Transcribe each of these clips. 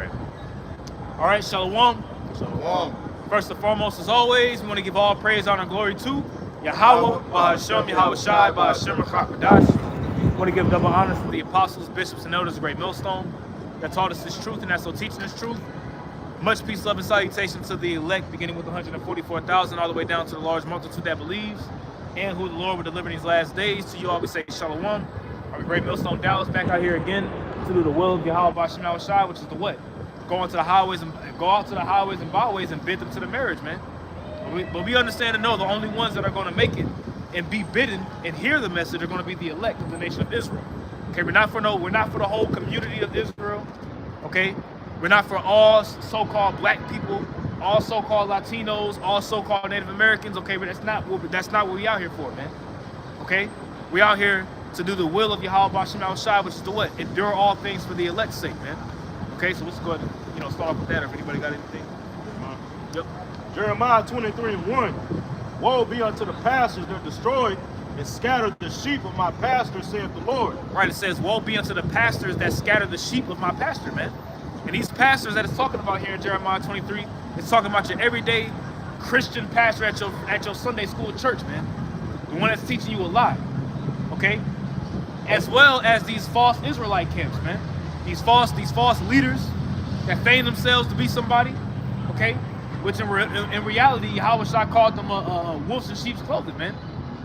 All right, Shalom. Shalom. First and foremost, as always, we want to give all praise, honor, and glory to Yahawah, Bahashem, Yahawashi, Bahashem, Rakakadash. We want to give double honors to the apostles, bishops, and elders of Great Millstone that taught us this truth and that's so teaching this truth. Much peace, love, and salutation to the elect, beginning with 144,000 all the way down to the large multitude that believes and who the Lord will deliver in these last days. To you all we say Shalom. Our Great Millstone Dallas back out here again to do the will of Yahawah, Bahashem, Yahawashi, which is the what? Go out to the highways and byways and bid them to the marriage, man. But we understand and know the only ones that are going to make it and be bidden and hear the message are going to be the elect of the nation of Israel. Okay, we're not for the whole community of Israel. Okay, we're not for all so-called black people, all so-called Latinos, all so-called Native Americans. Okay, but that's not what we out here for, man. Okay, we out here to do the will of Yahawah, Bahashem, Yahawashi, which is to what? Endure all things for the elect's sake, man. Okay, so let's go ahead and start off with that. If anybody got anything. Yep. Jeremiah 23:1. Woe be unto the pastors that destroy and scatter the sheep of my pasture, saith the Lord. Right, it says, woe be unto the pastors that scatter the sheep of my pasture, man. And these pastors that it's talking about here in Jeremiah 23, it's talking about your everyday Christian pastor at your Sunday school church, man. The one that's teaching you a lie. Okay? As well as these false Israelite camps, man. These false leaders that feign themselves to be somebody, okay? Which in reality, Yahawashi called them wolves in sheep's clothing, man.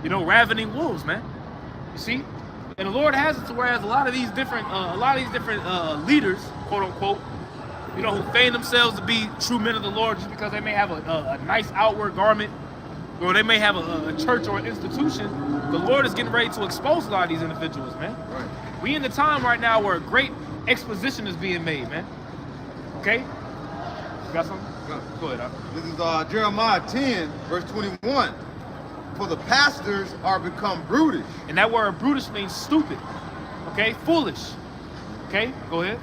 You know, ravening wolves, man. You see, and the Lord has it to whereas a lot of these different leaders, quote unquote, you know, who feign themselves to be true men of the Lord just because they may have a nice outward garment, or they may have a church or an institution. The Lord is getting ready to expose a lot of these individuals, man. Right. We in the time right now where a great exposition is being made, man. Okay? You got something? Go ahead. This is Jeremiah 10, verse 21. For the pastors are become brutish. And that word brutish means stupid. Okay? Foolish. Okay? Go ahead.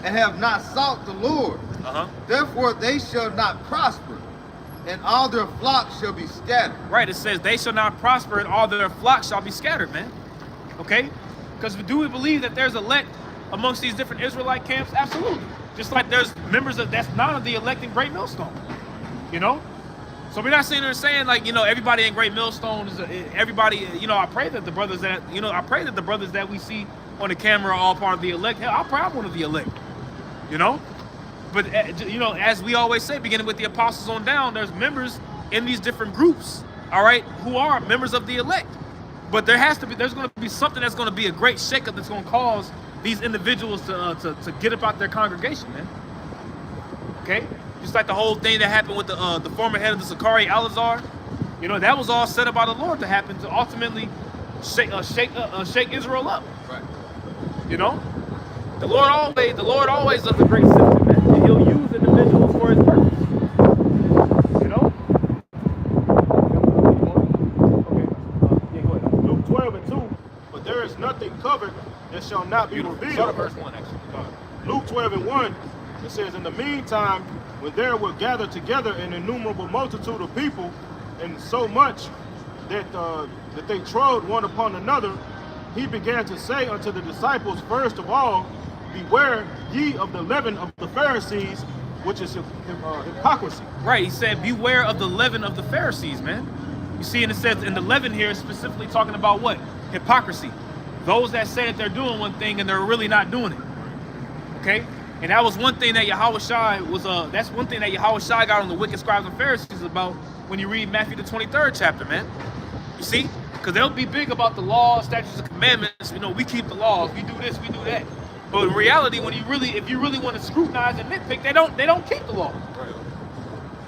And have not sought the Lord. Therefore they shall not prosper, and all their flocks shall be scattered. Right, it says they shall not prosper, and all their flocks shall be scattered, man. Okay? Because do we believe that there's elect amongst these different Israelite camps? Absolutely. Just like there's members that's not of the elect in Great Millstone. You know? So we're not sitting there saying like, you know, everybody in Great Millstone is everybody, you know, I pray that the brothers that we see on the camera are all part of the elect. Hell, I'm one of the elect. You know? But you know, as we always say, beginning with the apostles on down, there's members in these different groups, all right, who are members of the elect. But there's going to be something that's going to be a great shakeup that's going to cause these individuals to get about their congregation, man. Okay, just like the whole thing that happened with the former head of the Sakari, Alazar. You know, that was all set up by the Lord to happen to ultimately shake Israel up. Right. You know, the Lord always does a great system, man, and He'll use individuals for His purpose. You know. Luke 12:2. But there is nothing covered that shall not be revealed. Start at verse 1, actually. Luke 12:1, it says, in the meantime, when there were gathered together an innumerable multitude of people, and so much that they trod one upon another, he began to say unto the disciples, first of all, beware ye of the leaven of the Pharisees, which is hypocrisy. Right, he said, beware of the leaven of the Pharisees, man. You see, and it says, and the leaven here is specifically talking about what? Hypocrisy. Those that say that they're doing one thing and they're really not doing it. Okay? And that was one thing that Yahawashi that's one thing that Yahawashi got on the wicked scribes and Pharisees about when you read Matthew the 23rd chapter, man. You see? Because they'll be big about the law, statutes, and commandments. You know, we keep the laws, we do this, we do that. But in reality, if you really want to scrutinize and nitpick, they don't keep the law. Right.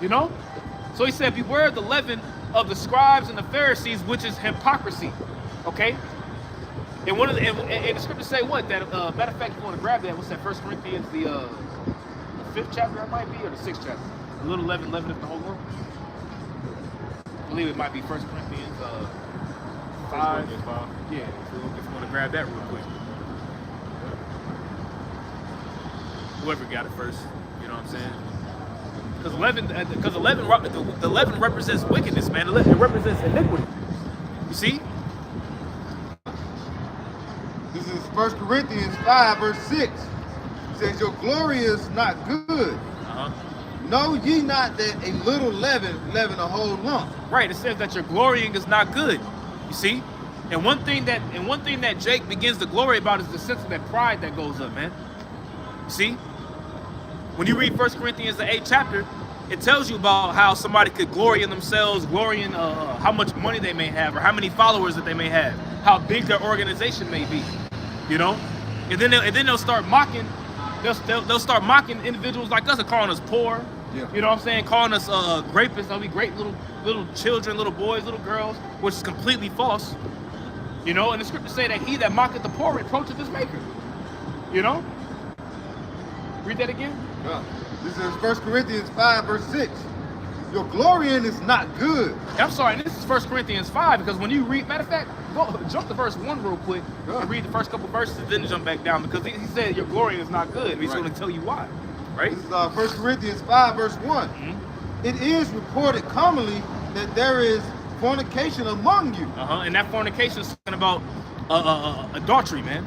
You know? So he said, beware of the leaven of the scribes and the Pharisees, which is hypocrisy. Okay? And the scriptures say what? That matter of fact, if you want to grab that, what's that? 1 Corinthians, the 5th chapter, that might be, or the 6th chapter. A little leaven is the whole world. I believe it might be 1 Corinthians 5. Yeah, if you want to grab that real quick. Whoever got it first, you know what I'm saying? Because the leaven represents wickedness, man. It represents iniquity. You see? This is 1 Corinthians 5, verse 6. says, your glory is not good. Know ye not that a little leaven a whole lump? Right. It says that your glorying is not good. You see? And one thing that Jake begins to glory about is the sense of that pride that goes up, man. You see? When you read 1 Corinthians, the 8th chapter, it tells you about how somebody could glory in themselves, glory in how much money they may have, or how many followers that they may have, how big their organization may be, you know. And then they'll start mocking. They'll start mocking individuals like us and calling us poor. Yeah. You know what I'm saying? Calling us rapists. They'll be great little children, little boys, little girls, which is completely false. You know, and the scriptures say that he that mocketh the poor reproacheth his maker. You know. Read that again. This is 1 Corinthians 5, verse 6. Your glorying is not good. I'm sorry, this is 1 Corinthians 5, because when you read, matter of fact, jump to verse 1 real quick and read the first couple verses, and then jump back down, because he said your glorying is not good. He's going to tell you why, right? This is 1 Corinthians 5, verse 1. Mm-hmm. It is reported commonly that there is fornication among you. And that fornication is talking about adultery, man.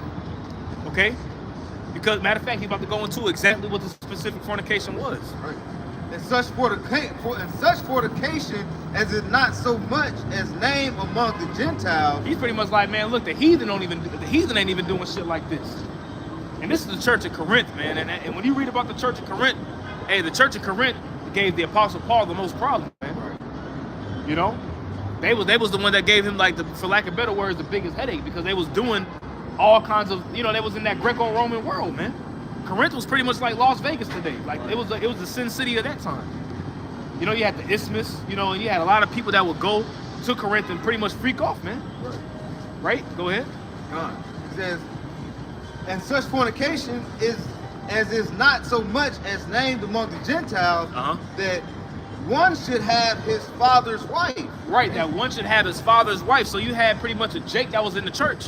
Okay? Because, matter of fact, he's about to go into exactly what the specific fornication was. Right. And such fornication as is not so much as named among the Gentiles. He's pretty much like, man, look, the heathen ain't even doing shit like this. And this is the church of Corinth, man. And when you read about the church of Corinth, hey, the church of Corinth gave the Apostle Paul the most problem, man. Right. You know, they was the one that gave him, like, for lack of better words, the biggest headache, because they was doing all kinds of, you know, they was in that Greco-Roman world, man. Corinth was pretty much like Las Vegas today. Like, it was the sin city of that time. You know, you had the Isthmus, you know, and you had a lot of people that would go to Corinth and pretty much freak off, man. Right? Go ahead. It says, and such fornication is not so much as named among the Gentiles, that one should have his father's wife. Right, that one should have his father's wife. So you had pretty much a Jake that was in the church.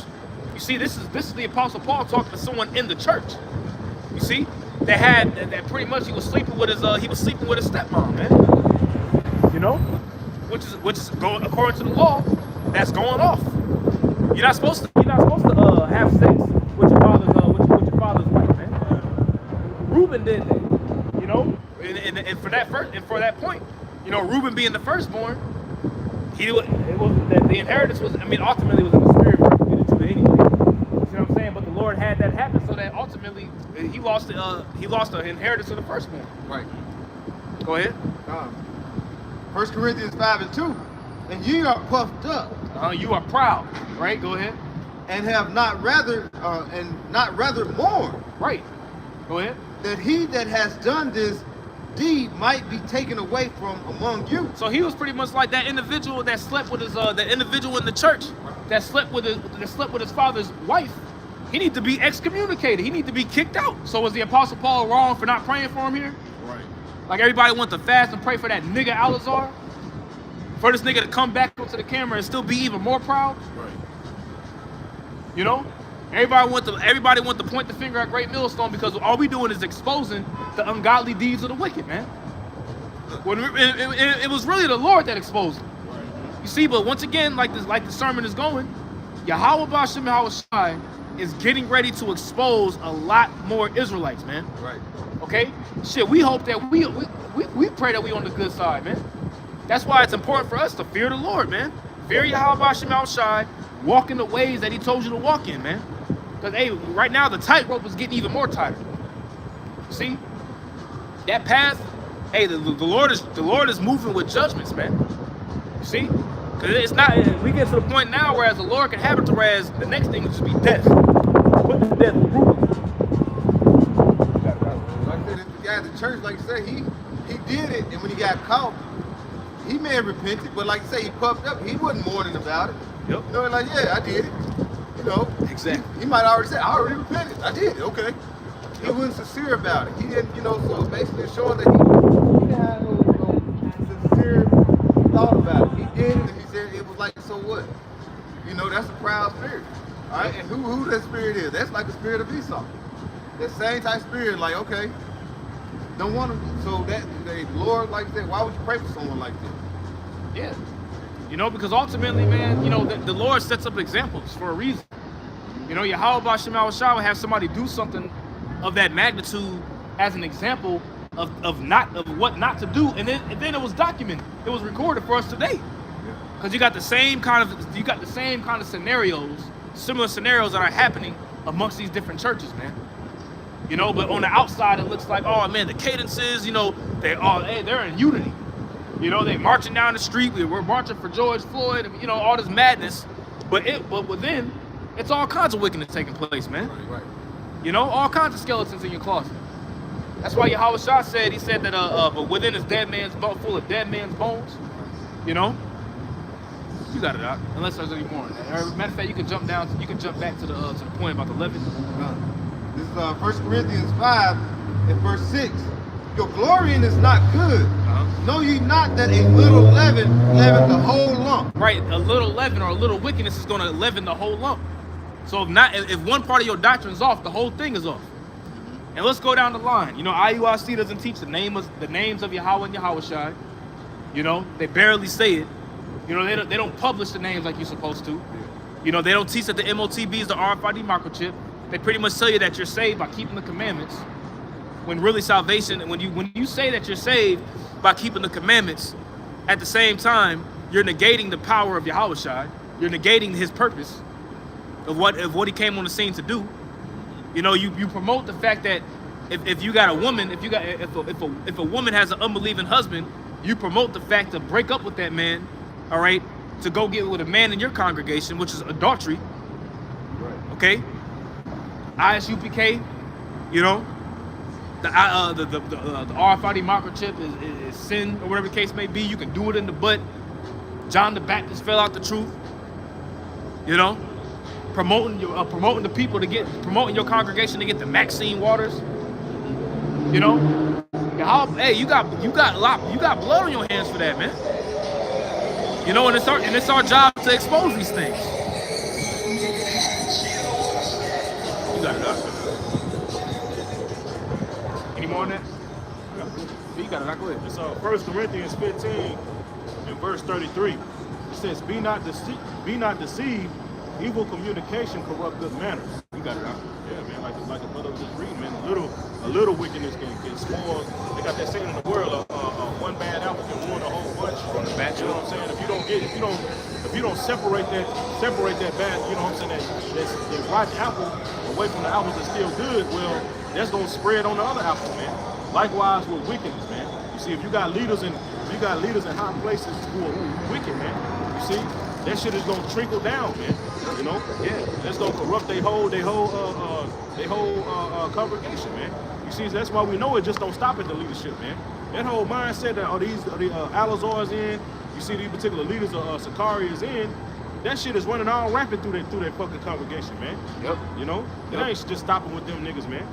You see, this is the Apostle Paul talking to someone in the church. You see, that pretty much he was sleeping with his stepmom, man. You know, which is going according to the law, that's going off. You're not supposed to have sex with your father's wife, man. Reuben did that, you know, and for that point, you know, Reuben being the firstborn, the inheritance was, I mean, ultimately was in the spirit between the two anyway. You see what I'm saying? But the Lord had that happen so that ultimately he lost the inheritance of the firstborn. Right. Go ahead. 1 Corinthians 5 and 2. And ye are puffed up. You are proud. Right. Go ahead. And have not rather mourned. Right. Go ahead. That he that has done this deed might be taken away from among you. So he was pretty much like that individual that slept with his the individual in the church that slept with his father's wife. He needs to be excommunicated. He needs to be kicked out. So was the Apostle Paul wrong for not praying for him here? Right. Like everybody wants to fast and pray for that nigga Alazar? For this nigga to come back onto the camera and still be even more proud? Right. You know? Everybody want to point the finger at Great Millstone because all we doing is exposing the ungodly deeds of the wicked, man. When it was really the Lord that exposed them. Right. You see, but once again, like the sermon is going, Yahawah B'Hashem Yahawashi is getting ready to expose a lot more Israelites, man. Right. Okay? Shit, we hope that we pray that we on the good side, man. That's why it's important for us to fear the Lord, man. Fear Yahawah B'Hashem Yahawashi, walk in the ways that he told you to walk in, man. Because, hey, right now the tightrope is getting even more tighter. See? That path, hey, the Lord is moving with judgments, man. You see? Because it's not, we get to the point now whereas the Lord can have it to whereas the next thing would just be death. Put to death brutally. Like I said, this guy at the church, like I said, he did it, and when he got caught, he may have repented, but like I say, he puffed up, he wasn't mourning about it. Yep. You know, like, yeah, I did it. You know, exactly. He might already say, I already repented. I did it. Okay. He wasn't sincere about it. He didn't, you know, so basically showing that he didn't have no sincere thought about it. He did it, and he said it was like, so what? You know, that's a proud spirit. All right, and who that spirit is? That's like the spirit of Esau. That same type of spirit, like, okay, don't want to. So that the Lord, like that, why would you pray for someone like that? Yeah. You know, because ultimately, man, you know, the Lord sets up examples for a reason. You know, Yahawah B'Hashem Yahawashi will have somebody do something of that magnitude as an example of what not to do, and then it was documented. It was recorded for us today. Because you got the same kind of scenarios, similar scenarios that are happening amongst these different churches, man. You know, but on the outside it looks like, oh man, the cadences, you know, they're in unity. You know, they marching down the street. We're marching for George Floyd, and, you know, all this madness. But within, it's all kinds of wickedness taking place, man. Right. You know, all kinds of skeletons in your closet. That's why Yahawashi said, he said that but within is full of dead man's bones. You know? You got it out. Unless there's any more. Matter of fact, you can jump back to the point about the leaven. This is 1 Corinthians 5 and verse 6. Your glorying is not good. Know ye not that a little leaven leaven the whole lump? Right, a little leaven or a little wickedness is going to leaven the whole lump. So if one part of your doctrine is off, the whole thing is off. And let's go down the line. You know, IUIC doesn't teach the names of Yahawah and Yahawashi. You know, they barely say it. You know, they don't publish the names like you're supposed to. You know, they don't teach that the MOTB is the RFID microchip. They pretty much tell you that you're saved by keeping the commandments. When really salvation, when you say that you're saved by keeping the commandments, at the same time, you're negating the power of Yahawashi. You're negating his purpose of what he came on the scene to do. You know, you promote the fact that if you got a woman, if a woman has an unbelieving husband, you promote the fact to break up with that man, all right, to go get with a man in your congregation, which is adultery. Right. Okay. ISUPK, you know, the RFID microchip is sin or whatever the case may be. You can do it in the butt. John the Baptist fell out the truth. You know, promoting the people promoting your congregation to get the Maxine waters. You know, hey, you got blood on your hands for that, man. You know, and it's our job to expose these things. You got it out. Any more on that? You got it out. Go ahead. It's 1 Corinthians 15 and verse 33. It says, "Be not deceived. Evil communication corrupt good manners." You got it out. Yeah, man. Like the brother was just reading, man. A little wickedness can spoil. They got that saying in the world: one bad apple can ruin a whole bunch. From the batch. You know what I'm saying? If you don't separate that bad, you know what I'm saying, that rotten apple away from the apples that's still good, well, that's gonna spread on the other apple, man. Likewise with wickedness, man. You see, if you got leaders in high places who are wicked, man, you see, that shit is gonna trickle down, man. You know? Yeah. That's gonna corrupt their whole congregation, man. You see, that's why we know it just don't stop at the leadership, man. That whole mindset that the Alazar is in, you see these particular leaders of Sakari is in, that shit is running all rampant through that fucking congregation, man. Yep. You know? It ain't just stopping with them niggas, man.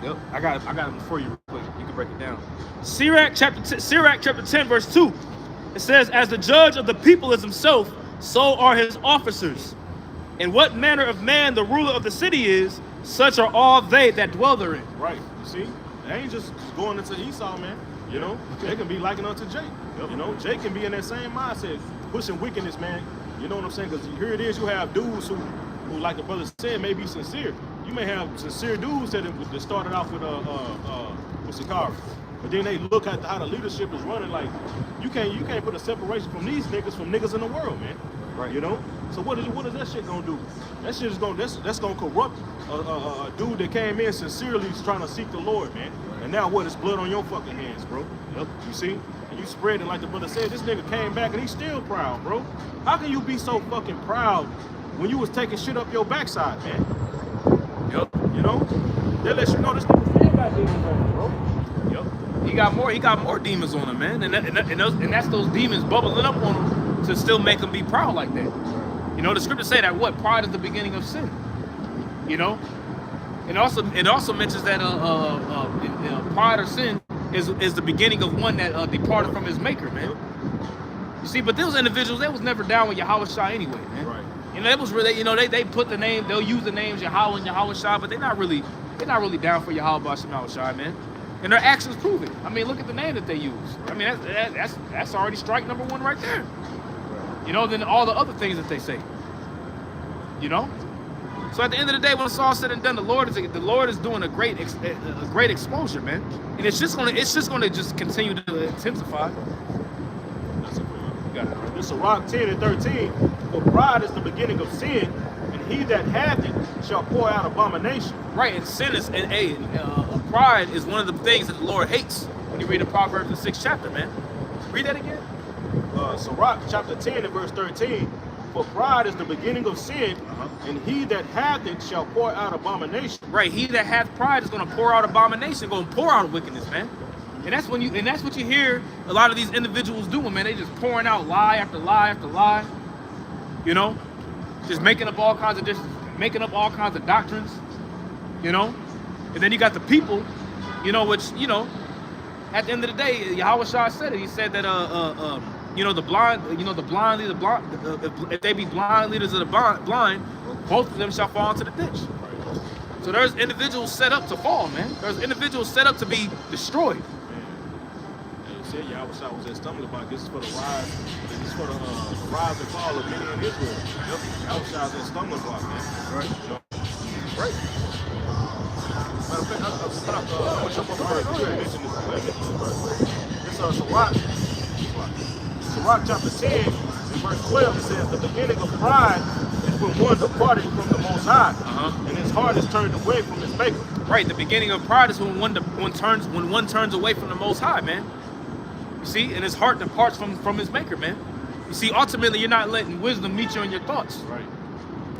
Yep. I got it before you real quick. You can break it down. Sirach chapter 10, verse 2. It says, "As the judge of the people is himself, so are his officers. And what manner of man the ruler of the city is, such are all they that dwell therein." Right. You see? They ain't just going into Esau, man. You know? They can be likened unto Jake. You know? Jake can be in that same mindset, pushing wickedness, man. You know what I'm saying? Because here it is, you have dudes who, like the brother said, may be sincere. You may have sincere dudes that started off with Sakari. But then they look at how the leadership is running. Like, you can't put a separation from these niggas from niggas in the world, man. Right. You know. So what is that shit gonna do? That shit is that's gonna corrupt a dude that came in sincerely trying to seek the Lord, man. And now what? It's blood on your fucking hands, bro. Yep. You see? And you spread it like the brother said. This nigga came back and he's still proud, bro. How can you be so fucking proud when you was taking shit up your backside, man? Yep. You know? That lets you know this nigga still got demons on him, bro. Yep. He got more demons on him, man. And that's those demons bubbling up on him to still make him be proud like that. You know, the scriptures say that pride is the beginning of sin. You know? It also mentions that pride or sin is the beginning of one that departed from his maker, man. You see, but those individuals, they was never down with Yahawashi anyway, man. Right. You know, it was really, you know, they put the name, they'll use the names Yahawah and Yahawashi, but they're not really down for Yahawah and Yahawashi, man. And their actions prove it. I mean, look at the name that they use. I mean, that's already strike number one right there. You know, then all the other things that they say. You know? So at the end of the day, when it's all said and done, the Lord is doing a great exposure, man. And it's just gonna continue to intensify. You got it. Right. This is Sirach 10 and 13. For pride is the beginning of sin, and he that hath it shall pour out abomination. Right, and sin is pride is one of the things that the Lord hates. When you read the Proverbs the 6th chapter, man. Read that again. Sirach chapter 10 and verse 13. For pride is the beginning of sin, and he that hath it shall pour out abomination. Right, he that hath pride is going to pour out abomination, going to pour out wickedness, man. And that's what you hear a lot of these individuals doing, man. They just pouring out lie after lie after lie. You know, just making up all kinds of doctrines. You know, and then you got the people, you know, which, you know, at the end of the day, Yahawashi said it. He said that you know, the blind lead the blind. If they be blind leaders of the blind, both of them shall fall into the ditch. So there's individuals set up to fall, man. There's individuals set up to be destroyed. And you said Yahawashi was at stumbling block. This is for the rise. This is for the rise and fall of many in Israel. Yahawashi is at stumbling block, man. Right. You know? Right. Matter of fact, I'm going to jump over here. You had mentioned this. It's Sirach chapter 10, in verse 12, it says, the beginning of pride is when one departed from the Most High, and his heart is turned away from his maker. Right, the beginning of pride is when one turns away from the Most High, man. You see, and his heart departs from his maker, man. You see, ultimately, you're not letting wisdom meet you in your thoughts. Right.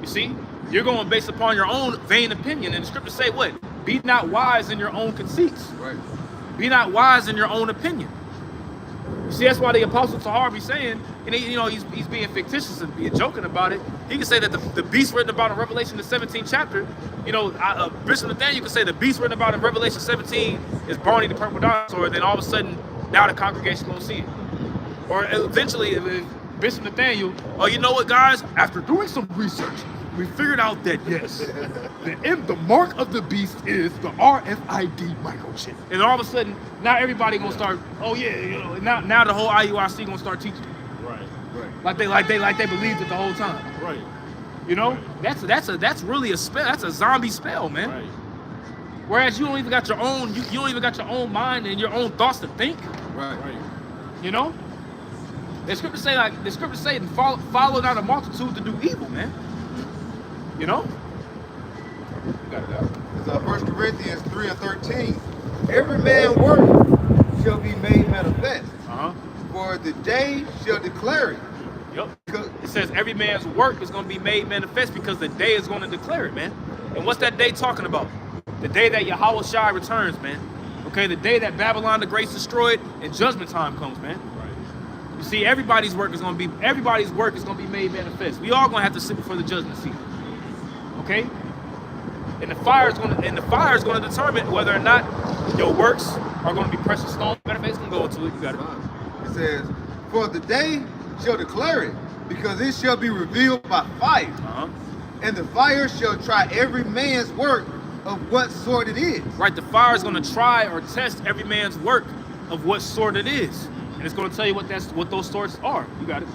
You see, you're going based upon your own vain opinion, and the scriptures say what? Be not wise in your own conceits. Right. Be not wise in your own opinion. You see, that's why the Apostle Tahar be saying, and he, you know, he's being fictitious and being joking about it. He can say that the beast written about in Revelation the 17th chapter, you know, Bishop Nathaniel can say the beast written about in Revelation 17 is Barney the purple dinosaur, and then all of a sudden, now the congregation won't see it. Or eventually, Bishop Nathaniel, oh, you know what, guys? After doing some research, we figured out that yes, the mark of the beast is the RFID microchip. And all of a sudden, now everybody gonna start. Oh yeah, you know. Now the whole IUIC gonna start teaching. Right. Like they believed it the whole time. Right. You know, that's really a spell. That's a zombie spell, man. Right. Whereas you don't even got your own. You don't even got your own mind and your own thoughts to think. Right. You know. The scriptures say follow not a multitude to do evil, man. You know? You got it out. It's 1 Corinthians 3 and 13. Every man's work shall be made manifest. For the day shall declare it. Yep. It says every man's work is going to be made manifest because the day is going to declare it, man. And what's that day talking about? The day that Yahawashi returns, man. Okay, the day that Babylon the Great is destroyed and judgment time comes, man. You see, everybody's work is going to be made manifest. We all going to have to sit before the judgment seat. Okay? And the fire is going to determine whether or not your works are going to be precious stones. Matter of fact, it's going to go into it. You got it. It says, for the day shall declare it, because it shall be revealed by fire. And the fire shall try every man's work of what sort it is. Right, the fire is going to try or test every man's work of what sort it is. And it's going to tell you what those sorts are. You got it.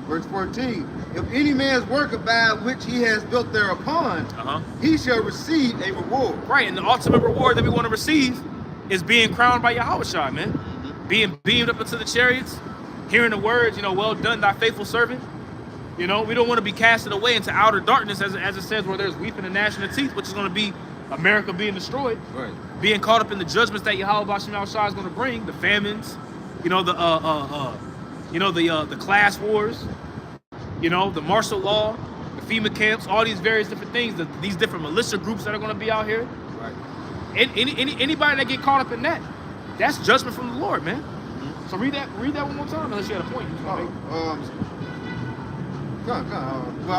Verse 14, if any man's work abide which he has built thereupon, he shall receive a reward. Right, and the ultimate reward that we want to receive is being crowned by Yahawashi, man. Being beamed up into the chariots, hearing the words, you know, well done, thy faithful servant. You know, we don't want to be casted away into outer darkness, as it says, where there's weeping and gnashing of teeth, which is going to be America being destroyed. Right. Being caught up in the judgments that Yahawashi is going to bring, the famines, you know, the class wars, you know, the martial law, the FEMA camps, all these various different things, these different militia groups that are going to be out here. Right. And anybody that get caught up in that, that's judgment from the Lord, man. So read that one more time, unless you had a point. Well, I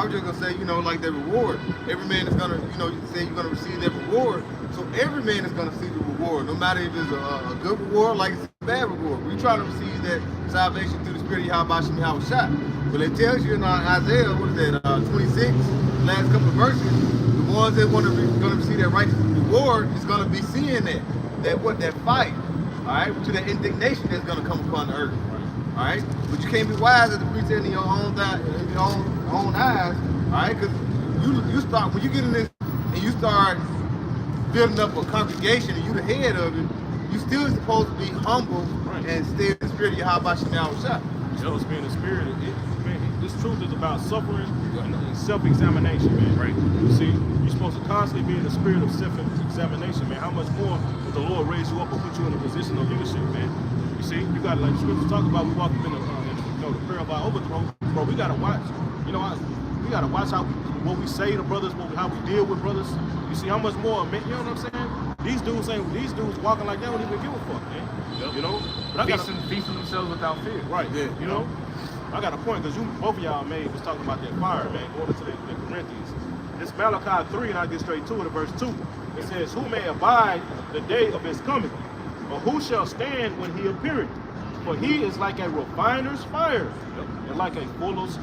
was just gonna say, you know, like the reward. Every man is gonna, you know, you say you're gonna receive that reward. So every man is gonna see the reward, no matter if it's a good reward, like it's a bad reward. We try to receive that salvation through the Spirit of Yahawashi. But it tells you in Isaiah, what is that, 26, last couple of verses, the ones that gonna receive that righteous reward is gonna be seeing that fight, all right, to that indignation that's gonna come upon the earth. All right, but you can't be wise as a preacher in your own eyes, all right? Because you start when you get in this and you start building up a congregation and you the head of it, you still supposed to be humble and stay in the spirit of Yahawashi Yahawashi. You're supposed to be in the spirit. Man, this truth is about suffering and self-examination, man. Right. You see, you're supposed to constantly be in the spirit of self-examination, man. How much more would the Lord raise you up and put you in a position of leadership, man? You see, you got, like the scriptures talk about, we walk up in the prayer of our overthrow. Bro, we gotta watch. You know, we gotta watch what we say to brothers, how we deal with brothers. You see how much more, man. You know what I'm saying? These dudes walking like they don't even give a fuck, man. Yep. You know, but I feasting themselves without fear. Right. Yeah. You know, I got a point because both of y'all was talking about that fire, man. Going to the Corinthians. This Malachi 3, and I get straight to it, verse 2. It says, "Who may abide the day of his coming, or who shall stand when he appeareth? For he is like a refiner's fire, and like a fuller's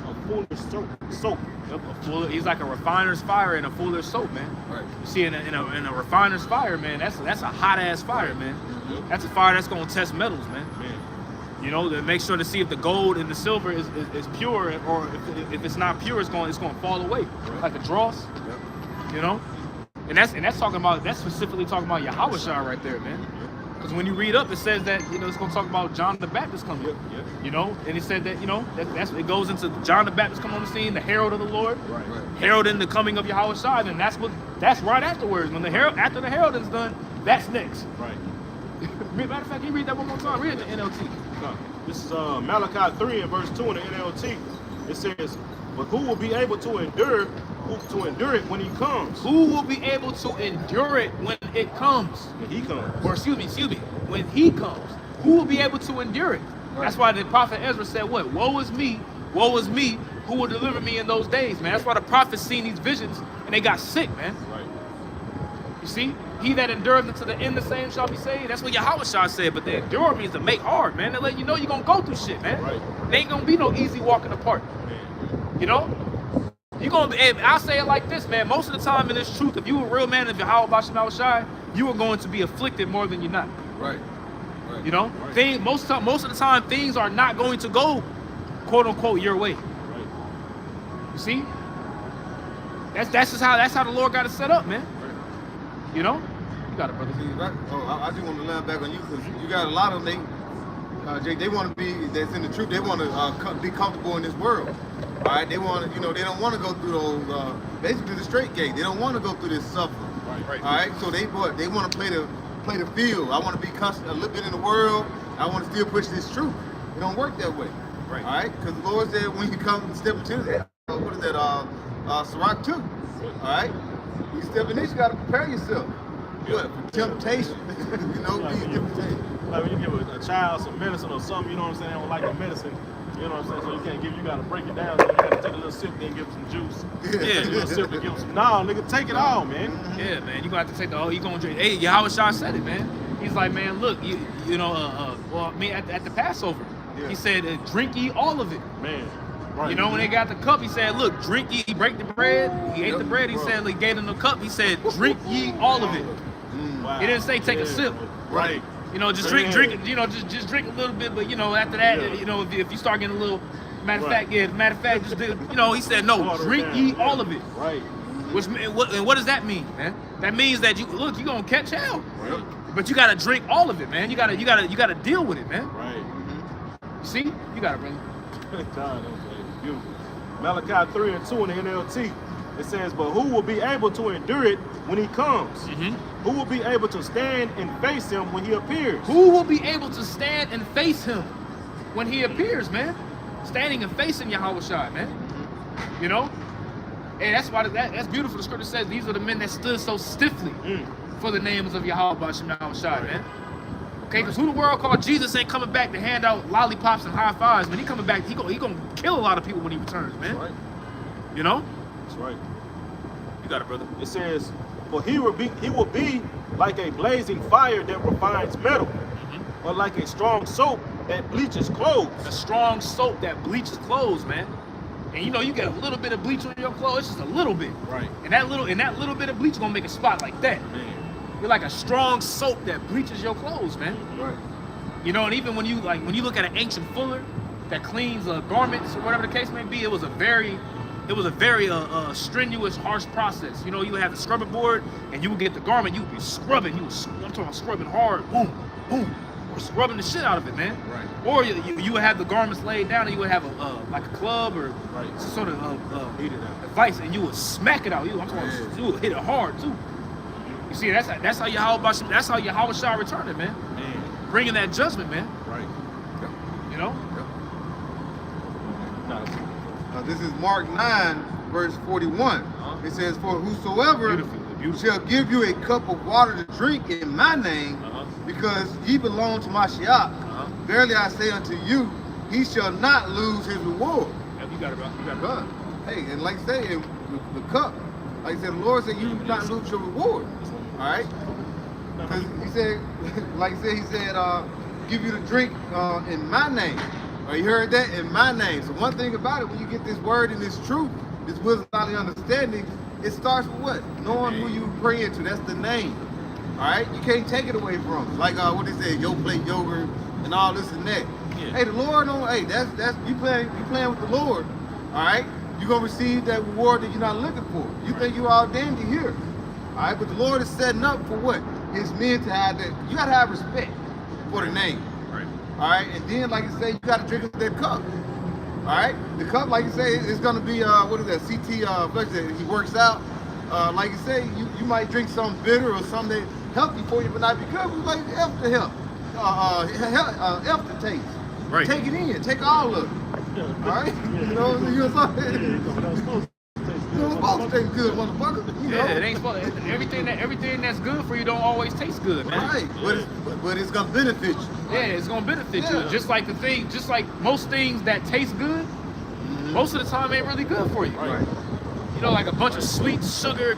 soap." Yep. He's like a refiner's fire and a fuller's soap, man. Right. You see, in a refiner's fire, man, that's a hot ass fire, man. Yep. That's a fire that's gonna test metals, man. You know, to make sure to see if the gold and the silver is pure, or if it's not pure, it's going to fall away, like a dross. Yep. You know, and that's specifically talking about Yahawashi right there, man. Because when you read up, it says that, you know, it's going to talk about John the Baptist coming. Yep. You know, and it said that, you know, it goes into John the Baptist coming on the scene, the herald of the Lord, heralding the coming of Yahawashi, and that's right afterwards. When after the heralding's done, that's next. Right. Matter of fact, can you read that one more time? Read it in the NLT. This is Malachi 3 and verse 2 in the NLT. It says, "But who will be able to endure it when he comes?" Who will be able to endure it when it comes? When he comes. Or excuse me, when he comes. Who will be able to endure it? Right. That's why the prophet Ezra said, what? Woe is me, who will deliver me in those days, man. That's why the prophets seen these visions and they got sick, man. Right. You see? He that endureth unto the end, the same shall be saved. That's what Yahawashi said, but the endure means to make hard, man. They let you know you're going to go through shit, man. Right. There ain't going to be no easy walk in the park. You know? I'll say it like this, man. Most of the time in this truth, if you a real man of Yahawashi, you are going to be afflicted more than you're not. Right. You know? Right. Most of the time, things are not going to go, quote unquote, your way. Right. You see? That's how the Lord got it set up, man. Right. You know? You got it, brother. See, right? I just want to land back on you because you got a lot of them. Jake, they want to be that's in the truth. They want to be comfortable in this world. All right, they want to, you know, they don't want to go through those basically the straight gate. They don't want to go through this suffering. Right. All right, so they want to play the field. I want to be constant, a little bit in the world. I want to still push this truth. It don't work that way. Right. All right, because the Lord said when you come and step into that, what is that? Sirach 2. All right, you step in this, you got to prepare yourself. What? For temptation. You know, be temptation. Like when you give a child some medicine or something, you know what I'm saying? They don't like the medicine. You know what I'm saying? So you got to break it down. So you got to take a little sip, then give them some juice. Yeah. A little sip and give them some. No, nigga, take it all, man. Yeah, man. You gonna have to take you gonna drink. Hey, Yahawashi said it, man. He's like, man, look, at the Passover, he said, drink ye all of it. Man. Right. You know, when they got the cup, he said, look, drink ye, he break the bread. He ate the bread. He said, he gave them the cup. He said, drink ye all of it. Wow. He didn't say take a sip. Right. You know, just drink, you know, just drink a little bit, but you know, after that, you know, if you start getting a little, matter of fact, just you know, he said, no, drink ye all of it. Right. What does that mean, man? That means that you're gonna catch hell. Right. But you gotta drink all of it, man. You gotta deal with it, man. Right. You see? You got it, brother. God, okay. Beautiful. Malachi 3 and 2 in the NLT. It says, but who will be able to endure it when he comes? Mm-hmm. Who will be able to stand and face him when he appears? Who will be able to stand and face him when he appears, man? Standing and facing Yahawashi, man. You know? And that's why that's beautiful. The scripture says these are the men that stood so stiffly for the names of Yahawashi, man. Okay, because who the world called Jesus ain't coming back to hand out lollipops and high fives. When he coming back, he gonna kill a lot of people when he returns, man. Right. You know? That's right. You got it, brother. It says, for he will be like a blazing fire that refines metal, or like a strong soap that bleaches clothes. A strong soap that bleaches clothes, man. And you know, you get a little bit of bleach on your clothes, just a little bit. Right. And that little bit of bleach gonna make a spot like that. Man. You're like a strong soap that bleaches your clothes, man. Right. You know, and even when you look at an ancient fuller that cleans garments or whatever the case may be, it was a very it was a very strenuous, harsh process. You know, you would have the scrubbing board, and you would get the garment. You would be scrubbing. I'm talking about scrubbing hard. Boom, boom. Or scrubbing the shit out of it, man. Right. Or you would have the garments laid down, and you would have like a club or some sort of device, and you would smack it out. You would hit it hard too. You see, that's how Yahawashi returned it, man. Bringing that judgment, man. Right. You know. This is Mark 9, verse 41. It says, "For whosoever shall give you a cup of water to drink in my name, because ye belong to Mashiach, verily I say unto you, he shall not lose his reward." Yeah, you got it, bro. You got it. Right. Hey, and like I say, the cup, like I said, the Lord said, you do not lose your reward. All right? Because he said, like I said, he said, give you the drink in my name. You heard that? In my name. So one thing about it, when you get this word and this truth, this wisdom, knowledge, understanding, it starts with what? Knowing who you praying to. That's the name. All right? You can't take it away from them. Like what they say, yo plate yogurt and all this and that. Yeah. Hey, the Lord don't. Hey, that's you playing with the Lord. All right? You're gonna receive that reward that you're not looking for. You think you're all dandy here. All right, but the Lord is setting up for what? His men to have that. You gotta have respect for the name. Right. All right, and then like you say, you gotta drink of that cup. All right, the cup, like you say, it's gonna be what is that? CT flex that he works out. Like you say, you might drink something bitter or something that's healthy for you, but not be good. We like F the health, F the taste. Right. Take it in. Take all of it. All right. You know what I'm saying? It's supposed to taste good, motherfucker. You know? Yeah, it ain't supposed. Everything that's good for you don't always taste good, man. Right. But it's gonna benefit you. Yeah, it's gonna benefit you. Just like most things that taste good, most of the time ain't really good for you. Right. You know, like a bunch of sweet sugar,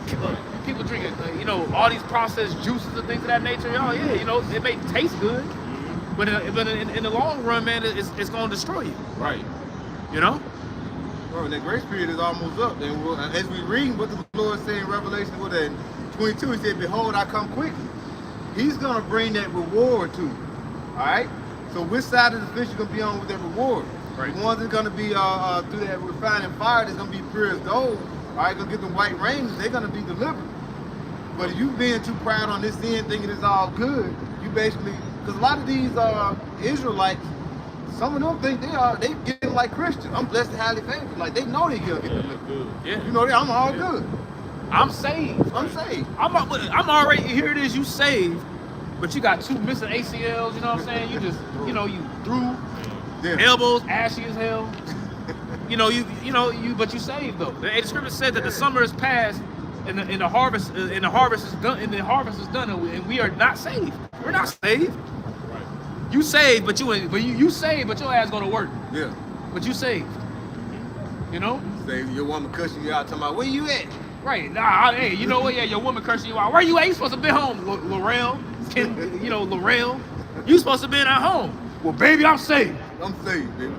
people drinking, all these processed juices and things of that nature. Oh yeah, it may taste good, but in the long run, man, it's gonna destroy you. Right. You know. Bro, that grace period is almost up. And as we read what the Lord said in Revelation 22, he said, "Behold, I come quickly." He's gonna bring that reward to you. All right. So which side of the fence you gonna be on with that reward? Right. The ones that's gonna be through that refining fire, that's gonna be pure as gold. All right, gonna get them white rings. They're gonna be delivered. But if you being too proud on this end, thinking it's all good, you basically, because a lot of these Israelites, some of them think they getting like Christians. I'm blessed and highly favored. Like they know they gonna get delivered. Yeah. You know, I'm all good. I'm saved. I'm saved. I'm already, here it is, you saved, but you got 2 missing ACLs, you know what I'm saying? You just, you threw elbows, ashy as hell. But you saved though. The scripture said that the summer is past and the harvest is done, and we are not saved. We're not saved. Right. You saved, but you saved, but your ass go to work. Yeah. But you saved. You know? Say your woman cussing you out, talking about where you at? Right. Nah, hey, you know what? Yeah, your woman cursing you out. Where you at? You supposed to be home, Laurel. Laurel. You supposed to be at home. Well, baby, I'm saved. I'm saved, baby.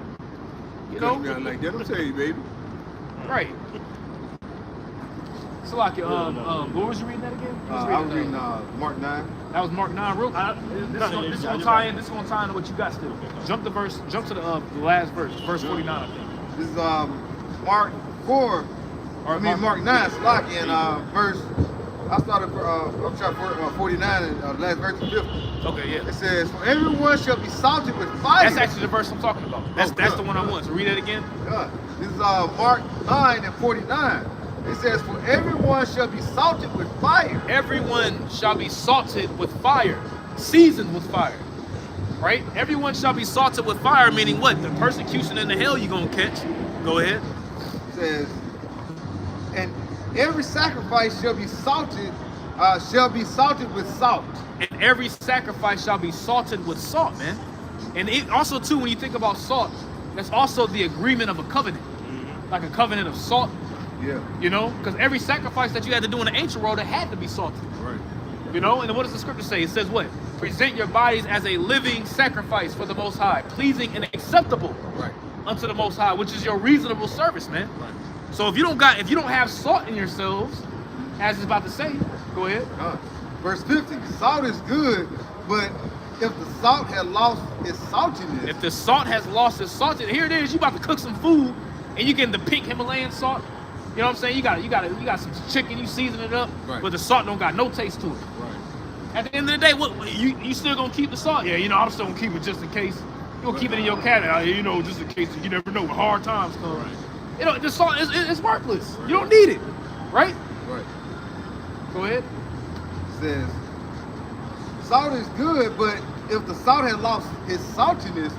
You know? Me out like that, I'm saved, baby. Right. So like, what was you reading that again? I was reading Mark 9. That was Mark 9. Real. This is gonna tie in. This is gonna tie into what you got still. Jump to the last verse, verse 49. I think. This is Mark 4. Mark 9. Slocky and verse. I started I'm trying 49 and the last verse is 50. Okay, yeah. It says, "For everyone shall be salted with fire." That's actually the verse I'm talking about. That's the one I want. So read it again. God. This is Mark 9 and 49. It says, "For everyone shall be salted with fire." Everyone shall be salted with fire, seasoned with fire. Right? Everyone shall be salted with fire, meaning what? The persecution and the hell you're gonna catch. Go ahead. It says, "And every sacrifice shall be salted with salt." And every sacrifice shall be salted with salt, man. And it also too, when you think about salt, that's also the agreement of a covenant, like a covenant of salt. Yeah. You know, because every sacrifice that you had to do in the ancient world, it had to be salted. Right. You know, and what does the scripture say? It says what? Present your bodies as a living sacrifice for the Most High, pleasing and acceptable unto the Most High, which is your reasonable service, man. Right. So if you don't have salt in yourselves, as it's about to say, go ahead. Verse 50, salt is good, but if the salt had lost its saltiness. If the salt has lost its saltiness, here it is, you about to cook some food, and you getting the pink Himalayan salt, You know what I'm saying? You got some chicken, you season it up, Right. but the salt don't got no taste to it. Right. At the end of the day, what you still gonna keep the salt? Yeah, I'm still gonna keep it just in case. You gonna keep it in your cabinet, just in case you never know when hard times come. Right. The salt is worthless. You don't need it, right? Right. Go ahead. It says salt is good, but if the salt had lost its saltiness,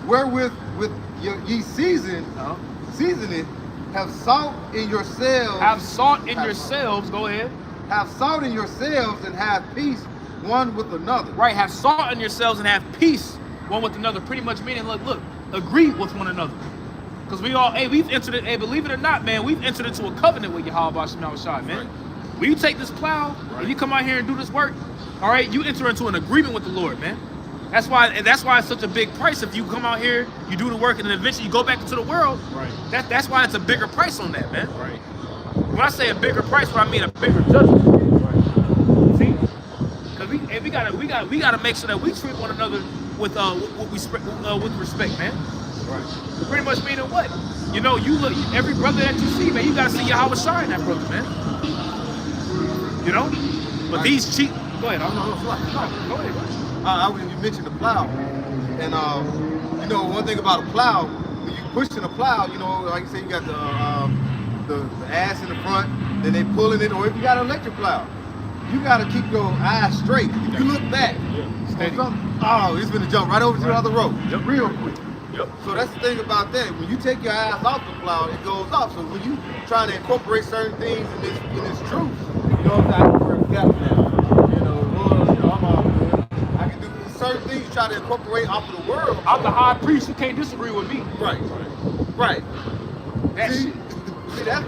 wherewith with ye season it, have salt in yourselves. Have salt in yourselves. Go ahead. Have salt in yourselves and have peace one with another. Right. Have salt in yourselves and have peace one with another. Pretty much meaning, look, agree with one another. Because we've entered it. Believe it or not, man, we've entered into a covenant with Yahawashi, man. Right. When you take this plow and you come out here and do this work, all right, you enter into an agreement with the Lord, man. That's why it's such a big price. If you come out here, you do the work, and then eventually you go back into the world. Right. That's why it's a bigger price on that, man. Right. When I say a bigger price, what I mean a bigger judgment. Right. See, because we gotta make sure that we treat one another with respect, man. Right. Pretty much meaning what? You look every brother that you see, man. You gotta see Yahawashi in that brother, man. But these cheap. Go ahead. Go ahead. You mentioned the plow, and one thing about a plow, when you pushing a plow, like you say, you got the ass in the front, then they pulling it, or if you got an electric plow, you got to keep your eyes straight. If you look back, it's gonna jump right over to the other road, real quick. Yep. So that's the thing about that. When you take your eyes off the plow, it goes off. So when you trying to incorporate certain things in this truth, I can work that now. I can do certain things, try to incorporate off of the world. I'm the high priest. You can't disagree with me. Right. See, that's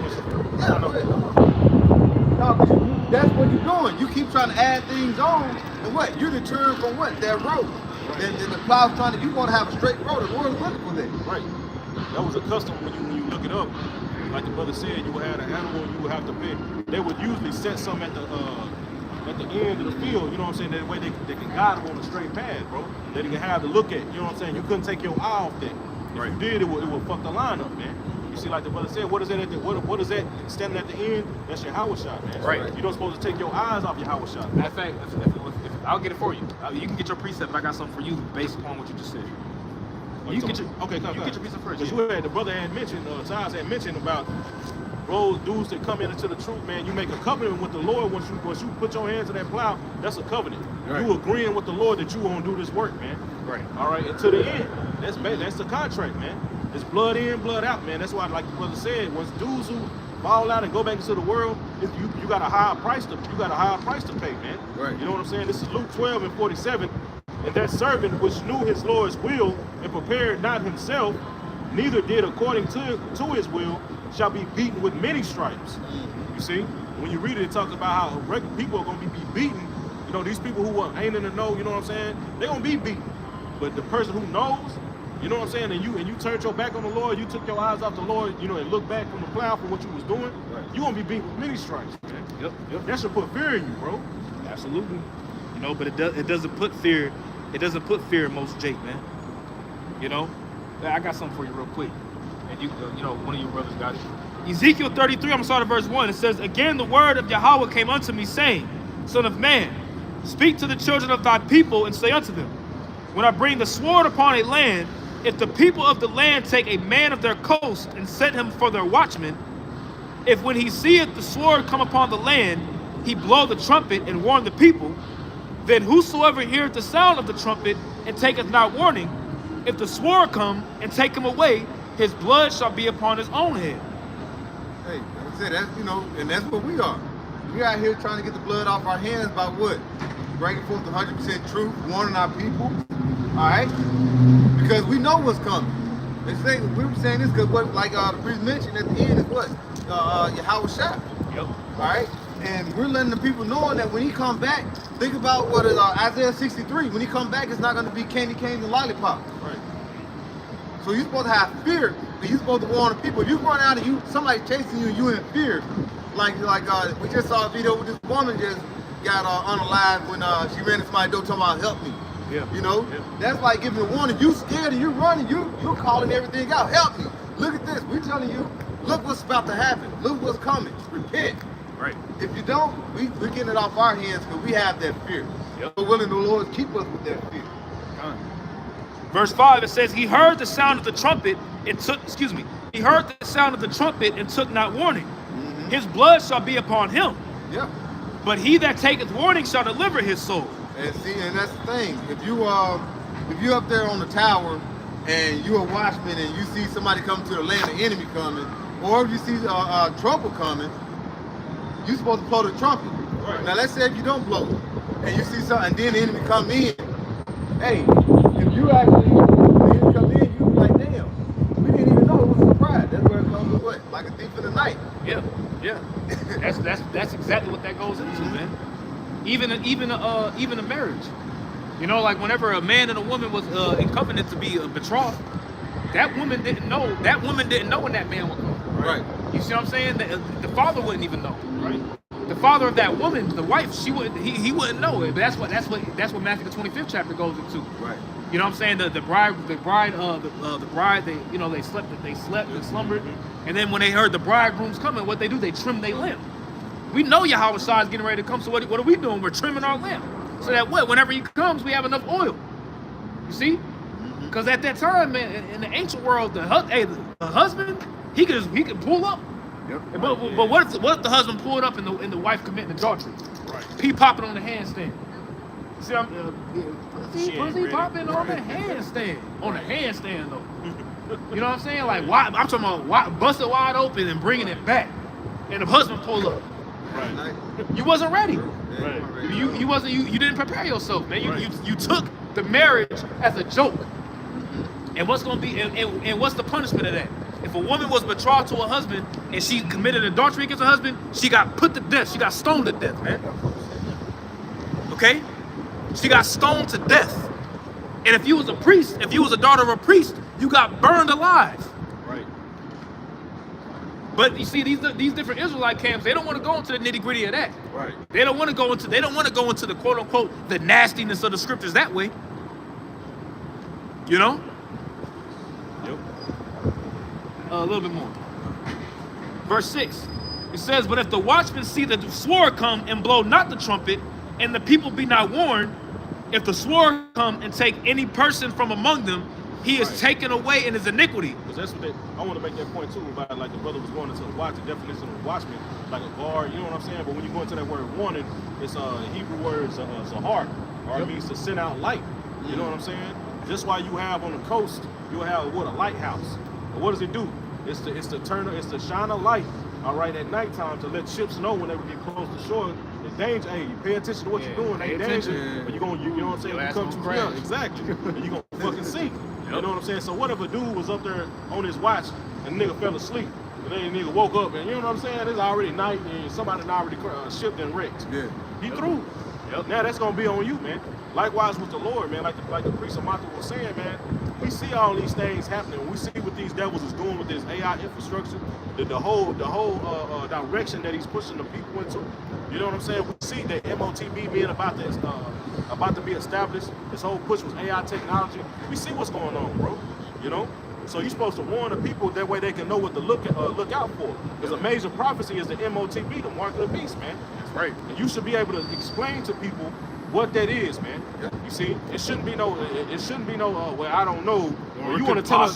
that's what you're doing. You keep trying to add things on, and what? You're deterred from what? That road. Then the plow's trying to, you want to have a straight road. The Lord is looking for that. Right. That was a custom when you look it up. Like the brother said, you would have an animal, you would have to pick. They would usually set some at the end of the field, you know what I'm saying? That way they can guide them on a straight path, bro. That they can have to look at, you know what I'm saying? You couldn't take your eye off that. If you did, it would fuck the line up, man. You see, like the brother said, what is that what is that standing at the end? That's your Yahawashi, man. Right. You don't supposed to take your eyes off your Yahawashi. Matter of fact, if I'll get it for you. You can get your precept, but I got something for you based upon what you just said. You get your precept first. Because the brother had mentioned, Taz had mentioned about those dudes that come into the truth, man. You make a covenant with the Lord once you put your hands in that plow. That's a covenant. Right. You agreeing with the Lord that you gonna do this work, man. Right. All right. And to the end, that's the contract, man. It's blood in, blood out, man. That's why, like the brother said, once dudes who fall out and go back into the world, you got a higher price to pay, man. Right. You know what I'm saying? This is Luke 12:47. And that servant which knew his Lord's will and prepared not himself, neither did according to his will, shall be beaten with many stripes. You see, when you read it, it talks about how regular people are going to be beaten. These people who ain't in the know, you know what I'm saying? They're going to be beaten. But the person who knows, you know what I'm saying, and you turned your back on the Lord, you took your eyes off the Lord, and looked back from the plow for what you was doing, you're going to be beaten with many stripes, man. Yep. That should put fear in you, bro. Absolutely. But it doesn't put fear. It doesn't put fear in most Jake, man. I got something for you real quick. And one of your brothers got it. Ezekiel 33, I'm gonna start at verse 1. It says, again the word of Yahawah came unto me, saying, Son of man, speak to the children of thy people, and say unto them, when I bring the sword upon a land, if the people of the land take a man of their coast and set him for their watchman, if when he seeth the sword come upon the land, he blow the trumpet and warn the people, then whosoever heareth the sound of the trumpet and taketh not warning, if the sword come and take him away, his blood shall be upon his own head. Hey, that's it. That's and that's what we are. We out here trying to get the blood off our hands by what? Bringing forth the 100% truth, warning our people. All right, because we know what's coming. We were saying this because like the priest mentioned at the end is what Yahawashi. Yep. All right, and we're letting the people know that when he come back, think about what is Isaiah 63. When he come back, it's not going to be candy canes and lollipops. Right. So you're supposed to have fear, and you're supposed to warn the people. If you run out and somebody chasing you, you in fear. Like we just saw a video where this woman just got unalive when she ran into my door talking about help me. Yeah. That's like giving a warning. You scared and you running, you're calling everything out. Help me. Look at this. We're telling you, look what's about to happen. Look what's coming. Repent. Right. If you don't, we're getting it off our hands because we have that fear. Yep. We're willing the Lord keep us with that fear. Verse 5, it says, he heard the sound of the trumpet and took, he heard the sound of the trumpet and took not warning. Mm-hmm. His blood shall be upon him. Yeah. But he that taketh warning shall deliver his soul. And see, and that's the thing. If you up there on the tower and you're a watchman and you see somebody coming to the land, the enemy coming, or if you see trouble coming, you're supposed to blow the trumpet. Right. Now let's say if you don't blow it and you see something, and then the enemy come in. Hey, if you actually the enemy come in, you be like, damn, we didn't even know. It was a surprise. That's where it comes with what? Like a thief in the night. Yeah, yeah. that's exactly what that goes into, man. Even a marriage. You know, like whenever a man and a woman was in covenant to be betrothed, that woman didn't know. That woman didn't know when that man would come. Right. You see what I'm saying? The father wouldn't even know. Right. The father of that woman, the wife, he wouldn't know it. But that's what Matthew the 25th chapter goes into. Right. You know what I'm saying? The bride, they slept and slumbered, and then when they heard the bridegroom's coming, what they do? They trim their lamp. We know Yahawashi is getting ready to come, so what are we doing? We're trimming our lamp, so that whenever he comes, we have enough oil. You see? Because at that time, man, in the ancient world, the husband, he could pull up. Yep. But what if the husband pulled up and the wife committing adultery? Right. He popping on the handstand. See, pussy popping on the handstand. On the handstand though. You know what I'm saying? Like, why? I'm talking about bust it wide open and bringing it back, and the husband pull up. Right. You wasn't ready. Right. You didn't prepare yourself, man. You took the marriage as a joke. And what's gonna be and what's the punishment of that? If a woman was betrothed to a husband and she committed adultery against her husband, she got put to death. She got stoned to death, man. Okay? She got stoned to death. And if you was a priest, if you was a daughter of a priest, you got burned alive. Right. But you see, these different Israelite camps, they don't want to go into the nitty-gritty of that. Right. They don't want to go into the quote-unquote the nastiness of the scriptures that way. You know? A little bit more. Verse 6. It says, but if the watchman see the sword come and blow not the trumpet, and the people be not warned, if the sword come and take any person from among them, he is taken away in his iniquity. Because that's what I want to make that point too about, like the brother was going into the definition of watchman, like a guard, you know what I'm saying? But when you go into that word warning, it's Hebrew word zahar, or it means to send out light. You know what I'm saying? Just why you have on the coast, you'll have a lighthouse. But what does it do? It's to shine a light, all right, at nighttime to let ships know whenever they get close to shore. It's danger. Hey, you pay attention to what you're doing. Ain't danger. But you know what I'm saying? You come too close. Exactly. And you're gonna fucking sink. Yep. You know what I'm saying? So what if a dude was up there on his watch and the nigga fell asleep, and then the nigga woke up and you know what I'm saying? It's already night and somebody already shipped and wrecked. Yeah. He threw. Yep. Now that's gonna be on you, man. Likewise with the Lord, man. Like the priest of Mata was saying, man. We see all these things happening. We see what these devils is doing with this AI infrastructure, the whole direction that he's pushing the people into. You know what I'm saying? We see that MOTB being about to be established. This whole push with AI technology. We see what's going on, bro. You know. So you're supposed to warn the people that way they can know what to look out for. Because a major prophecy is the MOTB, the mark of the beast, man. That's right. And you should be able to explain to people what that is, man. Yeah. You see, it shouldn't be no well, I don't know. Or you want to tell us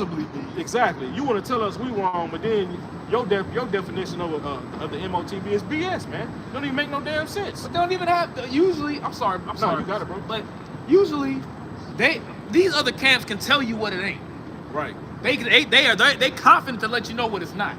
exactly. You want to tell us we wrong, but then your definition of the MOTB is BS, man. It don't even make no damn sense. But they don't even have usually. I'm sorry. No, you got it, bro. But usually, these other camps can tell you what it ain't. Right. They confident to let you know what it's not.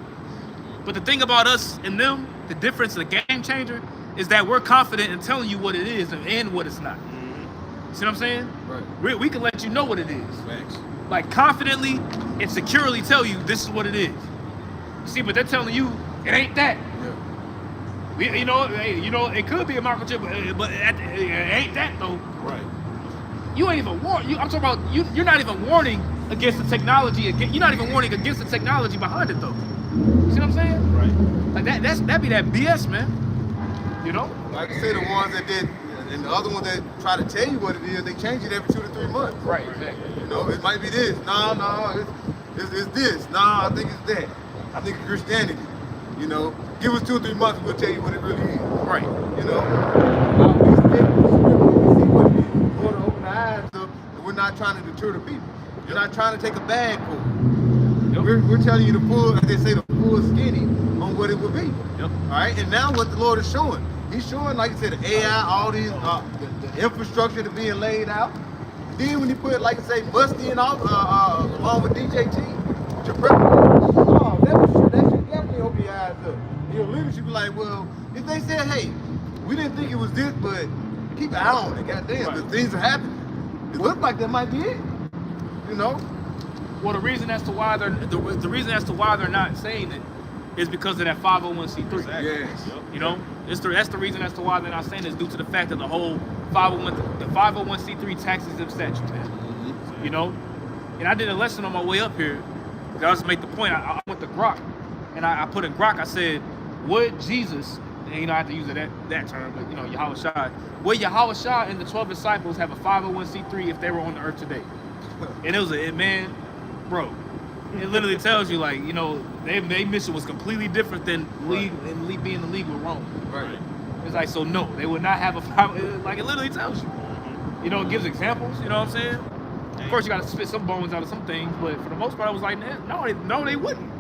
But the thing about us and them, the difference, the game changer, is that we're confident in telling you what it is and what it's not. Mm-hmm. See what I'm saying? Right. We can let you know what it is. Thanks. Like confidently and securely tell you this is what it is. You see, but they're telling you it ain't that. Yeah. It could be a microchip, but it ain't that though. Right. You ain't even warn. I'm talking about you. You're not even warning against the technology. You're not even warning against the technology behind it though. See what I'm saying? Right. Like that'd be that BS, man. You know? Like I say, the ones that did, and the other ones that try to tell you what it is, they change it every 2 to 3 months. Right, exactly. You know, it might be this. No, it's this. No, I think it's that. I think of Christianity. You know, give us 2 or 3 months, we'll tell you what it really is. Right. You know, we stick with the scripture, we see what it is. We want to open our eyes up, and we're not trying to deter the people. You're not trying to take a bag for it. Yep. We're telling you the full, as they say, the full skinny on what it would be. Yep. All right, and now what the Lord is showing. He's showing, like I said, the AI, all these, the infrastructure that's being laid out. Then when you put, like I say, Busty and all, along with DJT, with your preference, oh, that should definitely open your eyes up. Your leaders should be like, well, if they said, hey, we didn't think it was this, but keep an eye on it, goddamn, because things are happening. It looks like that might be it, you know? Well, the reason as to why they're the reason as to why they're not saying it is because of that 501c3. Exactly. Yes. You know, that's the reason as to why they're not saying it is due to the fact that the whole 501c3 tax exempt statute, man. You know, and I did a lesson on my way up here. I just made the point. I went to Grok, and I put in Grok. I said, would Jesus, and you know I have to use that term, but you know Yahawashi, would Yahawashi and the 12 disciples have a 501c3 if they were on the earth today? And it was man, bro. It literally tells you, like, you know, their mission was completely different than being in league with Rome. Right. It's like, so no, they would not have like it literally tells you. You know, it gives examples, you know what I'm saying? Of course, you got to spit some bones out of some things, but for the most part, I was like, no, they wouldn't.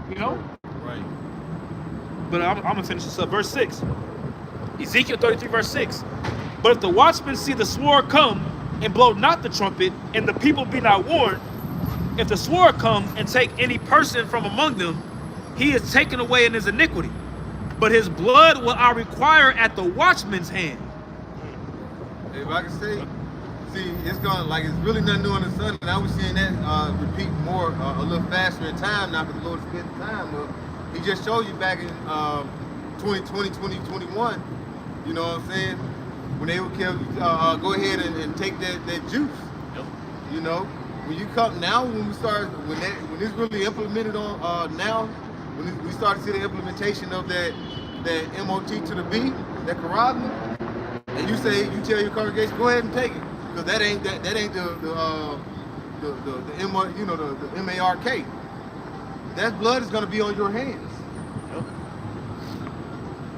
You know? Right. But I'm going to finish this up. Verse 6. Ezekiel 33, verse 6. But if the watchmen see the sword come and blow not the trumpet, and the people be not warned, if the sword come and take any person from among them, he is taken away in his iniquity. But his blood will I require at the watchman's hand. If I can say, see, it's really nothing new under the sun. Now we're seeing that repeat more, a little faster in time now, because the Lord spent the time. But he just showed you back in 2020, 2021, you know what I'm saying? When they would go ahead and take that juice. Yep. You know, when you come now, when it's really implemented on now, when we start to see the implementation of that MOT to the B, that carotid, and you tell your congregation, go ahead and take it, because that ain't the MARK. That blood is going to be on your hands. Yep.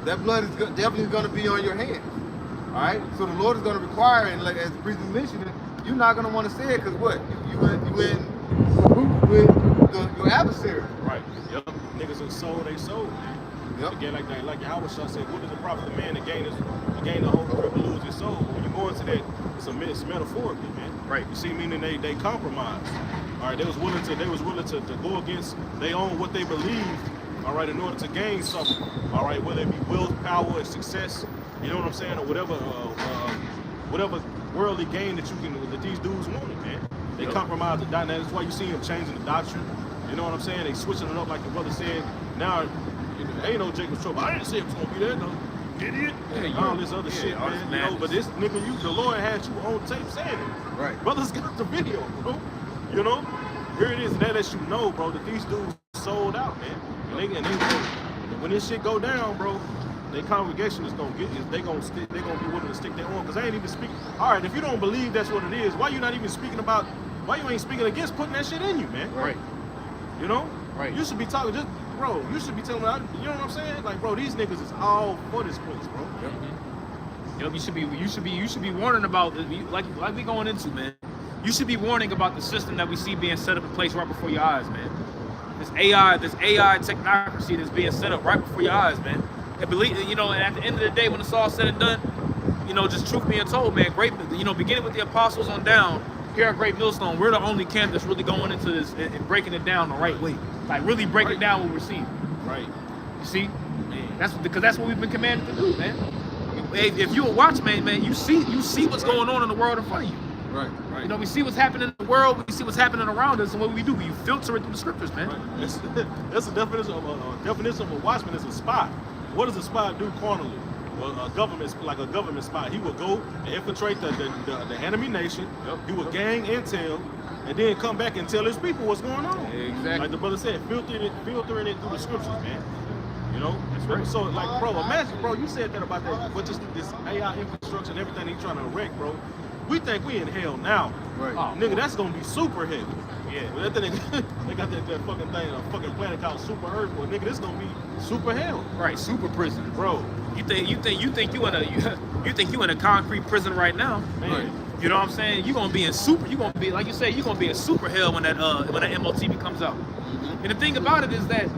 That blood is definitely going to be on your hands. All right. So the Lord is going to require, and like as the priest mentioned, you're not going to want to say it, because what? You in group with your adversary. Right. Yep. Niggas are sold, they sold, man. Yep. Again, like Yahawashi said, what does it profit the man to gain the whole world but lose his soul? When you go into that, it's metaphorically, man. Right. You see, meaning they compromised. All right, they was willing to go against they own what they believed, all right, in order to gain something. All right, whether it be wealth, power, and success, you know what I'm saying, or whatever worldly gain that these dudes wanted, man. They compromised the dynamic. That's why you see them changing the doctrine. You know what I'm saying? They switching it up, like the brother said. Now, ain't no Jacob's trouble. I didn't say it was gonna be that, no. Idiot. Yeah, all this other shit, man. You know, but this nigga, the Lord had you on tape saying it. Right. Brothers got the video, bro. You know? Here it is, and that lets you know, bro, that these dudes sold out, man. And when this shit go down, bro, their congregation is gonna they gonna be willing to stick their own, because they ain't even speaking. All right, if you don't believe that's what it is, why you not even speaking about, why you ain't speaking against putting that shit in you, man? Right. You know? Right. You should be talking, bro, you should be telling me, you know what I'm saying? Like, bro, these niggas is all for this place, bro. Yep. Yep. You should be warning about, like we going into, man. You should be warning about the system that we see being set up in place right before your eyes, man. This AI technocracy that's being set up right before your eyes, man. And believe, you know, and at the end of the day, when it's all said and done, you know, just truth being told, man, beginning with the apostles on down, here at Great Millstone, we're the only camp that's really going into this and breaking it down the right way. Like, really breaking down what we're seeing. Right. You see? Man, that's what we've been commanded to do, man. If you're a watchman, man, you see what's going on in the world in front of you. Right. You know, we see what's happening in the world, we see what's happening around us, and what we do, we filter it through the scriptures, man. Right. That's a definition of a watchman is a spy. What does a spy do carnally? Well, a government spy. He will go and infiltrate the enemy nation. Yep. He will gain intel, and then come back and tell his people what's going on. Exactly. Like the brother said, filtering it through the scriptures, man. You know? That's right. So, like, bro, imagine, bro, you said that about that, but just this AI infrastructure and everything he's trying to wreck, bro. we think we in hell now. Right. Oh, nigga, that's gonna be super hell. Yeah. But that thing, they got that fucking thing, a fucking planet called Super Earth. Well, nigga, this gonna be super hell, Right, super prison. bro. You think you in a concrete prison right now? Man, Right. You know what I'm saying? You're gonna be in super. You're gonna be like you say. You're gonna be in super hell when that MOTV comes out. And the thing about it is that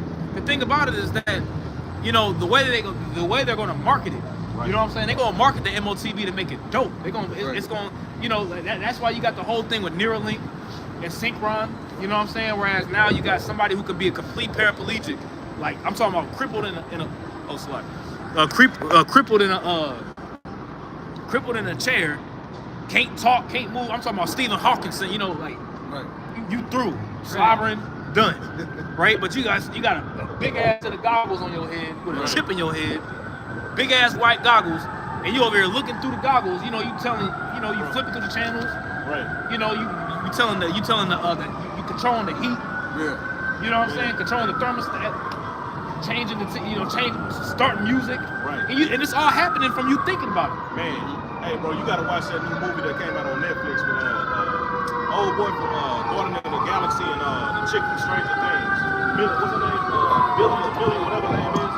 you know the way they're gonna market it. Right. You know what I'm saying? They're gonna market the MOTV to make it dope. They're gonna Right. it's gonna you know that's why you got the whole thing with Neuralink and Synchron. You know what I'm saying? Whereas now you got somebody who could be a complete paraplegic. Like I'm talking about crippled in a crippled in a chair, can't talk, can't move. I'm talking about Stephen Hawkinson. You know, like Right. you through, slobbering, done, right? But you got a big ass set of goggles on your head with a chip in your head, big ass white goggles, and you over here looking through the goggles. You know, you flipping through the channels. right. You know, you controlling the heat. Yeah. You know what I'm saying? Controlling the thermostat, starting music. Right. And it's all happening from you thinking about it. Man, hey, bro, you gotta watch that new movie that came out on Netflix with old boy from Guardians of the Galaxy and the chick from Stranger Things. Billy, what's her name? Billy, whatever her name is.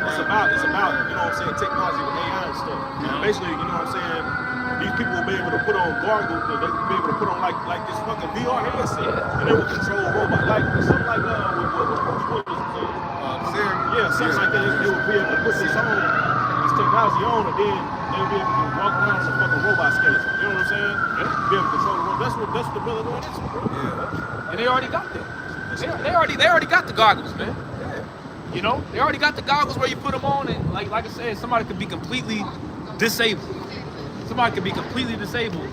It's about, you know what I'm saying, technology with AI and stuff. And basically, you know what I'm saying, these people will be able to put on gargles, they will be able to put on like this fucking VR headset, and they will control robots, like something like what was it? Yeah, something like that. They will be able to put this technology on, and then they'll be able to walk around with a fucking robot skeleton. You know what I'm saying? Be able to control the robot. That's what the Bill is doing into, bro. Yeah. And they already got that. They already got the goggles, man. You know, they already got the goggles where you put them on, and like I said, somebody could be completely disabled. Somebody could be completely disabled.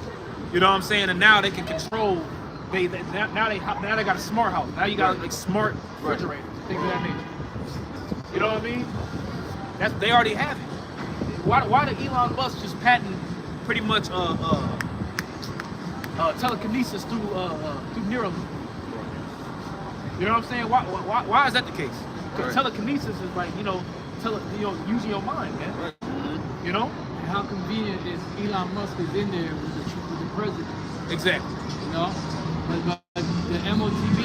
You know what I'm saying? And now they can control. Now they got a smart house. Now you got like smart refrigerators, things of that nature. You know what I mean? They already have it. Why did Elon Musk just patent pretty much telekinesis through Neuralink? You know what I'm saying? Why is that the case? Because telekinesis is like using your mind, man. Right. Mm-hmm. You know? And how convenient is Elon Musk is in there with the president, Exactly. you know? But the MOTV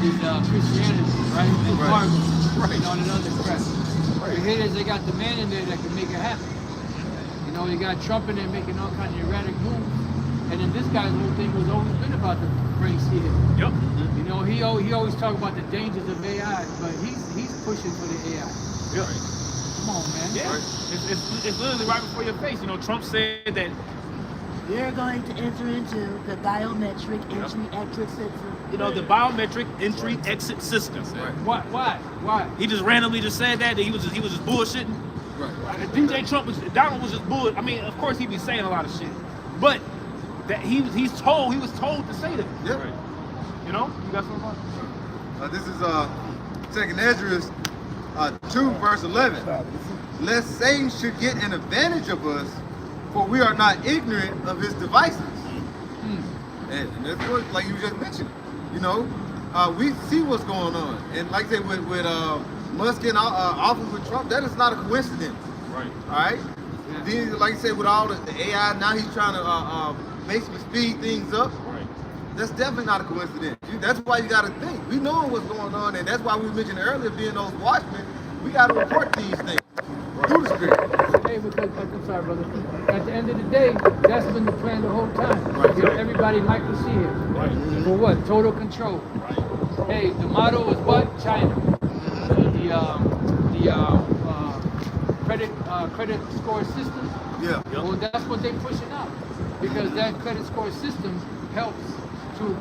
is Christianity, right? And Right. Fargo, Right. you know, and another crap. The haters, they got the man in there that can make it happen. You know, you got Trump in there making all kinds of erratic moves. And then this guy's whole thing was always been about the brain seed. Yep. You know, he always talk about the dangers of AI, but he's pushing for the AI. Yep. Come on, man. Yeah. It's literally right before your face. You know, Trump said that We're going to enter into the biometric entry exit system. the biometric entry exit system. Why? He just randomly just said that he was just bullshitting. Right. Donald was just bull. I mean, of course he'd be saying a lot of shit, but that he was told to say that. Yep. Right. You know, you got something about it? This is 2nd Esdras 2 verse 11. Lest Satan should get an advantage of us, for we are not ignorant of his devices. And that's what, like you just mentioned, you know, we see what's going on. And like I said, with Musk in office with Trump, that is not a coincidence. Right. All right? Then, like I said, with all the AI, now he's trying to basically speed things up. Right. That's definitely not a coincidence. That's why you got to think. We know what's going on, and that's why we mentioned earlier being those watchmen. We got to report these things through the spirit. Hey, because, I'm sorry, brother. At the end of the day, that's been the plan the whole time. Right. Give everybody micro see it. Right. For what? Total control. Right. Hey, the motto is what? China. The credit score system. Yeah. Well, that's what they're pushing out, because that credit score system helps to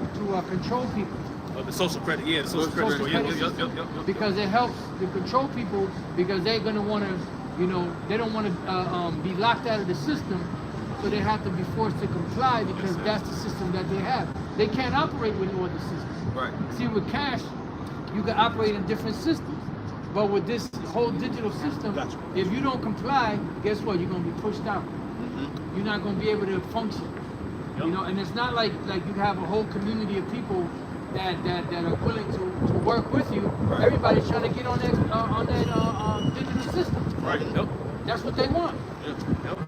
control people. The social credit, the social credit Social score. credit Yep. system. Because it helps to control people, because they're gonna want to, they don't want to be locked out of the system, so they have to be forced to comply because that's the system that they have. They can't operate with no other system. Right. See, with cash, you can operate in different systems. But with this whole digital system, Gotcha. if you don't comply, guess what? You're gonna be pushed out. You're not gonna be able to function. Yep. You know, and it's not like you have a whole community of people that are willing to work with you. Right. Everybody's trying to get on that digital system. Right. Yep. That's what they want. Yep.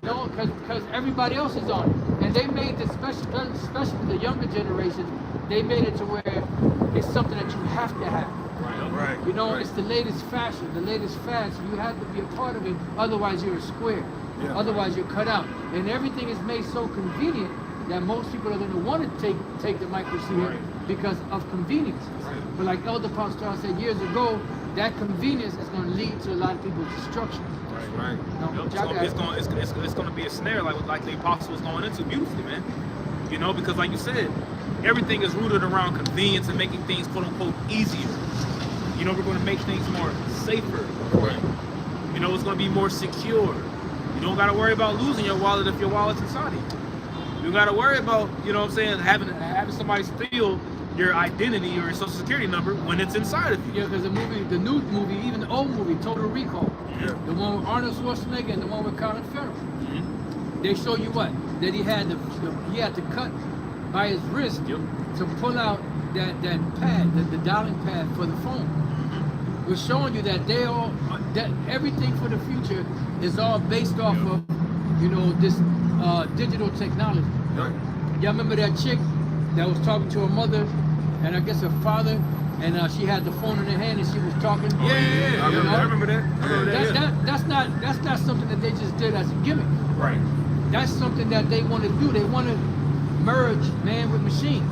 You know, because everybody else is on it. they made this especially for the younger generation, they made it to where it's something that you have to have. Right. You know, it's the latest fashion, the latest fad, so you have to be a part of it, otherwise you're a square. Yeah. Otherwise you're cut out. And everything is made so convenient that most people are going to want to take the micro C hip because of convenience. But like Elder Pastor said years ago, that convenience is going to lead to a lot of people's destruction. Right. No, It's going to be a snare like the apostle was going into beautifully, man. You know, because like you said, everything is rooted around convenience and making things quote unquote easier. You know, we're going to make things more safer. Right. You know, it's going to be more secure. You don't got to worry about losing your wallet if your wallet's inside of you. You got to worry about, you know what I'm saying, having somebody steal your identity or your social security number when it's inside of you. Yeah, because the new movie, even the old movie, Total Recall, Yeah. the one with Arnold Schwarzenegger and the one with Colin Farrell, they show you what? That he had to cut by his wrist to pull out that pad, the dialing pad for the phone. We're showing you that that everything for the future is all based off of, you know, this digital technology. Right. Y'all remember that chick that was talking to her mother and I guess her father, and she had the phone in her hand and she was talking? Yeah. I remember that. That's not something that they just did as a gimmick. Right. That's something that they want to do. They want to merge man with machine.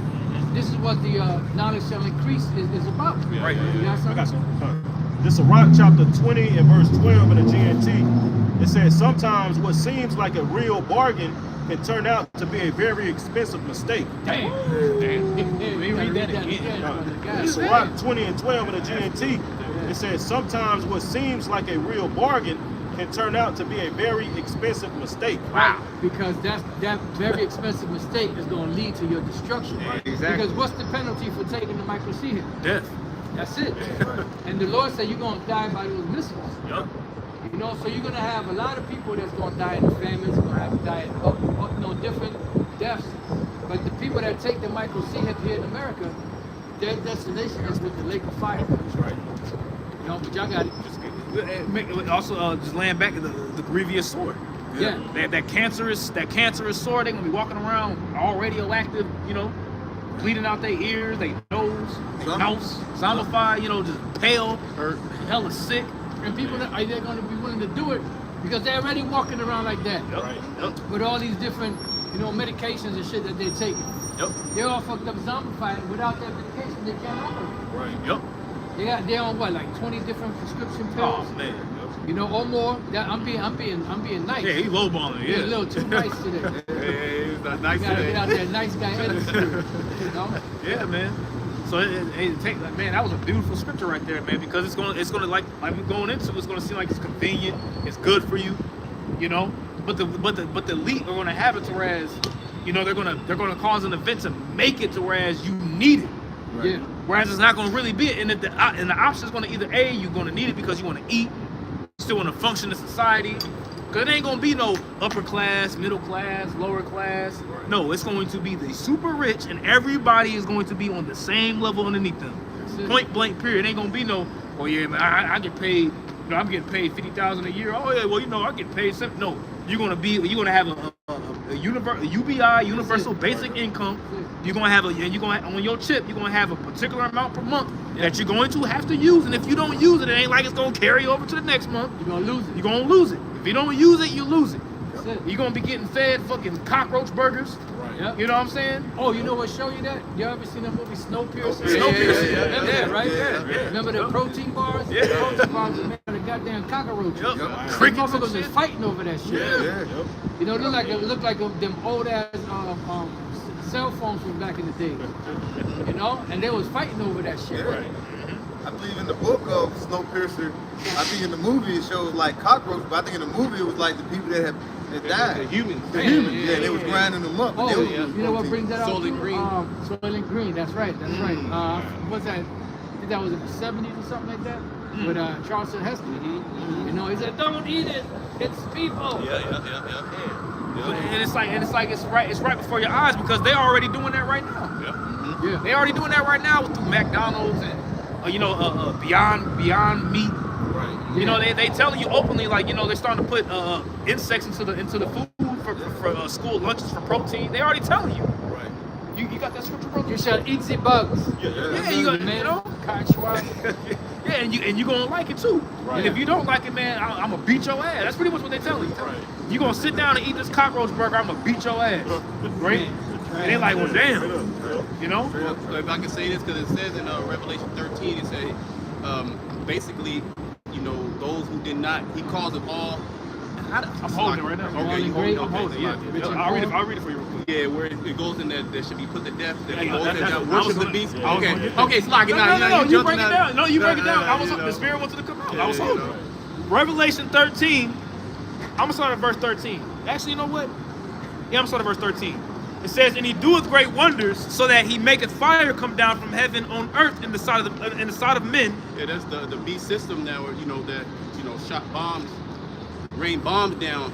This is what the knowledge shall increase is about. Right. You got I got something? some. This is Rock chapter 20 and verse 12 in the GNT. It says, sometimes what seems like a real bargain can turn out to be a very expensive mistake. Damn. Let me read that again. This is Rock 20 and 12 in the GNT. It says, sometimes what seems like a real bargain can turn out to be a very expensive mistake. Right, because that very expensive mistake is going to lead to your destruction. Exactly. Because what's the penalty for taking the micro C hit? Death. That's it. And the Lord said you're going to die by those missiles. Yup. You know, so you're going to have a lot of people that's going to die in famines, going to have to die in different deaths. But the people that take the micro C hip here in America, their destination is with the lake of fire. That's right. You know, but y'all got it. Also, just laying back the grievous sword. Yeah. That cancerous sword. They're gonna be walking around all radioactive, you know, bleeding out their ears, their nose, their mouth, zombified, you know, just pale or hella sick. And people are they going to be willing to do it because they're already walking around like that. Yep. With all these different, you know, medications and shit that they're taking. Yep. They're all fucked up zombified, and without that medication, they can't operate. Right. Yep. They're on what, like 20 different prescription pills? Oh man. Yep. You know, or more. I'm being nice. Yeah, he lowballing. You're Yeah. a little too nice today. Yeah, he's not nice You gotta today. get out there, nice guy attitude. You know? Yeah, man. So man, that was a beautiful scripture right there, man. Because it's gonna like we're going into, it's gonna seem like it's convenient, it's good for you, you know. But the elite are gonna have it to whereas, you know, they're gonna cause an event to make it to whereas you need it. Right. Yeah. Whereas it's not gonna really be it, and the option is gonna either A, you're gonna need it because you want to eat, still want to function in society. Cause it ain't gonna be no upper class, middle class, lower class. Right. No, it's going to be the super rich, and everybody is going to be on the same level underneath them. Point blank. Period. It ain't gonna be no. Oh yeah, man, I get paid. You know, I'm getting paid $50,000 a year. Oh yeah, well you know I get paid $7. No, you're gonna have a UBI, universal basic income. You're gonna have on your chip. You're gonna have a particular amount per month that you're going to have to use, and if you don't use it, it ain't like it's gonna carry over to the next month. You're gonna lose it. You're gonna lose it. If you don't use it, you lose it. That's it. You're gonna be getting fed fucking cockroach burgers. Right. Yep. You know what I'm saying? Oh, you know what show you that? You ever seen that movie Snowpiercer? Snowpiercer. Remember that, right? Yeah. Remember the protein bars? Yeah. The protein bars are made of the goddamn cockroaches. Yep. Yep. Crickets and Motherfuckers shit. is fighting over that shit. Yeah. Yeah. You know, it looked like them old ass cell phones from back in the day. You know, and they was fighting over that shit. Yeah. Right. I believe in the book of Snowpiercer, I think in the movie it shows like cockroaches, but I think in the movie it was like the people that died. The humans. The humans, yeah, they was grinding them up. Oh, They was you know what protein. brings that out? Soylent too? Green. Soylent Green, that's right, that's right. What's that? I think that was in the 70s or something like that. With Charleston Heston. You know, he said, "Don't eat it. It's people." And it's like it's right before your eyes because they're already doing that right now. Yeah. They already doing that right now through McDonald's and Beyond Meat. Right. You know, they telling you openly, like, you know, they're starting to put insects into the food for school lunches for protein. They already telling you. Right. You got that scripture, bro? You shall eat the bugs. Yeah, you got, Man, you know. Yeah, and you gonna like it too. Right. And if you don't like it, man, I'm gonna beat your ass. That's pretty much what they telling you. Right. You gonna sit down and eat this cockroach burger? I'm gonna beat your ass, right? And they like, well, damn, you know. So if I can say this, because it says in Revelation 13, it says basically, you know, those who did not, he calls them all. I'm holding it right now. Okay, you hold it. I'm holding it. Yeah. I'll read it for you real quick. Yeah, where it goes in that there should be put to death. That Yeah, those that's- that I was worship the gonna- beast. I was Okay, gonna- okay, Slocky. No, you break it jumping down. No, you break it down. I was you the know. spirit wanted to come out. Yeah, I was you holding know. it. Revelation 13. I'm gonna start at verse 13. Actually, you know what? Yeah, I'm gonna start at verse 13. It says, "And he doeth great wonders, so that he maketh fire come down from heaven on earth in the sight of men." Yeah, that's the beast system now, you know, that, you know, shot bombs, rained bombs down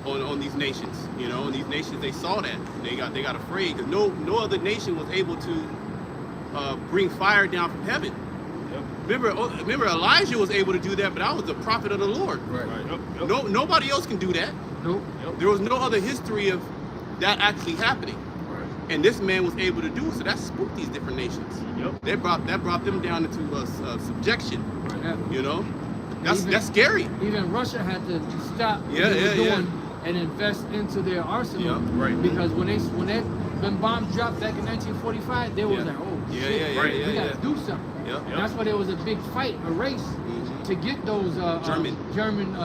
on these nations. You know, and these nations, they saw that. They got afraid, because no other nation was able to bring fire down from heaven. Remember Elijah was able to do that, but I was the prophet of the Lord. Right. No, nobody else can do that. Nope. There was no other history of that actually happening. Right. And this man was able to do it, so that spooked these different nations. That brought them down into subjection. Yeah. You know, Even- that's scary. Even Russia had to stop what Yeah, they were yeah, doing and invest into their arsenal. Yeah, right. Because when bombs dropped back in 1945, they was Yeah. like, oh Yeah, shit, yeah, yeah, we yeah, gotta yeah. do something. Yeah. And that's why there was a big fight, a race to get those German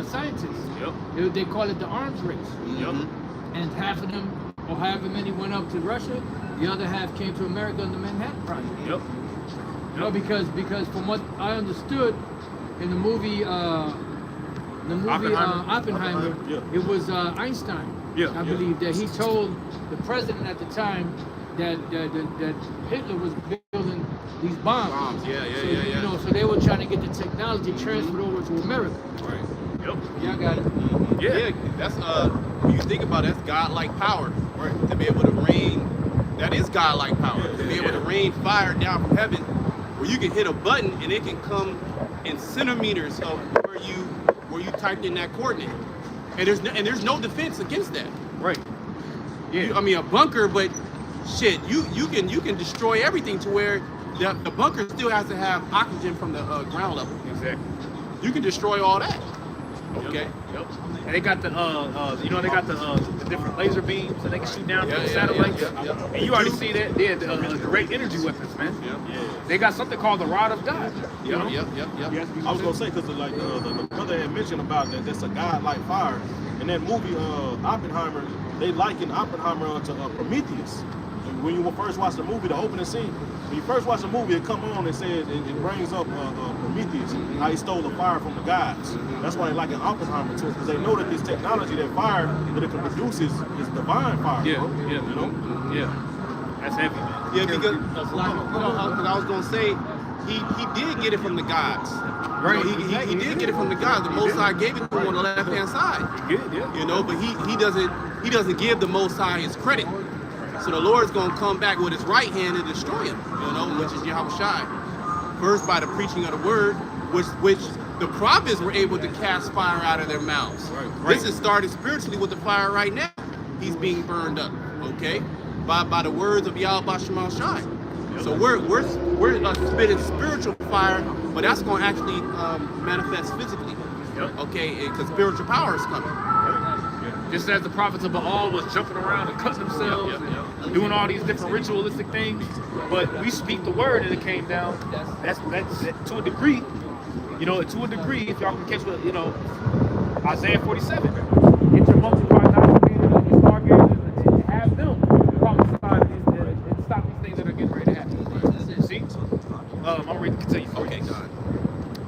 scientists. They call it the arms race. Mhm. And half of them, or however many, went up to Russia. The other half came to America in the Manhattan Project. No, because from what I understood in the movie Oppenheimer, Yeah. it was Einstein, I believe, that he told the president at the time that Hitler was building these bombs. Bombs, yeah. You know, so they were trying to get the technology transferred over to America. Right. Y'all got it. Yeah, that's when you think about it, that's godlike power. Right. To be able to rain, that is godlike power. To be able to rain fire down from heaven, where you can hit a button and it can come in centimeters of where you typed in that coordinate. And there's no defense against that. Right. Yeah. I mean, a bunker, but shit, you can destroy everything to where the bunker still has to have oxygen from the ground level. Exactly. You can destroy all that. Okay. Yep. And they got the the different laser beams that they can shoot down from the Yeah, satellites. yeah. And you already see that. They're the great energy weapons, man. Yeah. They got something called the Rod of God. You know? Yep. I was gonna say, because like the brother had mentioned about that, that's a godlike fire. In that movie Oppenheimer, they liken Oppenheimer to Prometheus. And when you first watch the movie, the opening scene, when you first watch the movie, it come on and says it brings up Prometheus, how he stole the fire from the gods. That's why they like an Oppenheimer too, because they know that this technology, that fire that it can produce is divine fire. Yeah, bro. yeah. You know? Yeah. That's heavy, man. Yeah, because I was gonna say he did get it from the gods. Right. You know, he did get it from the gods. The Most High gave it to him on the left hand side. Good, yeah. You know, but he doesn't give the Most High his credit. So the Lord's gonna come back with his right hand and destroy him. You know, which is Yahawashi. First by the preaching of the word, which the prophets were able to cast fire out of their mouths. Right. This is started spiritually with the fire right now. He's being burned up. Okay, by the words of Yahawashi. So we're spitting spiritual fire, but that's going to actually manifest physically. Okay, because spiritual power is coming. Just as the prophets of Baal was jumping around and cutting themselves and doing all these different ritualistic things, but we speak the word and it came down. That's to a degree. You know, to a degree, if y'all can catch what, you know, Isaiah 47. Get your multiplied knives and your stargazers and have them prophesy and stop these things that are getting ready to happen. See? I'm ready to continue. Okay, God.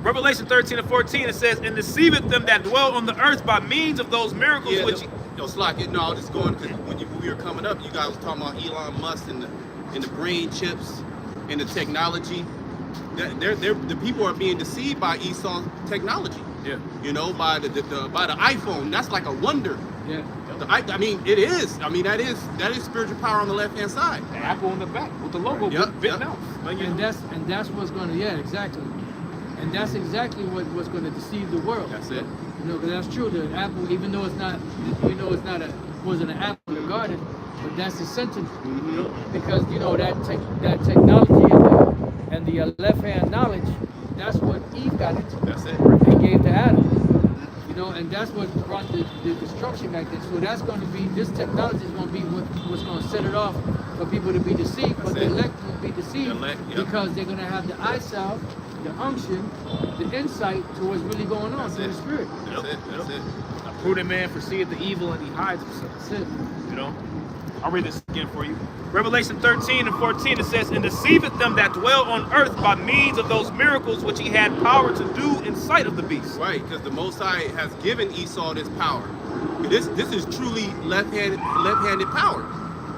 Revelation 13 and 14, it says, "And deceiveth them that dwell on the earth by means of those miracles which he..." Slack it. No, I was just going because when we were coming up, you guys was talking about Elon Musk and the brain chips and the technology. The people are being deceived by Esau's technology. Yeah. You know, by the iPhone. That's like a wonder. Yeah. I mean, it is. I mean, that is spiritual power on the left hand side. The apple on the back with the logo bitten out. Like, you And know. that's what's gonna, exactly. And that's exactly what's gonna deceive the world. That's it. You know, 'cause that's true. The apple, even though it's not, wasn't an apple in the garden, but that's the sentence. Because you know that technology and the left hand knowledge, that's what Eve got into. That's it. And gave to Adam. You know, and that's what brought the destruction back then. So that's going to be, this technology is going to be what's going to set it off for people to be deceived. But the elect won't be deceived because they're going to have the eye salve, the unction, the insight to what's really going on through the Spirit. That's it. That's it. A prudent man foreseeth the evil and he hides himself. That's it. You know, I'll read this again for you. Revelation 13:14, it says, "And deceiveth them that dwell on earth by means of those miracles which he had power to do in sight of the beast." Right, because the Most High has given Esau this power. This is truly left-handed power.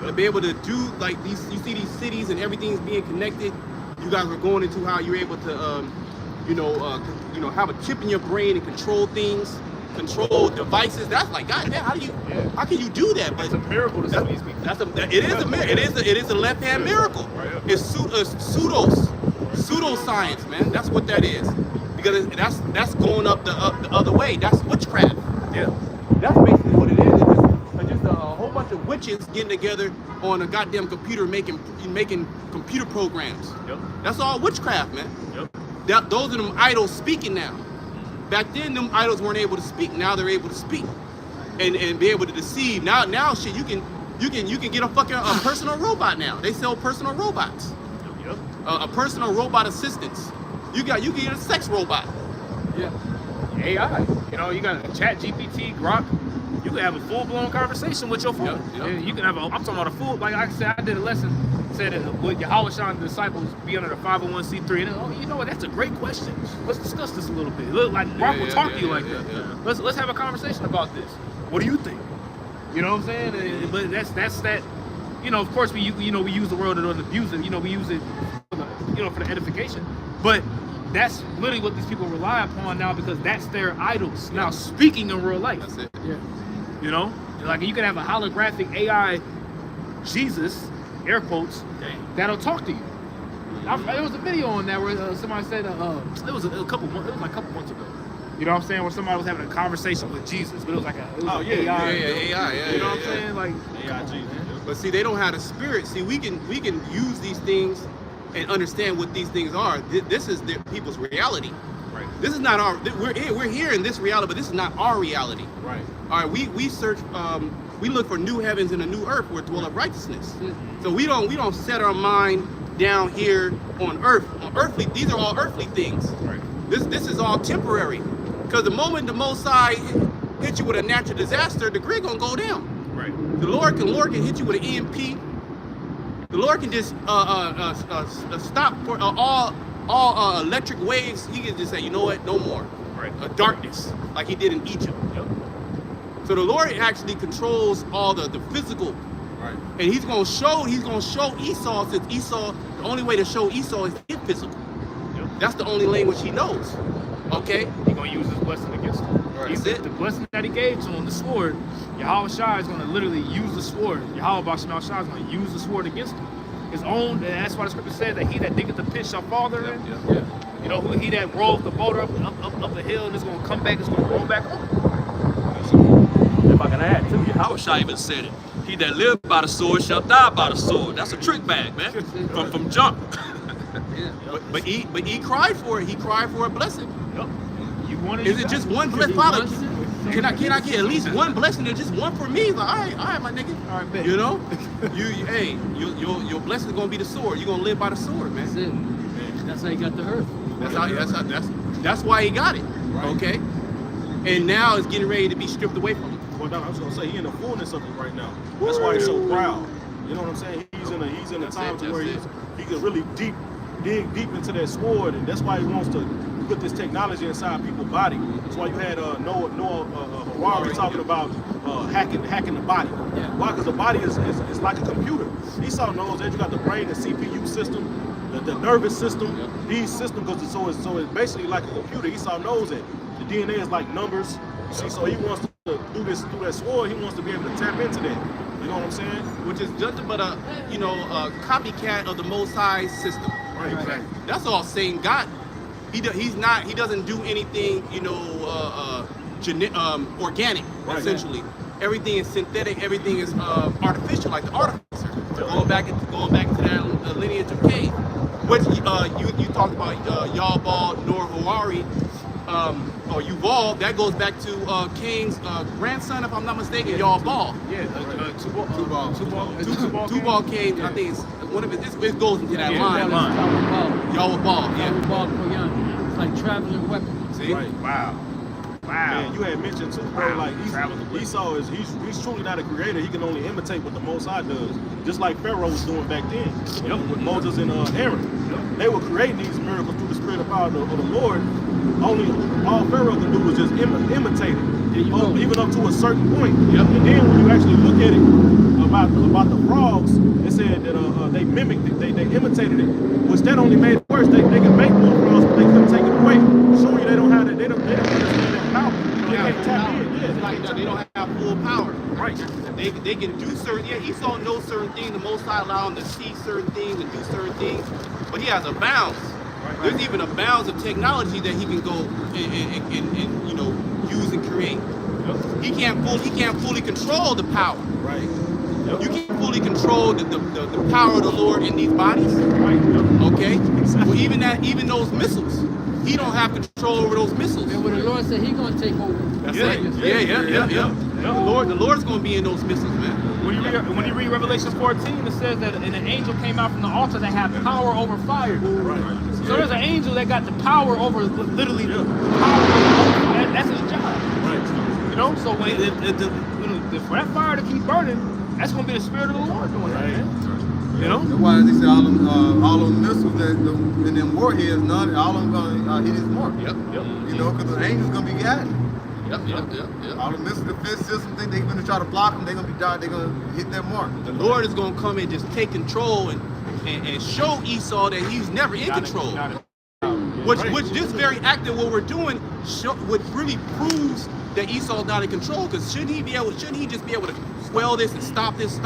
To be able to do like these, you see these cities and everything's being connected. You guys were going into how you're able to, have a chip in your brain and control things, control devices. That's like, goddamn, how can you do that? But It's a miracle to some of these people. it is a miracle. It is a left-hand miracle. It's pseudoscience, man. That's what that is. Because that's going up the other way. That's witchcraft. Yeah. That's basically what it is. It's just a whole bunch of witches getting together on a goddamn computer making computer programs. Yep. That's all witchcraft, man. Yep. Those are them idols speaking now. Back then, them idols weren't able to speak. Now they're able to speak and be able to deceive. Now shit, you can get a fucking personal robot now. They sell personal robots. Yep. A personal robot assistance. You can get a sex robot. Yeah. AI. You know, you got a chat GPT, Grok. You can have a full-blown conversation with your phone. Yep. And you can have I'm talking about a full, like I said, I did a lesson, said that would Yahawashi and the disciples be under the 501c3? And you know what, that's a great question. Let's discuss this a little bit. Look, like Mark will talk to you like that. Let's have a conversation about this. What do you think? You know what I'm saying? But that's that. You know, of course we use the word that doesn't abuse it. You know, we use it for the edification. But that's literally what these people rely upon now because that's their idols. Now speaking in real life. That's it. Yeah. You know, like you can have a holographic AI Jesus, air quotes, that'll talk to you. There was a video on that where somebody said it was like a couple months ago. You know what I'm saying? Where somebody was having a conversation with Jesus, but it was like AI. AI. You know what I'm saying? Like AI Jesus. But see, they don't have the spirit. See, we can use these things and understand what these things are. This is people's reality. Right. This is not our. We're here in this reality, but this is not our reality. Right. All right. We search. We look for new heavens and a new earth where dwell of righteousness. So we don't set our mind down here on earth. On earthly. These are all earthly things. Right. This is all temporary. Because the moment the Most High hit you with a natural disaster, the grid gonna go down. Right. The Lord can hit you with an EMP. The Lord can just stop for all electric waves. He can just say, you know what, no more. Right. Darkness, like he did in Egypt. Yep. So the Lord actually controls all the physical. Right. And he's gonna show Esau, since Esau, the only way to show Esau is to get physical. Yep. That's the only language he knows. Okay? He's gonna use his blessing against him. Right. That's it. The blessing that he gave to him, the sword, Yahawashi is gonna literally use the sword. Yahawah is gonna use the sword against him. His own, and that's why the scripture says that he that diggeth the pit shall fall therein. Yeah. You know, he that rolls the boulder up the hill and it's gonna come back, it's gonna roll back up. If I can add too, Yahawashi even said it. He that lived by the sword shall die by the sword. That's a trick bag, man. From jump. But he cried for it. He cried for a blessing. Yep. You wanted Is it just one blessing? Father, can I get at least one blessing? Or just one for me? Like, all right, my nigga. All right, bet. You know, your blessing is gonna be the sword. You're gonna live by the sword, man. That's it. That's how you got the earth. That's why he got it. Right. Okay. And now it's getting ready to be stripped away from him. Well, I was gonna say he in the fullness of it right now. That's why he's so proud. You know what I'm saying? He's in a time to where he can really dig deep into that sword, and that's why he wants to put this technology inside people's body. That's why you had Noah Harari talking about hacking the body. Yeah. Why? Because the body is like a computer. Esau knows that you got the brain, the CPU system, the nervous system, these systems, because so it's basically like a computer. Esau knows it. The DNA is like numbers. See, so he wants to do this through that sword. He wants to be able to tap into that. You know what I'm saying? Which is nothing but a copycat of the Most High system. Right. Exactly. That's all Satan got. He doesn't do anything, organic, essentially. Everything is synthetic. Everything is artificial, like the artificer. Going back to that lineage of Cain, which you talked about Yahawah, Nor Hawari, or Yuval. That goes back to Cain's grandson, if I'm not mistaken, Yahawah. Yeah, Tubal Cain. I think it's one of it goes into that line. Yahawah, yeah. It's like traveling weapon. See? Right. Wow. Man, you had mentioned too, bro. Like Esau he's truly not a creator. He can only imitate what the Most High does, just like Pharaoh was doing back then with Moses and Aaron. They were creating these miracles through the spirit of power of the Lord. Only all Pharaoh could do was just imitate it, even up to a certain point. And then when you actually look at it about the frogs, it said that they mimicked it, they imitated it, which that only made it worse. They can make more frogs, but they couldn't take it away. Showing you they don't have that. They don't understand that power. They can't tap in. Yeah, They don't have full power. Right. They can do certain. Yeah, Esau knows certain things. The Most High allow him to see certain things and do certain things, but he has a bounds. There's even a bounds of technology that he can go and use and create. He can't fully control the power. Right. You can't fully control the power of the Lord in these bodies. Right. Okay. Well, even those missiles, he don't have control over those missiles. And when the Lord said He gonna take over. That's right. Yeah. The Lord's gonna be in those missiles, man. When you read Revelation 14, it says that an angel came out from the altar that had power over fire. Right. So there's an angel that got the power over literally the power over fire. That's his job. Right. You know, so for that fire to keep burning, that's going to be the spirit of the Lord doing that, man. You know? That's why they say all them missiles and them warheads, all of them gonna hit his mark. Yep. You know, because the angel's gonna be guiding. Yep. All the missile defense system think they're gonna try to block them. They're gonna hit their mark. The Lord is gonna come and just take control and show Esau that he's never in control. Which this very act of what we're doing would really proves that Esau's not in control. Because shouldn't he just be able to quell this and stomp this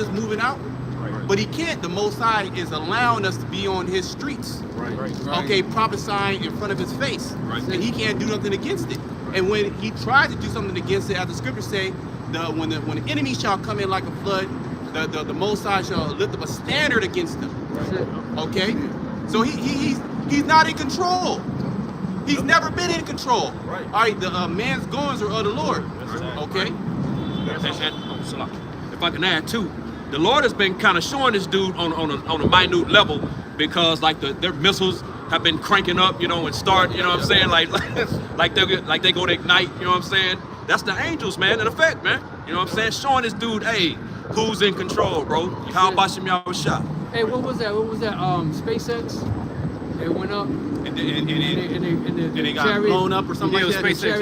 moving out? Right. But he can't. The Most High is allowing us to be on his streets. Right. Okay, prophesying in front of his face. Right. And he can't do nothing against it. And when he tries to do something against it, as the scriptures say, when the enemy shall come in like a flood, the Most High shall lift up a standard against them. Right. Okay? So he's not in control. He's never been in control. Right. All right, the man's goings are of the Lord. Okay? If I can add too, the Lord has been kind of showing this dude on a minute level, because like their missiles have been cranking up, and start, what I'm saying, like they go to ignite, what I'm saying. That's the angels, man, in effect, man. What I'm saying, showing this dude, hey, who's in control, bro? Yahawashi, Yahawashi. Hey, what was that? SpaceX. It went up. And they got chariot, blown up or something like that. SpaceX.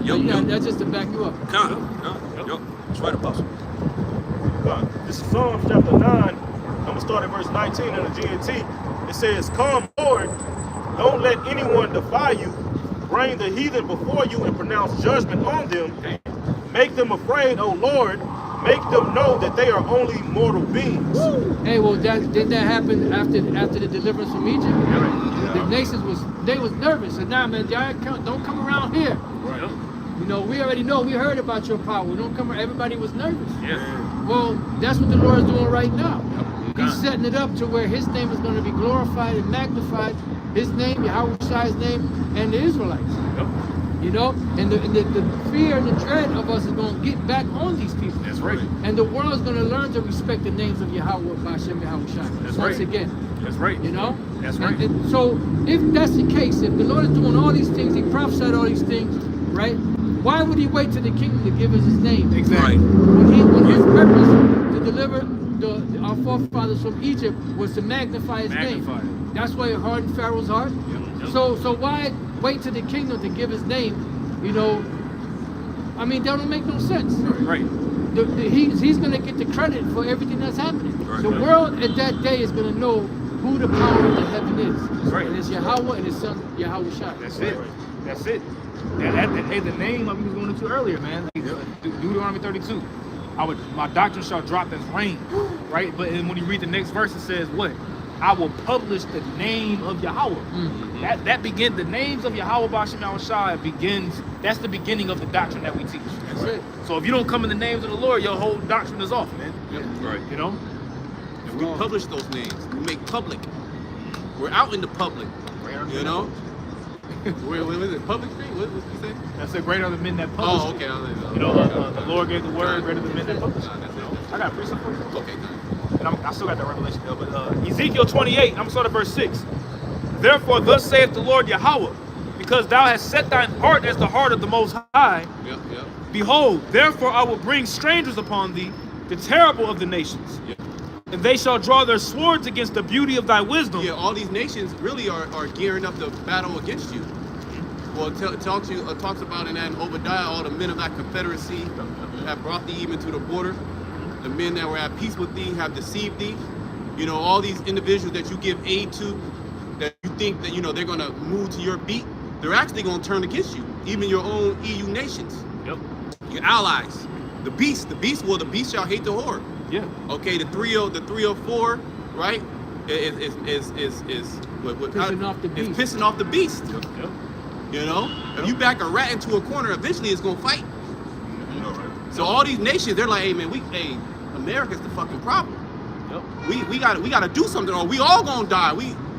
Yeah. That's just to back you up. Yup. That's right, Apostle. This is Psalms chapter 9. I'm going to start at verse 19 in the GNT. It says, "Come, Lord, don't let anyone defy you. Bring the heathen before you and pronounce judgment on them. Make them afraid, O Lord. Make them know that they are only mortal beings." Hey, well, didn't that happen after the deliverance from Egypt? Yeah. The nations was nervous. And now, man, y'all don't come around here. Right. We already know. We heard about your power. Don't come. Everybody was nervous. Yeah. Well, that's what the Lord is doing right now. He's setting it up to where His name is going to be glorified and magnified. His name, Yahawashi's name, and the Israelites. Yep. And the fear and the dread of us is going to get back on these people. That's right. And the world is going to learn to respect the names of Yahawah, Ba'ashem, Yahawashi. That's Once right. again. That's right. That's right. And so, if that's the case, if the Lord is doing all these things, He prophesied all these things, right? Why would He wait to the kingdom to give us His name? Exactly. When His purpose to deliver our forefathers from Egypt was to magnify His name. That's why it hardened Pharaoh's heart. Yep. So why wait to the kingdom to give His name? That don't make no sense. Right. He's going to get the credit for everything that's happening. Right. The world at that day is going to know who the power of the heaven is. Right. And it's Yahawah and His son Yahawashi. That's it. That's it. Hey, the name like we was going into earlier, man. Deuteronomy 32. My doctrine shall drop as rain, right? But when you read the next verse, it says what? I will publish the name of Yahawah. That begins, the names of Yahawah Bashim Yahawashi begins, that's the beginning of the doctrine that we teach. That's it. So if you don't come in the names of the Lord, your whole doctrine is off, man. Right. You know? And we publish those names. We make public. We're out in the public. You know? What is it? Public street? What you say? That's the greater the men that publish. Oh, okay. You know, the Lord gave the word, greater the men that publish. You know? I got a precept for you. Okay, good. And I still got that revelation there, but Ezekiel 28, I'm gonna start at verse 6. Therefore, thus saith the Lord Yahawah, because thou hast set thine heart as the heart of the Most High. Yep. Behold, therefore I will bring strangers upon thee, the terrible of the nations. Yep. And they shall draw their swords against the beauty of thy wisdom. Yeah, all these nations really are gearing up to battle against you. Well, it talks about in that Obadiah, all the men of that confederacy have brought thee even to the border. The men that were at peace with thee have deceived thee. You know, all these individuals that you give aid to, that you think that, you know, they're going to move to your beat, they're actually going to turn against you. Even your own EU nations. Yep. Your allies. The beast shall hate the whore. Yeah. Okay, the 304, right? Is Pissing off the beast. It's pissing off the beast. Yep. You know? If you back a rat into a corner, eventually it's gonna fight. So all these nations, they're like, hey man, America's the fucking problem. Yep. We gotta do something, or we all gonna die.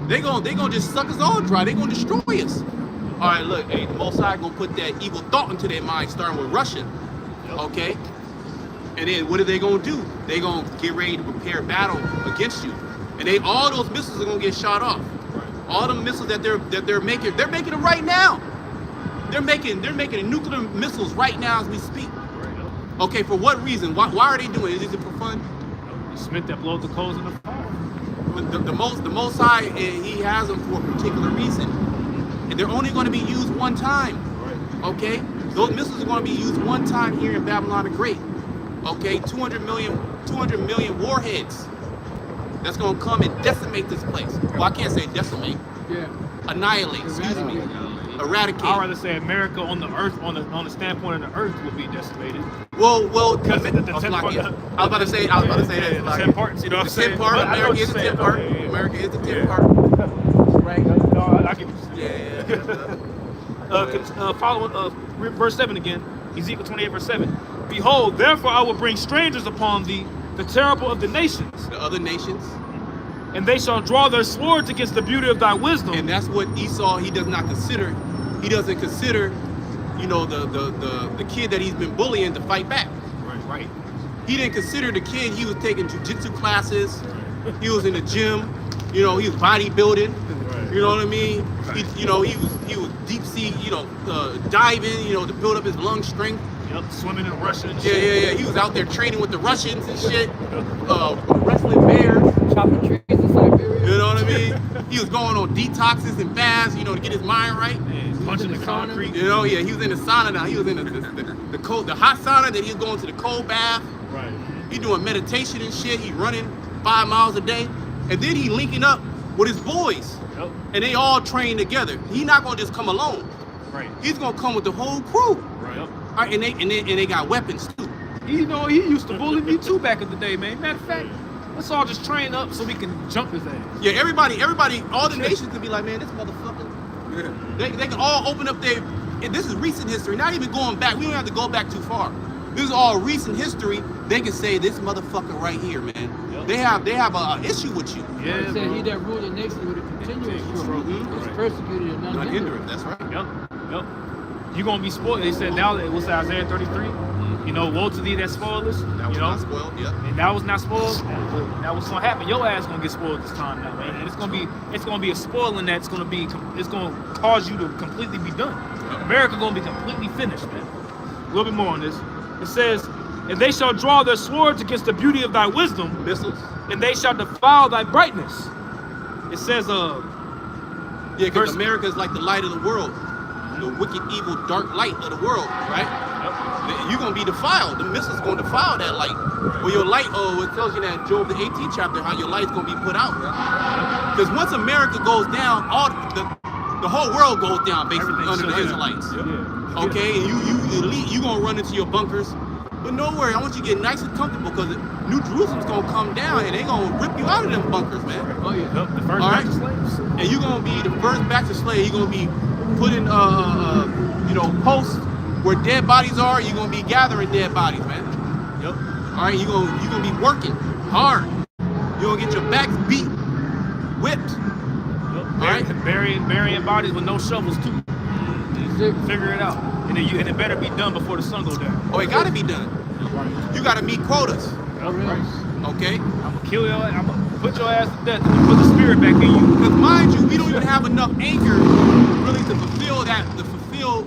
They gonna just suck us all dry. They gonna destroy us. All right, look, hey, the Most High gonna put that evil thought into their mind, starting with Russia. Yep. Okay. And then what are they gonna do? They gonna get ready to prepare battle against you, and all those missiles are gonna get shot off. All the missiles that they're making them right now. They're making nuclear missiles right now as we speak. Okay, for what reason? Why are they doing it? Is it for fun? The smith that blows the coals in the fire. The Most High, He has them for a particular reason, and they're only going to be used one time. Okay, those missiles are going to be used one time here in Babylon the Great. Okay, 200 million warheads. That's going to come and decimate this place. Well, I can't say decimate. Yeah. Annihilate. Excuse me. Eradicate. I'd rather say America on the earth, on the standpoint of the earth, would be decimated. Well, because the 10 I was about part, to say that. the 10 parts, you know what I'm saying? The 10 part. But I know America what is you're the 10 saying, part. though. Yeah. America is the 10 Yeah. part. Right. No, I get what you're saying. Following verse 7 again, Ezekiel 28 verse 7. Behold, therefore I will bring strangers upon thee, the terrible of the nations. The other nations. And they shall draw their swords against the beauty of thy wisdom. And that's what Esau, he does not consider. He doesn't consider, you know, the kid that he's been bullying to fight back. Right. He didn't consider the kid he was taking jiu-jitsu classes. He was in the gym. You know, he was bodybuilding. You know what I mean? He was deep sea, diving, to build up his lung strength. Yep, swimming in Russia and Yeah. shit. He was out there training with the Russians and shit. Wrestling bears. Chopping trees in Siberia. You know what I mean? He was going on detoxes and fasts, to get his mind right. Man, punching the concrete. He was in the sauna now. He was in the cold, the hot sauna. Then he was going to the cold bath. Right. He doing meditation and shit. He running 5 miles a day, and then he linking up with his boys, Yep. and they all train together. He not gonna just come alone. Right. He's gonna come with the whole crew. Right. Yep. All right, and they got weapons too. He used to bully me too back in the day, man. Matter of fact, let's all just train up so we can jump his ass. Yeah, everybody, all the nations can be like, man, this motherfucker. Yeah. They can all open up their. And this is recent history, not even going back. We don't have to go back too far. This is all recent history. They can say this motherfucker right here, man. Yep. They have a issue with you. Yeah. He said he that ruled the nation with a continuous stroke is persecuted and Not unhindered. hindered. That's right. Yep. You're gonna be spoiled. They said now that what's Isaiah 33? Woe to thee that spoilest. That was not spoiled. Yeah. And that was not spoiled. Now what's gonna happen? Your ass gonna get spoiled this time now, man. And it's gonna be a spoiling that's gonna cause you to completely be done. America gonna be completely finished, man. A little bit more on this. It says, and they shall draw their swords against the beauty of thy wisdom, Missiles. and they shall defile thy brightness. It says, Yeah, because America is like the light of the world, the wicked, evil, dark light of the world, right? You're gonna be defiled. The missiles gonna defile that light. Well, your light, it tells you that in Job the 18th chapter how your light's gonna be put out. Because once America goes down, all the whole world goes down basically Everything under the shuts Israelites. down. Yeah. Okay, and you gonna run into your bunkers. But don't worry, I want you to get nice and comfortable because New Jerusalem's gonna come down and they gonna rip you out of them bunkers, man. Oh yeah. The first All batch right. of slaves. And you're gonna be the first batch of slaves. You're gonna be putting posts where dead bodies are. You're gonna be gathering dead bodies, man. Yep. All right, you're gonna be working hard. You're gonna get your backs beat, whipped. Yep. Burying bodies with no shovels too. Figure it out. And it better be done before the sun goes down. Oh, it gotta be done. You gotta meet quotas. Okay? I'm gonna kill your ass. I'm gonna put your ass to death and put the spirit back in you. Because mind you, we don't even have enough anger really to fulfill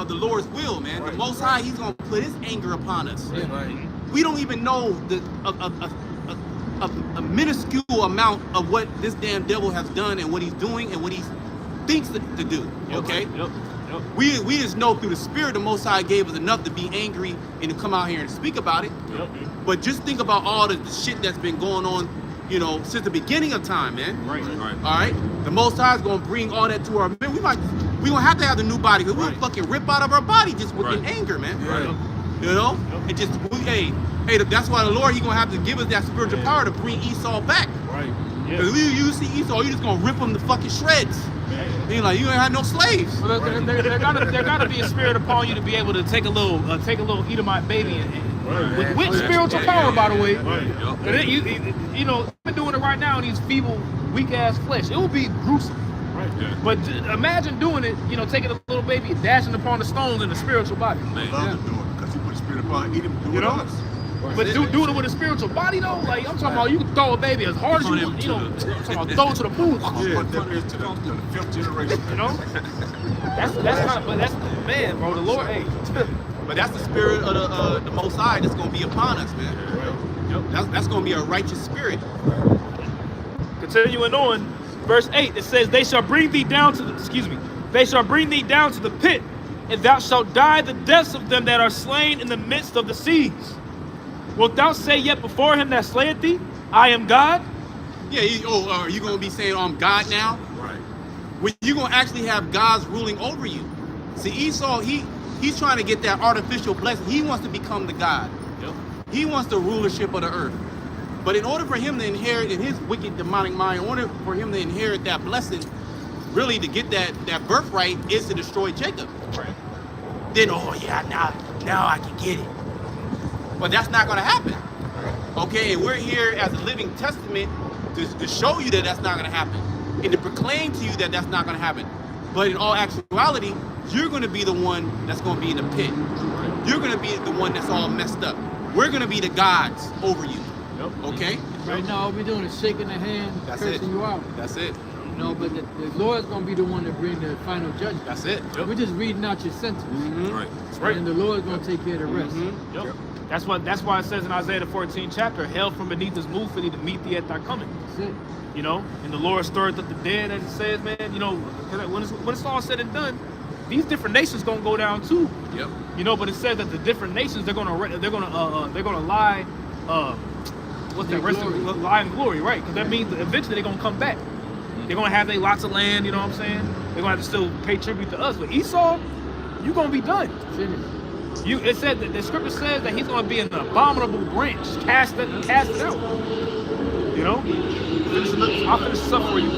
the Lord's will, man. The Most High, He's gonna put His anger upon us. We don't even know a minuscule amount of what this damn devil has done and what he's doing and what he thinks to do. Okay? Yep. We just know through the Spirit the Most High gave us enough to be angry and to come out here and speak about it. Yep. But just think about all the shit that's been going on, since the beginning of time, man. Right. All right? The Most High is gonna bring all that to our man. We gonna have to have the new body because we'll fucking rip out of our body just with in anger, man. Right. And just hey, that's why the Lord He gonna have to give us that spiritual power to bring Esau back. Right. Because you see Esau, you just gonna rip him to fucking shreds. Being like, you ain't had no slaves. Well, there gotta be a spirit upon you to be able to take a little Edomite baby and with spiritual power, by the way. And you know, been doing it right now in these feeble, weak ass flesh. It will be gruesome. But imagine doing it, taking a little baby and dashing upon the stones in a spiritual body. I love to do it because He put a spirit upon Edom to do it on us. But doing it with a spiritual body though, like I'm talking about, you can throw a baby as hard as you want. I'm talking about throw it to the pool. Put that bitch to the fifth generation. That's man, bro. The Lord, hey. But that's the spirit of the Most High that's gonna be upon us, man. That's gonna be a righteous spirit. Continuing on, verse 8, it says, They shall bring thee down to the pit, and thou shalt die the deaths of them that are slain in the midst of the seas. Wilt thou say yet before him that slayeth thee, I am God? Yeah, are you gonna be saying, I'm God now? Right. When you gonna actually have God's ruling over you. See, Esau, he's trying to get that artificial blessing. He wants to become the God. Yep. He wants the rulership of the earth. But in order for him to inherit in his wicked demonic mind, in order for him to inherit that blessing, really to get that birthright is to destroy Jacob. Right. Then, now I can get it. But that's not gonna happen. Okay, and we're here as a living testament to show you that that's not gonna happen. And to proclaim to you that that's not gonna happen. But in all actuality, you're gonna be the one that's gonna be in the pit. You're gonna be the one that's all messed up. We're gonna be the gods over you. Yep. Okay? Right now, all we're doing is shaking the hand, That's cursing it. you out. That's it. But the Lord's gonna be the one to bring the final judgment. That's it. We're just reading out your sentence, Right. and the Lord's gonna take care of the rest. Yep. That's why it says in Isaiah the 14th chapter, hell from beneath is moved for thee to meet thee at thy coming. That's it. And the Lord stirred up the dead, as it says, man. When it's all said and done, these different nations gonna go down too. Yep. But it says that the different nations they're gonna lie. What's that? Lie in glory, right? Because that means that eventually they're gonna come back. They're gonna have lots of land. You know what I'm saying? They're gonna have to still pay tribute to us. But Esau, you gonna be done. Finished. It said that the scripture says that he's gonna be an abominable branch, cast it out. I'll finish this up for you.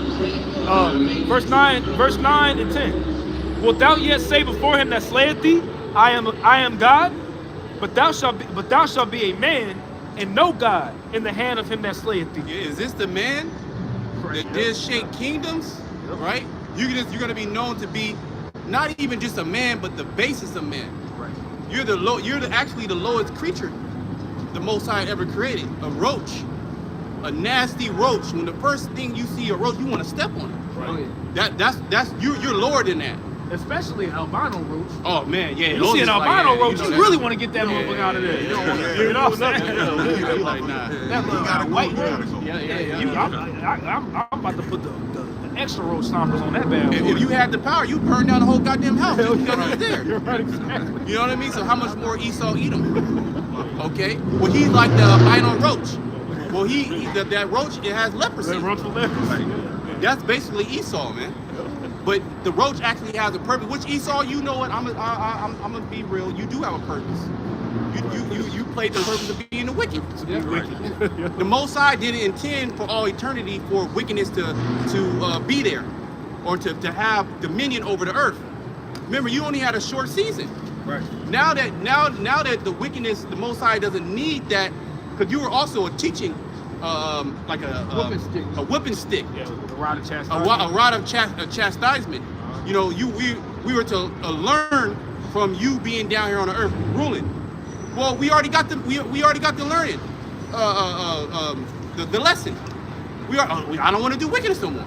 Verse 9 and 10. Wilt thou yet say before him that slayeth thee, I am God? But thou shalt be a man, and no God in the hand of him that slayeth thee. Is this the man that did shake kingdoms? Right? You're gonna be known to be not even just a man, but the basis of man. Right. You're actually the lowest creature the Most High ever created. A roach, a nasty roach. When the first thing you see a roach, you want to step on it. Right. That's you're lower than that. Especially an albino roach. Oh man, yeah. You see an albino roach, you really want to get that motherfucker out of there. You know what I'm saying? Like, nah. That little white roach. I'm about to put the extra roach stompers on that bad boy. If you had the power, you'd burn down the whole goddamn house. Because it's there. You're right, exactly. You know what I mean? So how much more Esau Edom? Okay. Well, he's like the albino roach. Well, that roach, it has leprosy. That roach with leprosy. That's basically Esau, man. But the roach actually has a purpose. Which Esau, you know what? I'm gonna be real. You do have a purpose. You played the purpose of being the wicked. Yeah. The Most High didn't intend for all eternity for wickedness to be there, or to have dominion over the earth. Remember, you only had a short season. Right. Now that the wickedness, the Most High doesn't need that, because you were also a teaching, like a whipping stick, Yeah, the rod of a chastisement. rod of chastisement. You know, we were to learn from you being down here on the earth ruling. Well, we already got the learning, the lesson. I don't want to do wickedness no more.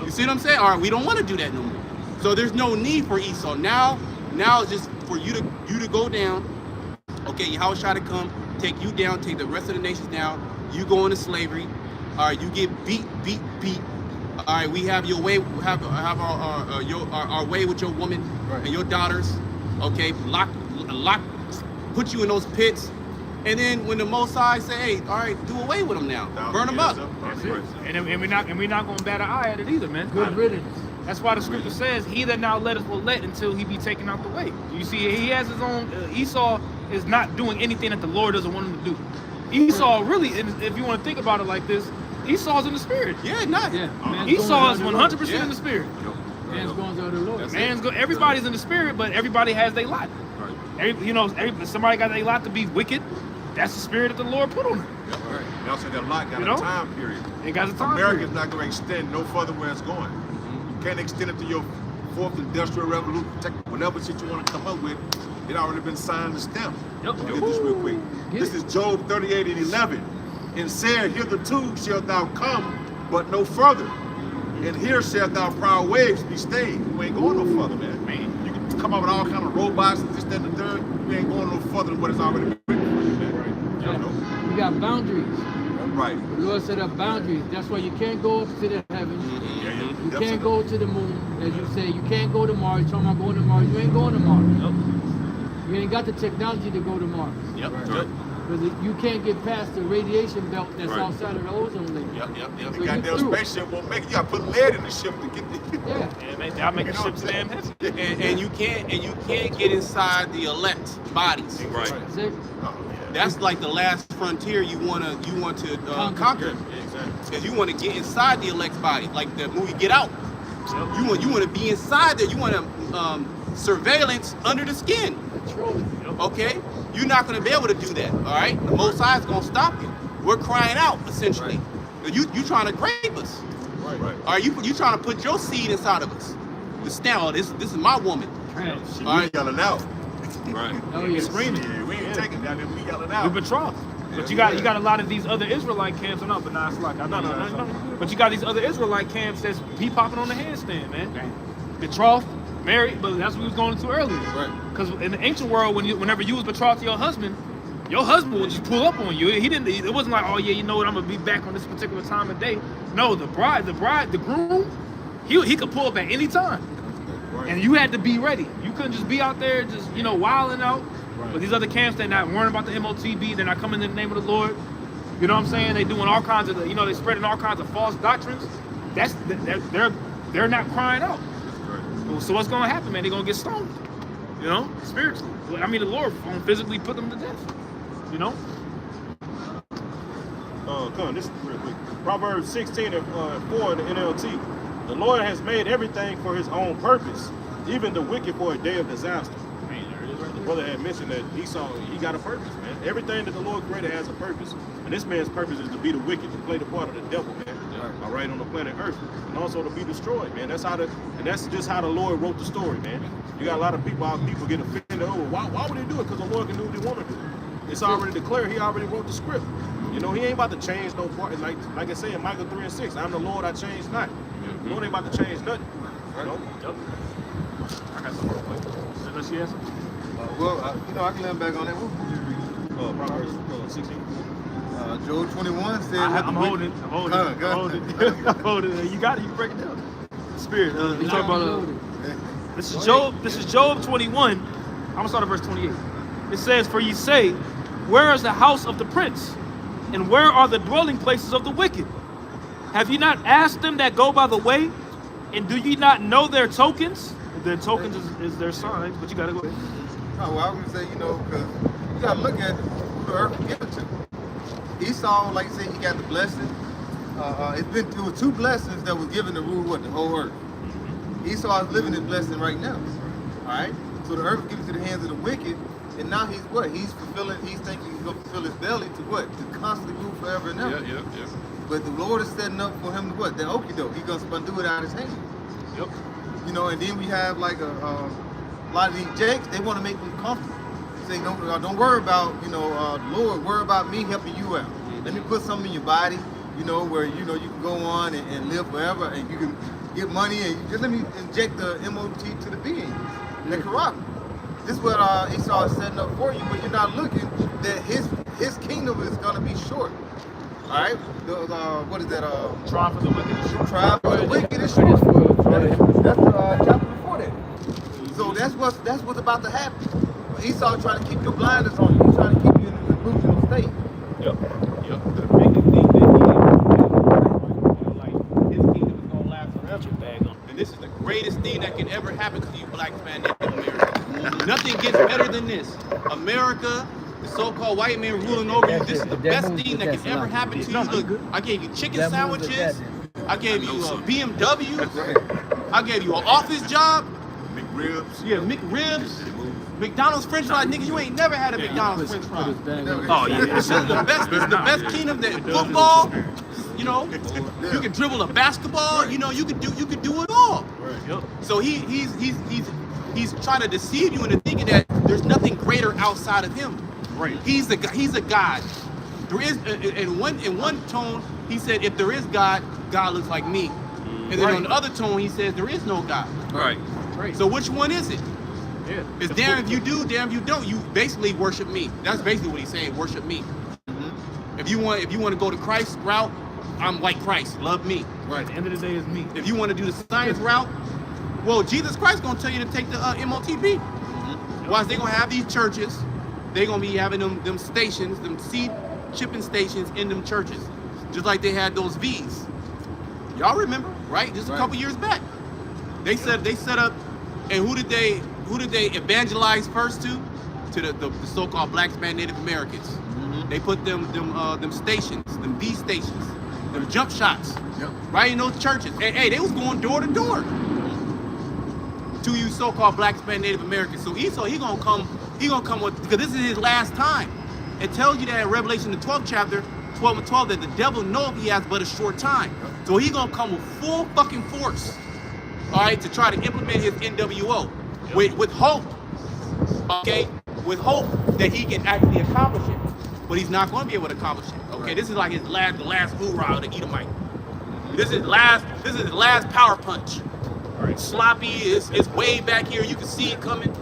You see what I'm saying? All right, we don't want to do that no more. So there's no need for Esau. Now it's just for you to go down. Okay, Yahawashi to come, take you down, take the rest of the nations down. You go into slavery. All right, you get beat. All right, we have your way. We have our way with your woman and your daughters. Okay, lock, put you in those pits. And then when the Most High say, hey, all right, do away with them now, burn them up. That's it. And we're not gonna bat an eye at it either, man. Good riddance. That's why the scripture says, "He that now letteth will let until he be taken out the way." You see, he has his own. Esau is not doing anything that the Lord doesn't want him to do. Esau really, if you want to think about it like this, Esau's in the spirit. Yeah, not. Yeah. Esau is 100% Yeah. in the spirit. Man's going to the Lord. Everybody's in the spirit, but everybody has their lot. Somebody got their lot to be wicked. That's the spirit that the Lord put on them. Right. And also that lot got You know? a time period. It got a time America's period. not going to extend no further where it's going. You can't extend it to your fourth industrial revolution. Whatever shit you want to come up with, it already been signed and stamped. Yep. Look at this real quick. This is Job 38:11. And said, hitherto shalt thou come, but no further. And here shalt thou proud waves be stayed. You ain't going no further, man. You can come up with all kind of robots and this, that, and the third. You ain't going no further than what is already written for you, man. Yeah. You know? We got boundaries. Right. The Lord set up boundaries. That's why you can't go up to the heavens. Yeah, yeah. You can't go to the moon, as you say. You can't go to Mars. You're talking about going to Mars. You ain't going to Mars. Nope. You ain't got the technology to go to Mars. Yep. Because you can't get past the radiation belt that's outside of the ozone layer. Yep. So The you goddamn through. spaceship won't make it. You gotta put lead in the ship to get the. Yeah. Y'all make the ships damn heavy. And you can't get inside the elect bodies. Right. That's it. That's like the last frontier you want to conquer. Because you want to get inside the elect body, like the movie Get Out. You want to be inside there. You want to surveillance under the skin. Okay, you're not going to be able to do that. All right, the Most High is going to stop you. We're crying out essentially. You trying to grape us. Right. All right, you trying to put your seed inside of us. The stamp. This is my woman. Shit, All we right. yelling out. Right. Oh, yeah. Screaming. Yeah, we ain't taking that. We yelling We out. betrothed. But you got a lot of these other Israelite camps. No, but nah, it's like no. But you got these other Israelite camps that's popping on the handstand, man. Betrothed, married, but that's what we was going into earlier. Right. Because in the ancient world, whenever you was betrothed to your husband would just pull up on you. He didn't. It wasn't like, oh yeah, you know what, I'm gonna be back on this particular time of day. No, the groom, he could pull up at any time, and you had to be ready. You couldn't just be out there just wilding out. But these other camps, they're not worrying about the MOTB. They're not coming in the name of the Lord. You know what I'm saying? They doing all kinds of, they're spreading all kinds of false doctrines. They're not crying out. So what's gonna happen, man? They're gonna get stoned. Spiritually. I mean, the Lord won't physically put them to death. This is real quick. Proverbs 16 and 4 in the NLT. The Lord has made everything for his own purpose, even the wicked for a day of disaster. The brother had mentioned that Esau, he got a purpose, man. Everything that the Lord created has a purpose. And this man's purpose is to be the wicked, to play the part of the devil, man. All right, on the planet Earth. And also to be destroyed, man. That's just how the Lord wrote the story, man. You got a lot of people get offended over, why would he do it? Because the Lord can do what he want to do. It's already declared. He already wrote the script. He ain't about to change no part. Like I say in Micah 3:6, I'm the Lord, I change not. The Lord ain't about to change nothing. I got some more questions. Unless you have some. I can let back on that one. Proverbs 16. Job 21 says, I'm holding it. I'm holding it. You got it. You break it down. Spirit. You talk about this is Job 21. I'm gonna start at verse 28. It says, "For ye say, where is the house of the prince, and where are the dwelling places of the wicked? Have ye not asked them that go by the way, and do ye not know their tokens?" Their tokens is their signs, but you gotta go ahead. I was going to say, because you gotta look at who the earth was given to. Esau, like you said, he got the blessing. It was 2 blessings that was given to rule the whole earth. Esau is living this blessing right now. All right. So the earth was given to the hands of the wicked, and now he's what? He's thinking he's gonna fulfill his belly to what? To constantly rule forever and ever. Yeah. But the Lord is setting up for him to what? The okie doke. He's gonna undo it out of his hand. Yep. You know, and then we have like a lot of these jakes. They want to make them comfortable. Say, don't worry about the Lord. Worry about me helping you out. Let me put something in your body, where you can go on and live forever, and you can get money, and just let me inject the MOT to the being, the corrupt. This is what Esau is setting up for you, but you're not looking that his kingdom is gonna be short. All right, what is that? Trial for the wicked is short. Trial for the wicked is short. That's the chapter before that. So that's what's about to happen. But Esau trying to keep your blinders on you. He's trying to keep you in a delusional state. Yep. The biggest thing that he like his kingdom is gonna last forever. And this is the greatest thing that can ever happen to you black man in America. Nothing gets better than this. America, the so-called white man ruling over you, this is the best thing that can ever happen to you. Look, I gave you chicken sandwiches, I gave you a BMW, I gave you an office job, McRibs. yeah, McRibs, McDonald's French fries. Niggas, you ain't never had a McDonald's French fry. Oh yeah. This is the best. This is the best kingdom that football. You can dribble a basketball. You can do it all. Yep. So he's trying to deceive you into thinking that there's nothing greater outside of him. Right. He's a God. There is in one tone he said, if there is God, God looks like me. And then on the other tone he says there is no God. Right. So which one is it? Yeah. It's damn if you do, damn if you don't. You basically worship me. That's basically what he's saying. Worship me. If you want to go to Christ's route, I'm like Christ. Love me. Right. At the end of the day is me. If you want to do the science route, well, Jesus Christ gonna tell you to take the MOTB. Why? They gonna have these churches. They gonna be having them stations, them seed shipping stations in them churches, just like they had those V's. Y'all remember, right? Just a couple years back, they set up, and who did they evangelize first to? To the so-called blacks, man, Native Americans. They put them stations, them V stations, them jump shots, right in those churches. Hey, they was going door to door to you so-called blacks, man, Native Americans. So Esau, he gonna come with, because this is his last time. It tells you that in Revelation, the 12th chapter, 12 and 12, that the devil knows he has but a short time. So he gonna come with full fucking force, all right, to try to implement his NWO with hope, okay, with hope that he can actually accomplish it. But he's not going to be able to accomplish it. Okay, this is like the last hoorah of the Edomite. This is his last power punch. Right. Sloppy is way back here. You can see it coming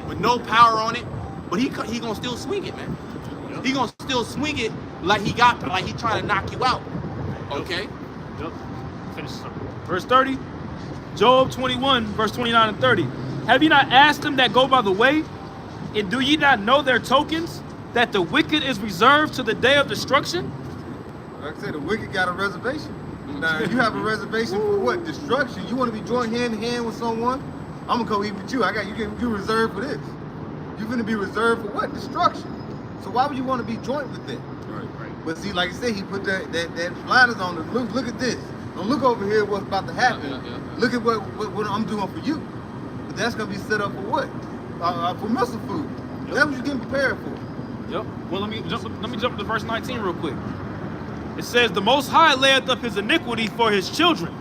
with no power on it. But he gonna still swing it, man. Yep. He gonna still swing it like he trying to knock you out. Okay. Yep. Finish this up. Verse 30. Job 21, verse 29 and 30. Have you not asked them that go by the way? And do ye not know their tokens? That the wicked is reserved to the day of destruction? Like I said, the wicked got a reservation. Now, you have a reservation for what? Destruction. You want to be joined hand in hand with someone? I'm gonna go eat with you. You reserved for this. You're gonna be reserved for what? Destruction. So why would you want to be joined with that? Right. But see, like I said, he put that blinders on. Look at this. Don't look over here. What's about to happen? Look at what I'm doing for you. But that's gonna be set up for what? For missile food. Yep. That's what you're getting prepared for. Yep. Well, let me jump to verse 19 real quick. It says, the Most High layeth up his iniquity for his children.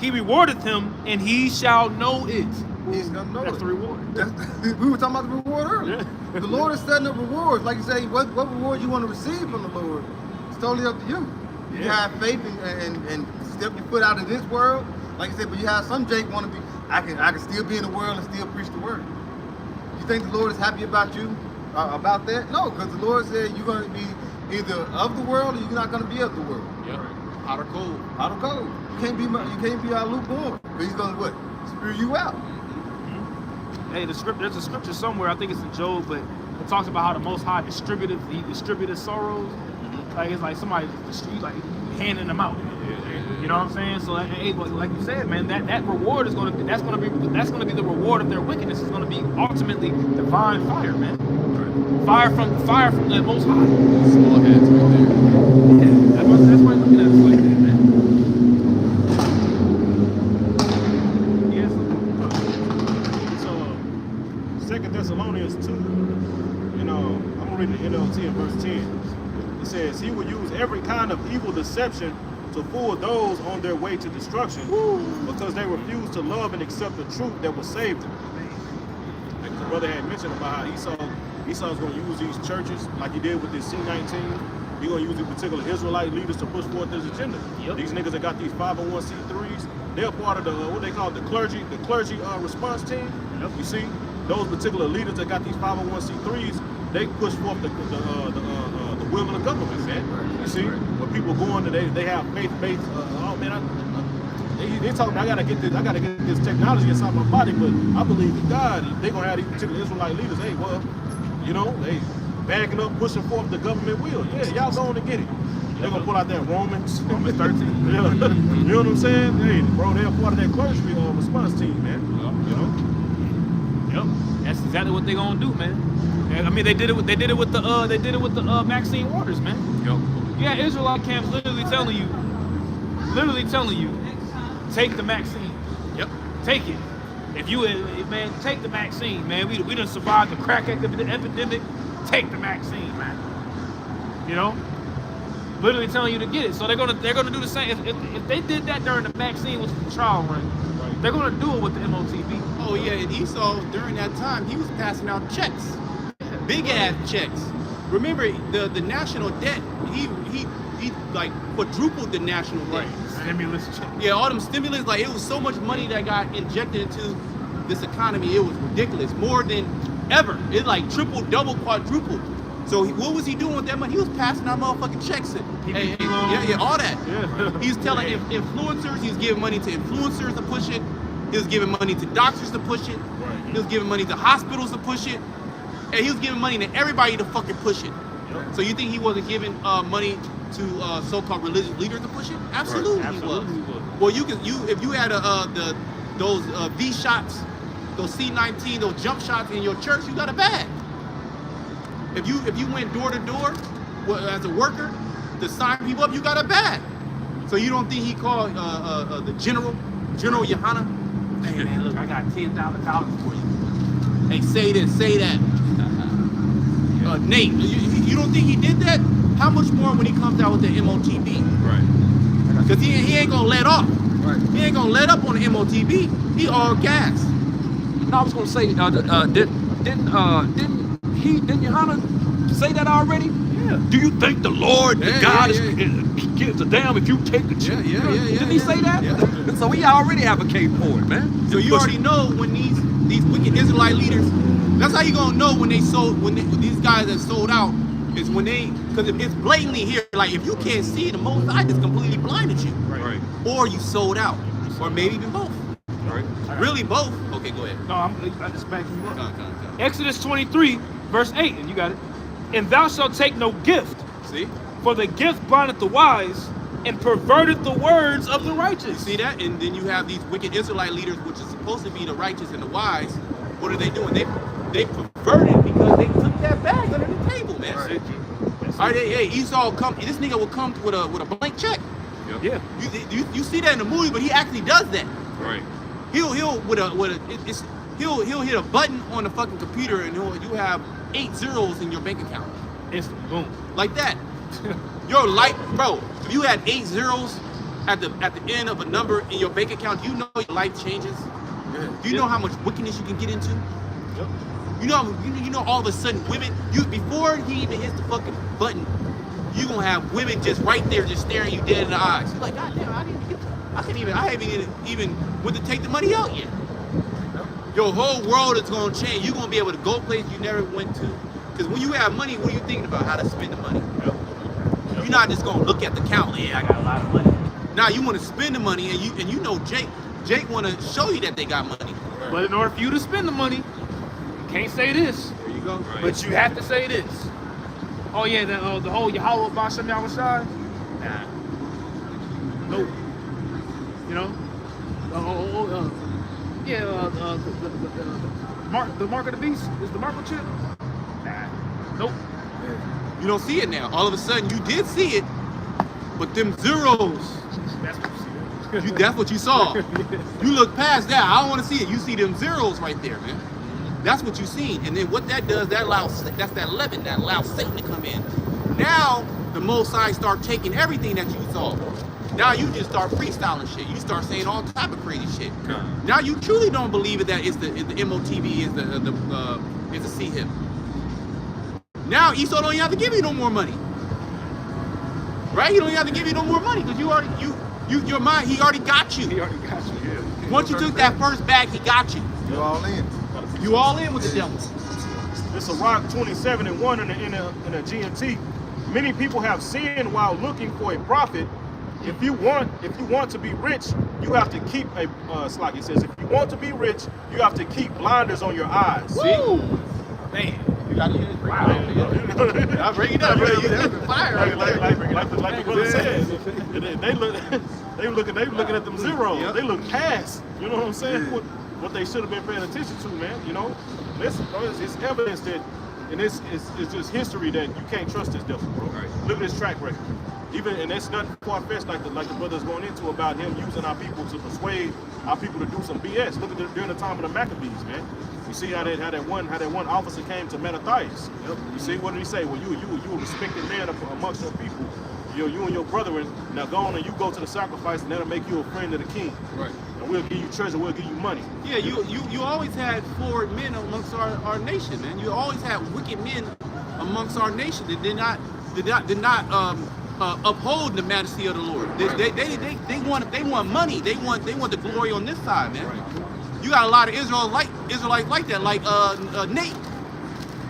He rewardeth him, and he shall know it. He's gonna know That's it. the reward. We were talking about the reward earlier. Yeah. The Lord is setting up rewards. Like you say, what reward you want to receive from the Lord? It's totally up to you. You have faith and step your foot out of this world. Like I said, but you have some Jake want to be, I can still be in the world and still preach the word. You think the Lord is happy about you? About that? No, because the Lord said you're going to be either of the world or you're not going to be of the world. Yep. Hot or cold. Hot or cold. You can't be lukewarm. Because he's going to what? Spew you out. Hey, there's a scripture somewhere, I think it's in Job, but it talks about how the Most High distributed sorrows. Like it's like somebody the street like handing them out. You know what I'm saying? So like you said, man, that reward is that's gonna be the reward of their wickedness. Is gonna be ultimately divine fire, man. Fire from the Most High. Small heads right there. Yeah, that's why I'm looking at it like that, man. Yes. So, 2 Thessalonians 2, I'm gonna read the NLT in verse 10. It says, "He will use every kind of evil deception to fool those on their way to destruction, because they refuse to love and accept the truth that will save them." Like the brother had mentioned about how Esau's going to use these churches like he did with this C-19. He's going to use these particular Israelite leaders to push forth his agenda. Yep. These niggas that got these 501c3s, they're part of the what they call the clergy response team. Yep. You see, those particular leaders that got these 501c3s, they push forth the will of the government, man. You see, when people go into they have faith. Oh man, they talking. I gotta get this technology inside my body, but I believe in God. They gonna have these particular Israelite leaders. Hey, well, they backing up, pushing forth the government will. Yeah, y'all going to get it. They're gonna pull out that Romans 13. Yeah. You know what I'm saying? Hey, bro, they're part of that clergy response team, man. Yep. That's exactly what they gonna do, man. I mean, they did it with the Maxine Waters, man. Yep. Yeah, Israelite camps literally telling you, take the Maxine. Yep. Take it. If you, man, take the Maxine, man. We done survived the crack epidemic. Take the Maxine, man. Literally telling you to get it. So they're gonna do the same. If they did that during the Maxine, which was the trial run, they're gonna do it with the MOTB. Oh yeah, and Esau during that time he was passing out checks, big ass checks. Remember the national debt? He like quadrupled the national debt. Stimulus check. Yeah, all them stimulus, like it was so much money that got injected into this economy. It was ridiculous, more than ever. It like tripled, double, quadrupled. So what was he doing with that money? He was passing out motherfucking checks. Yeah, all that. Yeah. He's telling influencers, he's giving money to influencers to push it. He was giving money to doctors to push it. He was giving money to hospitals to push it. And he was giving money to everybody to fucking push it. So you think he wasn't giving money to so-called religious leaders to push it? Absolutely, he was. Well, if you had those V shots, those C-19, those jump shots in your church, you got a bag. If you went door to door as a worker to sign people up, you got a bag. So you don't think he called the General Yahawashi? Hey man, look, I got $10,000 for you. Hey, say this, say that. Nate, you don't think he did that? How much more when he comes out with the MOTB? Right. Because he ain't gonna let off. Right. He ain't gonna let up on the MOTB. He all gas. No, I was gonna say, didn't Johanna say that already? Yeah. Do you think the Lord, Yeah, God, yeah, gives a damn if you take the chip? Yeah. Didn't he say that? Yeah. So we already advocate for it, man. So you already know when these wicked Israelite leaders. That's how you gonna know when these guys that sold out is when because it's blatantly here. Like if you can't see the Most High just completely blinded you, Right. or you sold out, or maybe even both. Right. Really both. Okay, go ahead. No, I'm just backing you up. Come. Exodus 23, verse 8, and you got it. And thou shalt take no gift, See? for the gift blindeth the wise, and perverted the words of the righteous. You see that? And then you have these wicked Israelite leaders, which is supposed to be the righteous and the wise. What are they doing? They perverted because they took that bag under the table, man. That's it. All right, hey, Esau come. This nigga will come with a blank check. Yep. Yeah. You see that in the movie, but he actually does that. Right. He'll hit a button on the fucking computer and you have 8 zeros in your bank account. Instant. Boom. Like that. Your life, bro, if you had 8 zeros at the end of a number in your bank account, do you know your life changes? Do you know how much wickedness you can get into? Yep. You know all of a sudden women, before he even hits the fucking button, you gonna have women just right there just staring you dead in the eyes. You're like, God damn, I haven't even went to take the money out yet. Your whole world is gonna change. You're gonna be able to go places you never went to. Because when you have money, what are you thinking about? How to spend the money. Yep. You're not just gonna look at the count. Yeah, I got a lot of money. Now you want to spend the money, and you know Jake want to show you that they got money. But in order for you to spend the money, you can't say this, There you go. Right. but you have to say this. Oh yeah, the whole Yahawah Basham Yahawashi. Nah. Nope. You know? The mark of the beast is the microchip. Nah. Nope. You don't see it now. All of a sudden, you did see it, but them zeros. That's what you see. That's what you saw. You look past that. I don't want to see it. You see them zeros right there, man. That's what you seen. And then what that does, that's that leaven that allows Satan to come in. Now the Most High start taking everything that you saw. Now you just start freestyling shit. You start saying all type of crazy shit. Now you truly don't believe it that it's the MOTV is the C-hip. Now Esau don't even have to give you no more money. Right? He don't even have to give you no more money because your mind, he already got you. He already got you. Yeah. Once you took that first bag, he got you. You all in. You all in with the devil. It's a Rock 27-1 in a GMT. Many people have sinned while looking for a prophet. If you want to be rich, you have to keep Slocky says, if you want to be rich, you have to keep blinders on your eyes. See? Man. You got to get it. Wow. I'll bring it up. That's fire. Like the brother said, they looking at them zeros. Yep. They look past. You know what I'm saying? What they should have been paying attention to, man. You know, listen, bro, it's evidence that, and it's just history that you can't trust this devil, bro. Right. Look at his track record. And that's not far-fetched like the brother's going into about him using our people to persuade our people to do some BS. Look at during the time of the Maccabees, man. You see how that one officer came to Mattathias. Yep. You see, what did he say? Well, you a respected man amongst your people. You and your brethren. Now go on and you go to the sacrifice, and that'll make you a friend of the king. Right. And we'll give you treasure. We'll give you money. Yeah, you always had forward men amongst our nation, man. You always had wicked men amongst our nation that did not uphold the majesty of the Lord. They want money. They want the glory on this side, man. Right. You got a lot of Israelites like that, like Nate,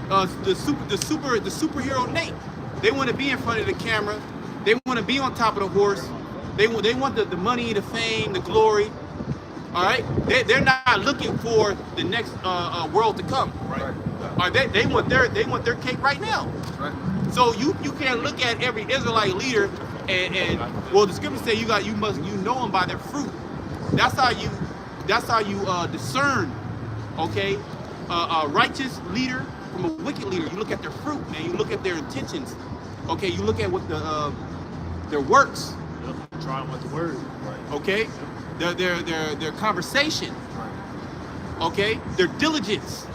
the superhero Nate. They want to be in front of the camera. They want to be on top of the horse. They want the money, the fame, the glory. All right, they're not looking for the next world to come. Right. All right, they want their cake right now. Right. So you can't look at every Israelite leader and well, the scriptures say you know them by their fruit. That's how you discern, okay, a righteous leader from a wicked leader. You look at their fruit, man. You look at their intentions. Okay, you look at what their works. Yep. Trying with the word. Right. Okay, their conversation. Right. Okay, their diligence.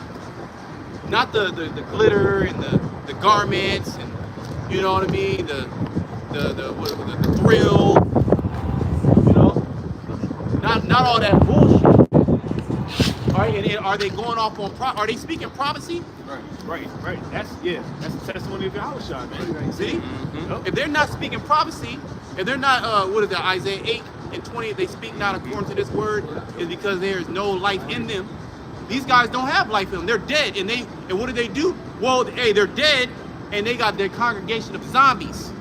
Not the glitter and the garments and you know what I mean, the thrill, you know, not all that bullshit. All right, and are they going off on are they speaking prophecy? Right. That's the testimony of Yahawashi, man. See, Mm-hmm. if they're not speaking prophecy, if they're not what is that, Isaiah 8:20, if they speak not according to this word, is because there is no life in them. These guys don't have life in them. They're dead, and what do? Well, hey, they're dead, and they got their congregation of zombies.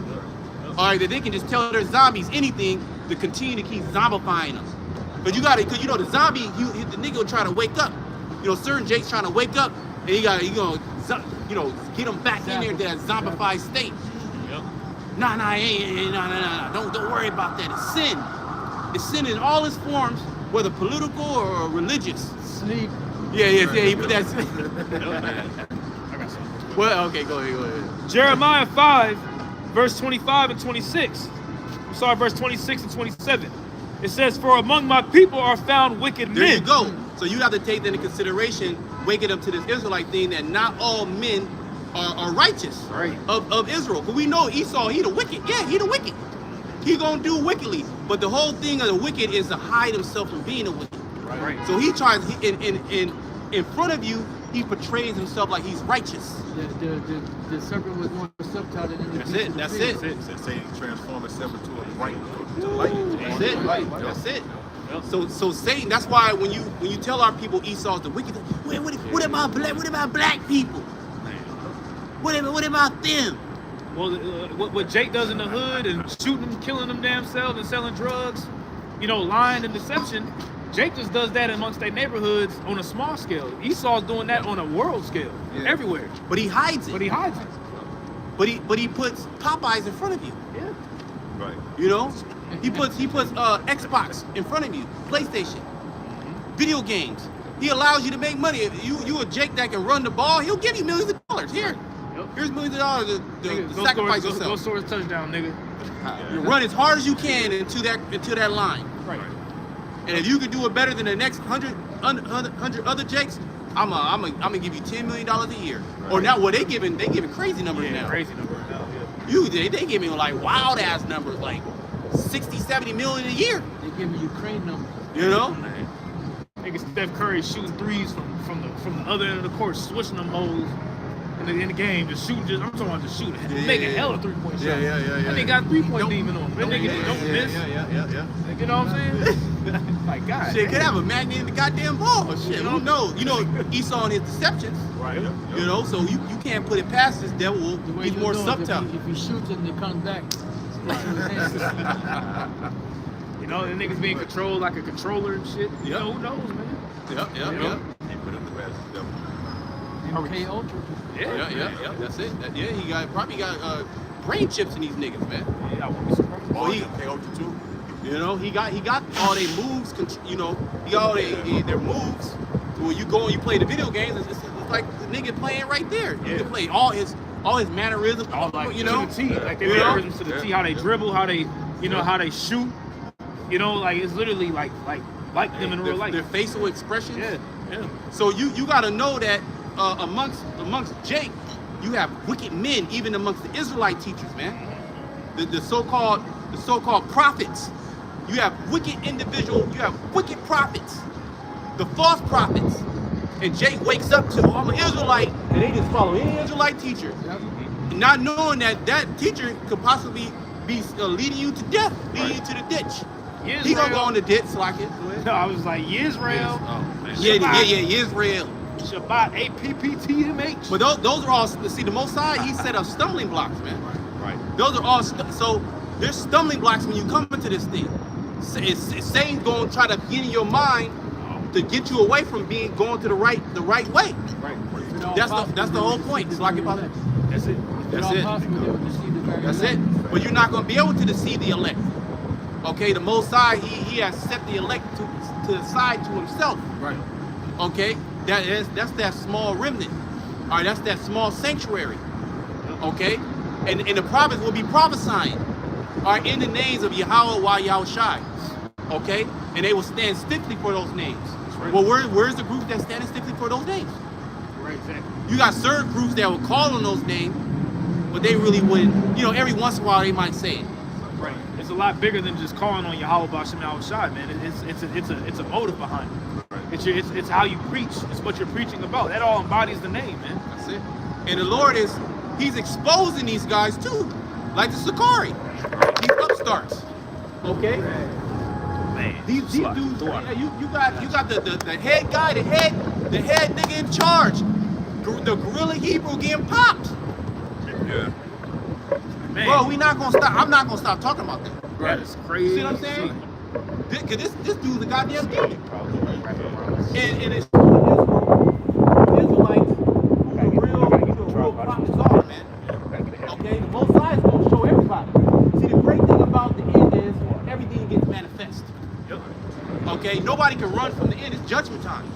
All right, that they can just tell their zombies anything to continue to keep zombifying them. But because you know the zombie, the nigga will try to wake up. You know, certain Jake's trying to wake up, and he gonna get them back in there to that zombified state. Yep. Nah. Don't worry about that. It's sin. It's sin in all its forms, whether political or religious. Sleep. Yeah. He put that. I got something. Well, okay, go ahead. Jeremiah 5, verse 25 and 26. I'm sorry, verse 26 and 27. It says, "For among my people are found wicked men." There you go. So you have to take that into consideration, waking up to this Israelite thing that not all men are righteous of Israel. But we know Esau, he the wicked. Yeah, he the wicked. He gonna do wickedly. But the whole thing of the wicked is to hide himself from being a wicked. Right. So he tries in front of you, he portrays himself like he's righteous. The serpent was more subtitled in the That's it. Say transform itself into a light. That's it. So Satan. That's why when you tell our people Esau's the wicked, what about black people? What about them? Well, what Jake does in the hood and shooting them, killing them damn selves and selling drugs, lying and deception. Jake just does that amongst their neighborhoods on a small scale. Esau's doing that on a world scale, everywhere. But he hides it. but he puts Popeyes in front of you. Yeah. Right. You know, he puts Xbox in front of you, PlayStation, video games. He allows you to make money. If you a Jake that can run the ball, he'll give you millions of dollars. Here, here's millions of dollars to Nigga, go sacrifice score, yourself. Go score a touchdown, nigga. You run as hard as you can into that line. Right. And if you can do it better than the next 100 other Jakes, I'm gonna give you $10 million a year. Right. Or now, they giving crazy numbers now. Crazy numbers now. Yeah. They giving like wild ass numbers, like 60, 70 million a year. They give me Ukraine numbers. You know? Nigga Steph Curry shooting threes from the other end of the court, switching them hoes in the game, just shooting. I'm talking about just shooting, making hella 3-point shots. Yeah. That nigga got 3-point demon on him. That nigga don't miss. Yeah. You know what I'm saying? Like God. Shit, could have a magnet in the goddamn ball. Shit, who knows? You know, Esau and his deceptions. Right. You know, so you can't put it past this devil. The way He's you more know subtle. If he shoots it and it comes back. You know, the niggas being controlled like a controller and shit. You know, who knows, man? Yep. He put him to rest. MK Ultra. Yeah. That's it. He probably got brain chips in these niggas, man. Yeah, I won't be surprised. Oh, he too. You know, he got all their moves. You know, he got all their moves. When you go and you play the video games, it's like the nigga playing right there. You can play all his mannerisms. All like you know, to the T, like their mannerisms to the T, how they dribble, how they, how they shoot. You know, like it's literally like them in real life. Their facial expressions. Yeah. So you got to know that amongst Jake, you have wicked men, even amongst the Israelite teachers, man. The so-called prophets. You have wicked individuals. You have wicked prophets, the false prophets. And Jake wakes up to, I'm an Israelite, and they just follow any Israelite teacher, not knowing that teacher could possibly be leading you to death, leading you to the ditch. Israel. He gonna go in the ditch, so I can. No, I was like Israel. Israel. Shabbat, APPTMH. But those are all, see, the Most High, he set up stumbling blocks, man. Right. Those are all, so there's stumbling blocks when you come into this thing. Satan's going to try to get in your mind to get you away from going to the right way. Right. That's the whole point. It's like That's it. That's it. But you're not going to be able to deceive the elect. Okay, the Most High, he has set the elect to the side to himself. Right. Okay, that's that small remnant. All right, that's that small sanctuary. Okay, and the prophets will be prophesying. All right, in the names of Yahawah, Yahawashi. Okay, and they will stand stiffly for those names. Right. Well, where's the group that's standing stiffly for those names? Right, exactly. You got certain groups that will call on those names, but they really wouldn't. Every once in a while they might say it. Right. It's a lot bigger than just calling on Yahawah B'Shem Yahawashi, man. It's a motive behind it. It's how you preach. It's what you're preaching about. That all embodies the name, man. That's it. And the Lord he's exposing these guys too, like the Sakari, these upstarts. Okay. Man. These dudes. Yeah, you got the head guy, the head nigga in charge, the gorilla Hebrew getting popped. Yeah. Man. Bro, we not gonna stop. I'm not gonna stop talking about that. That is crazy. You see what I'm saying? Cause this dude's a goddamn demon. And it's Israelites who the real prophets are, man. Okay, the Most High is gonna show everybody. See, the great thing about the end is everything gets manifest. Okay, nobody can run from the end. It's judgment time.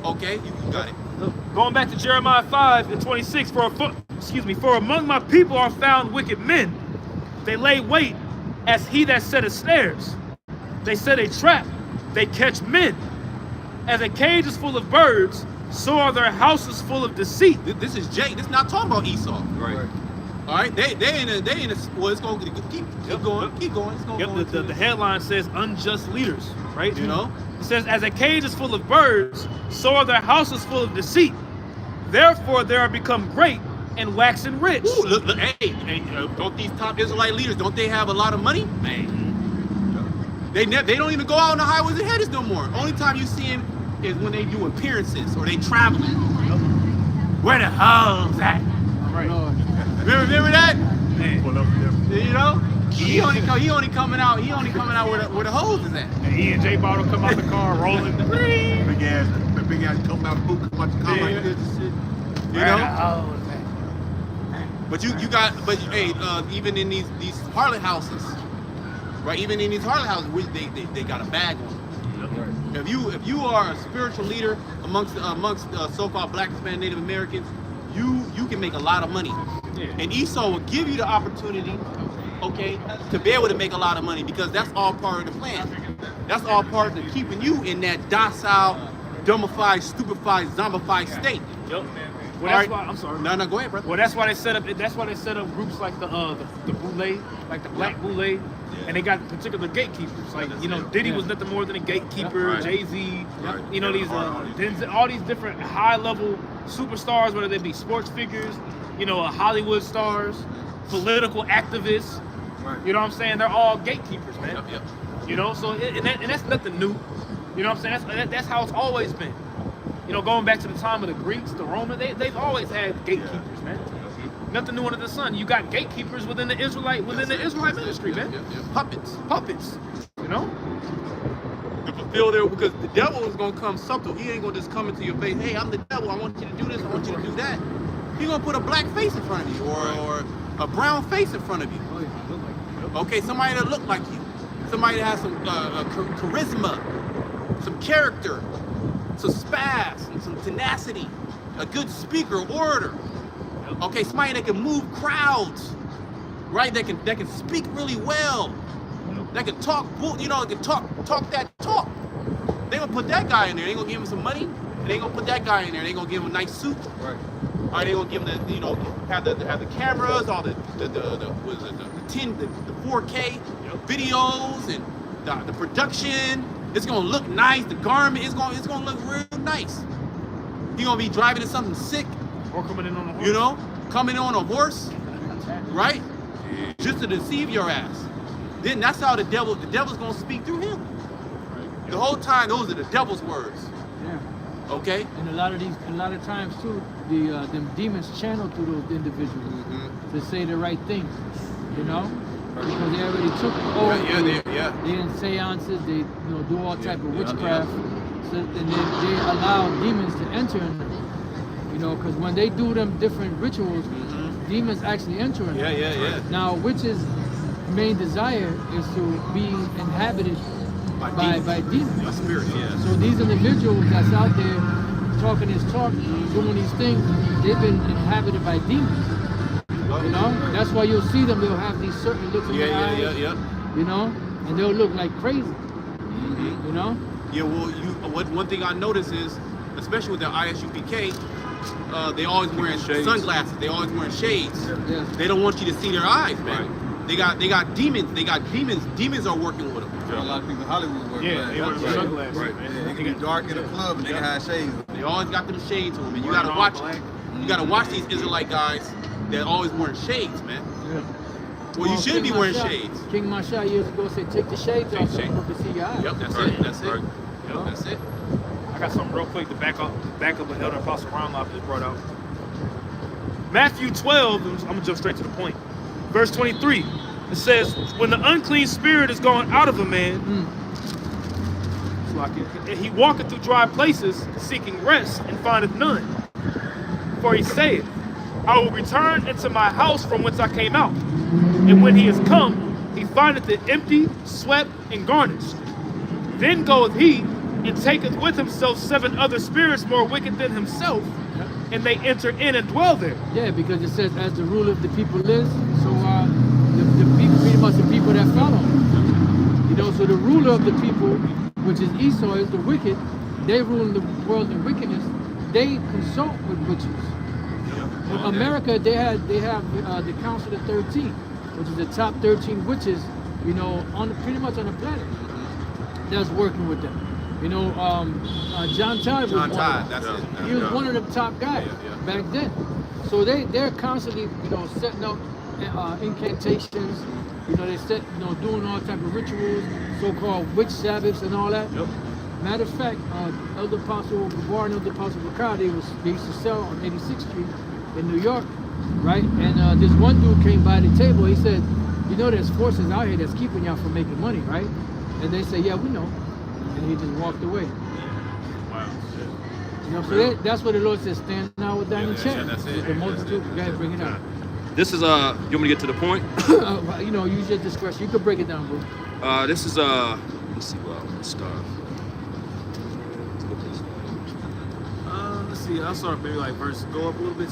Okay, you got it. Going back to Jeremiah 5:26, for among my people are found wicked men. They lay wait as he that setteth snares. They set a trap, they catch men. As a cage is full of birds, so are their houses full of deceit. This is Jake. This is not talking about Esau. Right. All right, they in a well, it's going to keep going. It's going to The headline says unjust leaders, right? You know? It says, as a cage is full of birds, so are their houses full of deceit. Therefore they are become great and waxen rich. Ooh, look, hey, don't these top Israelite leaders, don't they have a lot of money? Man. They don't even go out on the highways and hedges no more. Only time you see them is when they do appearances or they traveling. Where the hoes at? Right. Remember that? Man. You know? He only coming out where the hose is at. And E and J Bottle come out the car rolling. Big ass come out boot, come out the car like this and shit. You know? But hey, even in these harlot houses, right? Even in these harlot houses, they got a bag on them. If you are a spiritual leader amongst so-called Black, Hispanic, Native Americans, you can make a lot of money. Yeah. And Esau will give you the opportunity, okay, to be able to make a lot of money because that's all part of the plan. That's all part of keeping you in that docile, dumbified, stupefied, zombified state. Yep. Well, All that's right. why I'm sorry. No, go ahead, brother. Well, that's why they set up. That's why they set up groups like the Boule, like the Black Boule, and they got particular gatekeepers. Like Diddy was nothing more than a gatekeeper. Right. Jay-Z, Right. these Denzel, all these different high-level superstars, whether they be sports figures, Hollywood stars, political activists. Right. You know what I'm saying? They're all gatekeepers, man. Yep. So and that's nothing new. You know what I'm saying? That's how it's always been. Going back to the time of the Greeks, the Romans, they've always had gatekeepers, man. Nothing new under the sun. You got gatekeepers within the Israelite ministry, man. Puppets. To fulfill their, because the devil is gonna come subtle. He ain't gonna just come into your face. Hey, I'm the devil. I want you to do this. I want you to do that. He's gonna put a black face in front of you, or a brown face in front of you. Okay, somebody that look like you, somebody that has some charisma, some character, some spaz, some tenacity, a good speaker, orator. Okay, somebody that can move crowds, right? That can speak really well. That can talk, can talk that talk. They gonna put that guy in there. They gonna give him some money. And they gonna put that guy in there. They gonna give him a nice suit. Right. Or they gonna give him have the cameras, all the 4K videos and the production. It's gonna look nice. The garment it's gonna look real nice. He gonna be driving in something sick. Or coming in on a horse. Coming on a horse, right? Just to deceive your ass. Then that's how the devil's gonna speak through him. The whole time, those are the devil's words. Yeah. Okay. And a lot of times too, them demons channel through those individuals to say the right things, because they already took over. They in seances, they do all type of witchcraft, so and they allow demons to enter in them. Because when they do them different rituals, demons actually enter in them. Yeah. Now, witches' main desire is to be inhabited by demons. By spirits, yeah. So these individuals that's out there talking this talk, doing these things, they've been inhabited by demons. That's why you'll see them. They'll have these certain looks in their eyes. And they'll look like crazy. Yeah. Well, one thing I notice is, especially with their ISUPK, they always wearing sunglasses. They always wearing shades. Yeah. They don't want you to see their eyes, man. Right. They got demons. Demons are working with them. A lot of people in Hollywood work Yeah, they wear right. sunglasses. Right. Man. Yeah, it can be dark in the club and they can have shades. They always got them shades on, man. You Wearing gotta all watch. black. You gotta watch these Israelite guys that always wearing shades, man. Yeah. Well, you shouldn't be King wearing Masha- shades. King Masha years ago said, take the shades off so shades. people can see your eyes. Yep, that's Right. it. That's it. Right. Yep, that's it. I got something real quick to back up what Elder Apostle Ronlop just brought out. Matthew 12, I'm gonna jump straight to the point. Verse 23, it says, when the unclean spirit is gone out of a man, he walketh through dry places, seeking rest, and findeth none. For he saith, I will return into my house from whence I came out. And when he is come, he findeth it empty, swept, and garnished. Then goeth he, and taketh with himself 7 other spirits more wicked than himself, and they enter in and dwell there. Yeah, because it says, as the ruler of the people lives, so the people, pretty much the people that follow him. So the ruler of the people, which is Esau, is the wicked. They rule the world in wickedness. They consult with witches. In America, they have the Council of 13, which is the top 13 witches, pretty much on the planet that's working with them. John Todd was John one Todd, of them. that's it. He was one of the top guys back then. So they're constantly, setting up incantations. They set, doing all type of rituals, so-called witch Sabbaths and all that. Yep. Matter of fact, Elder Apostle Gabar and Elder Apostle Bakar, they used to sell on 86th Street in New York, right? And this one dude came by the table. He said, there's forces out here that's keeping y'all from making money, right? And they say, yeah, we know. And he just walked away. Wow. So that's what the Lord says, stand now with thine in check. that's it. The multitude, go ahead, bring it out. This is you want me to get to the point? You know, use your discretion. You could break it down, bro. This is let's see. Well, let's start. Let's see. I'll start maybe like verse. Go up a little bit.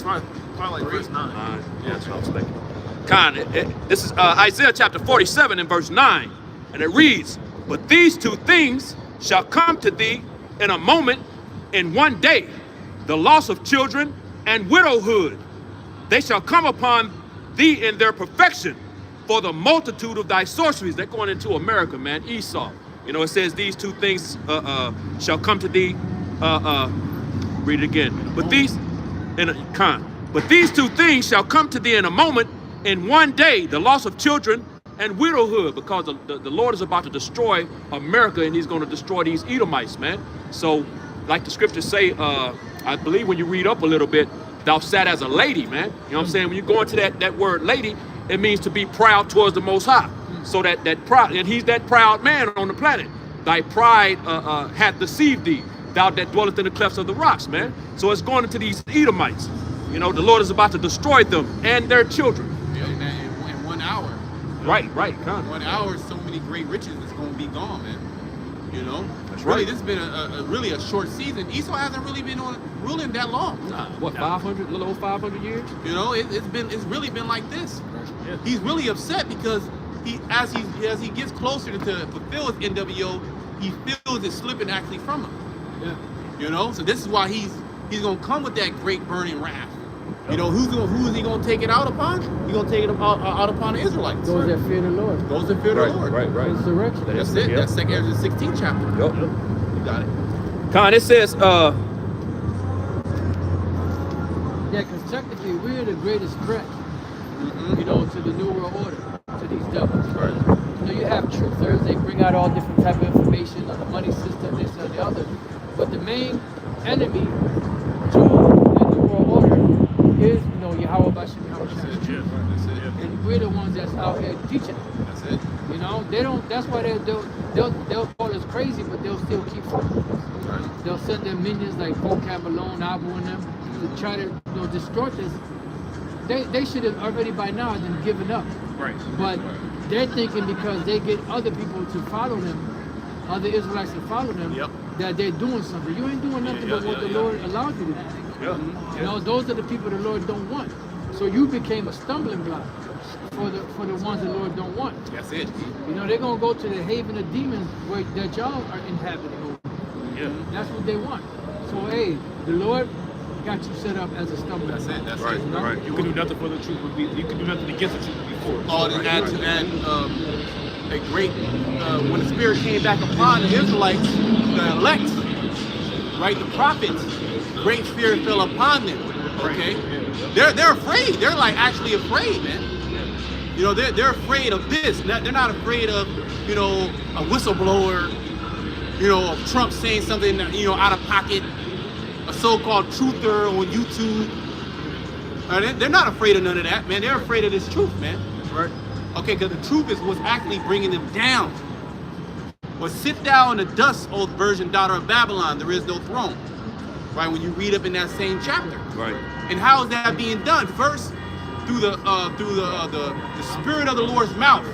Probably like verse 9. Yeah, that's what I was thinking. This is Isaiah chapter 47 and verse 9, and it reads, "But these two things shall come to thee in a moment, in one day, the loss of children and widowhood. They shall come upon thee in their perfection, for the multitude of thy sorceries." They're going into America, man. Esau. You know, it says these two things shall come to thee. Read it again. But these two things shall come to thee in a moment, in one day, the loss of children and widowhood, because the Lord is about to destroy America, and he's going to destroy these Edomites, man. So, like the scriptures say, I believe when you read up a little bit, thou sat as a lady, man. You know what I'm saying? When you go into that word lady, it means to be proud towards the Most High. So that pride, and he's that proud man on the planet. Thy pride hath deceived thee, thou that dwelleth in the clefts of the rocks, man. So it's going into these Edomites. You know, the Lord is about to destroy them and their children. Yeah, man, in 1 hour. Right. 1 hour, so many great riches is going to be gone, man. You know? That's really, right. This has been really a short season. Esau hasn't really been ruling that long. Nah, what, 500, a little over 500 years? You know, it's really been like this. Yeah. He's really upset because as he gets closer to fulfill his NWO, he feels it slipping actually from him. Yeah. You know, so this is why he's gonna come with that great burning wrath. You know, who is he gonna take it out upon? He's gonna take it out upon the Israelites. Those that fear the Lord. Those that fear the Lord. Right. Resurrection. That's it. Yep. That's 2 Ezra 16 chapter. Yep. You got it. It says, Yeah, because technically we're the greatest threat, you know, to the New World Order, to these devils. Right. You know, you have truthers, they bring out all different type of information on the money system, this and the other. But the main enemy to the New World Order is, you know, Yahawah. That's it. And we're the ones that's out here teaching. That's it. You know, they don't. That's why they'll call us crazy, but they'll still keep fighting. Right. They'll send their minions like Vocab alone, Abu and them to try to destroy this. They should have already by now been given up. Right. But they're thinking because they get other people to follow them, other Israelites to follow them, Yep. that they're doing something. You ain't doing nothing but what the Lord allowed you to do. yeah. You know, those are the people the Lord don't want. So you became a stumbling block for the ones the Lord don't want. That's it. You know, they're gonna go to the haven of demons where that y'all are inhabiting. Yeah. That's what they want. So hey, the Lord got you set up as a stumbling That's block. it. That's Right, it. right. You can do nothing for the truth, but you can do nothing against the truth before. Oh, to add to that, a great when the Spirit came back upon the Israelites, the elect, right, the prophets, great fear fell upon them. Okay, they're afraid. They're like actually afraid, man. You know, they're afraid of this. They're not afraid of, you know, a whistleblower, you know, of Trump saying something, you know, out of pocket, a so-called truther on YouTube. They're not afraid of none of that, man. They're afraid of this truth, man. Right. Okay, because the truth is what's actually bringing them down. Well, sit down in the dust, old virgin daughter of Babylon. There is no throne. Right, when you read up in that same chapter. Right. And how is that being done? First, through the spirit of the Lord's mouth.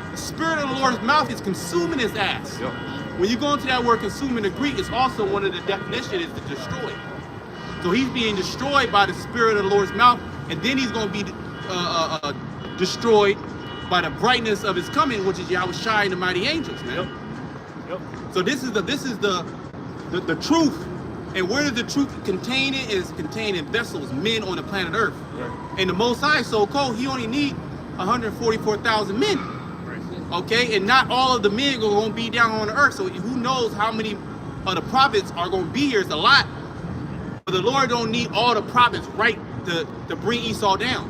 The spirit of the Lord's mouth is consuming his ass. Yep. When you go into that word consume in the Greek, it's also one of the definitions is to destroy. So he's being destroyed by the spirit of the Lord's mouth, and then he's going to be destroyed by the brightness of his coming, which is Yahawashi and the mighty angels, man. Yep. So this is the truth. And where does the truth contain it? Is contained in vessels, men on the planet Earth. Right. And the Most High, so cold, he only need 144,000 men. Right. Okay, and not all of the men are going to be down on the earth. So who knows how many of the prophets are going to be here? It's a lot. But the Lord don't need all the prophets right to bring Esau down,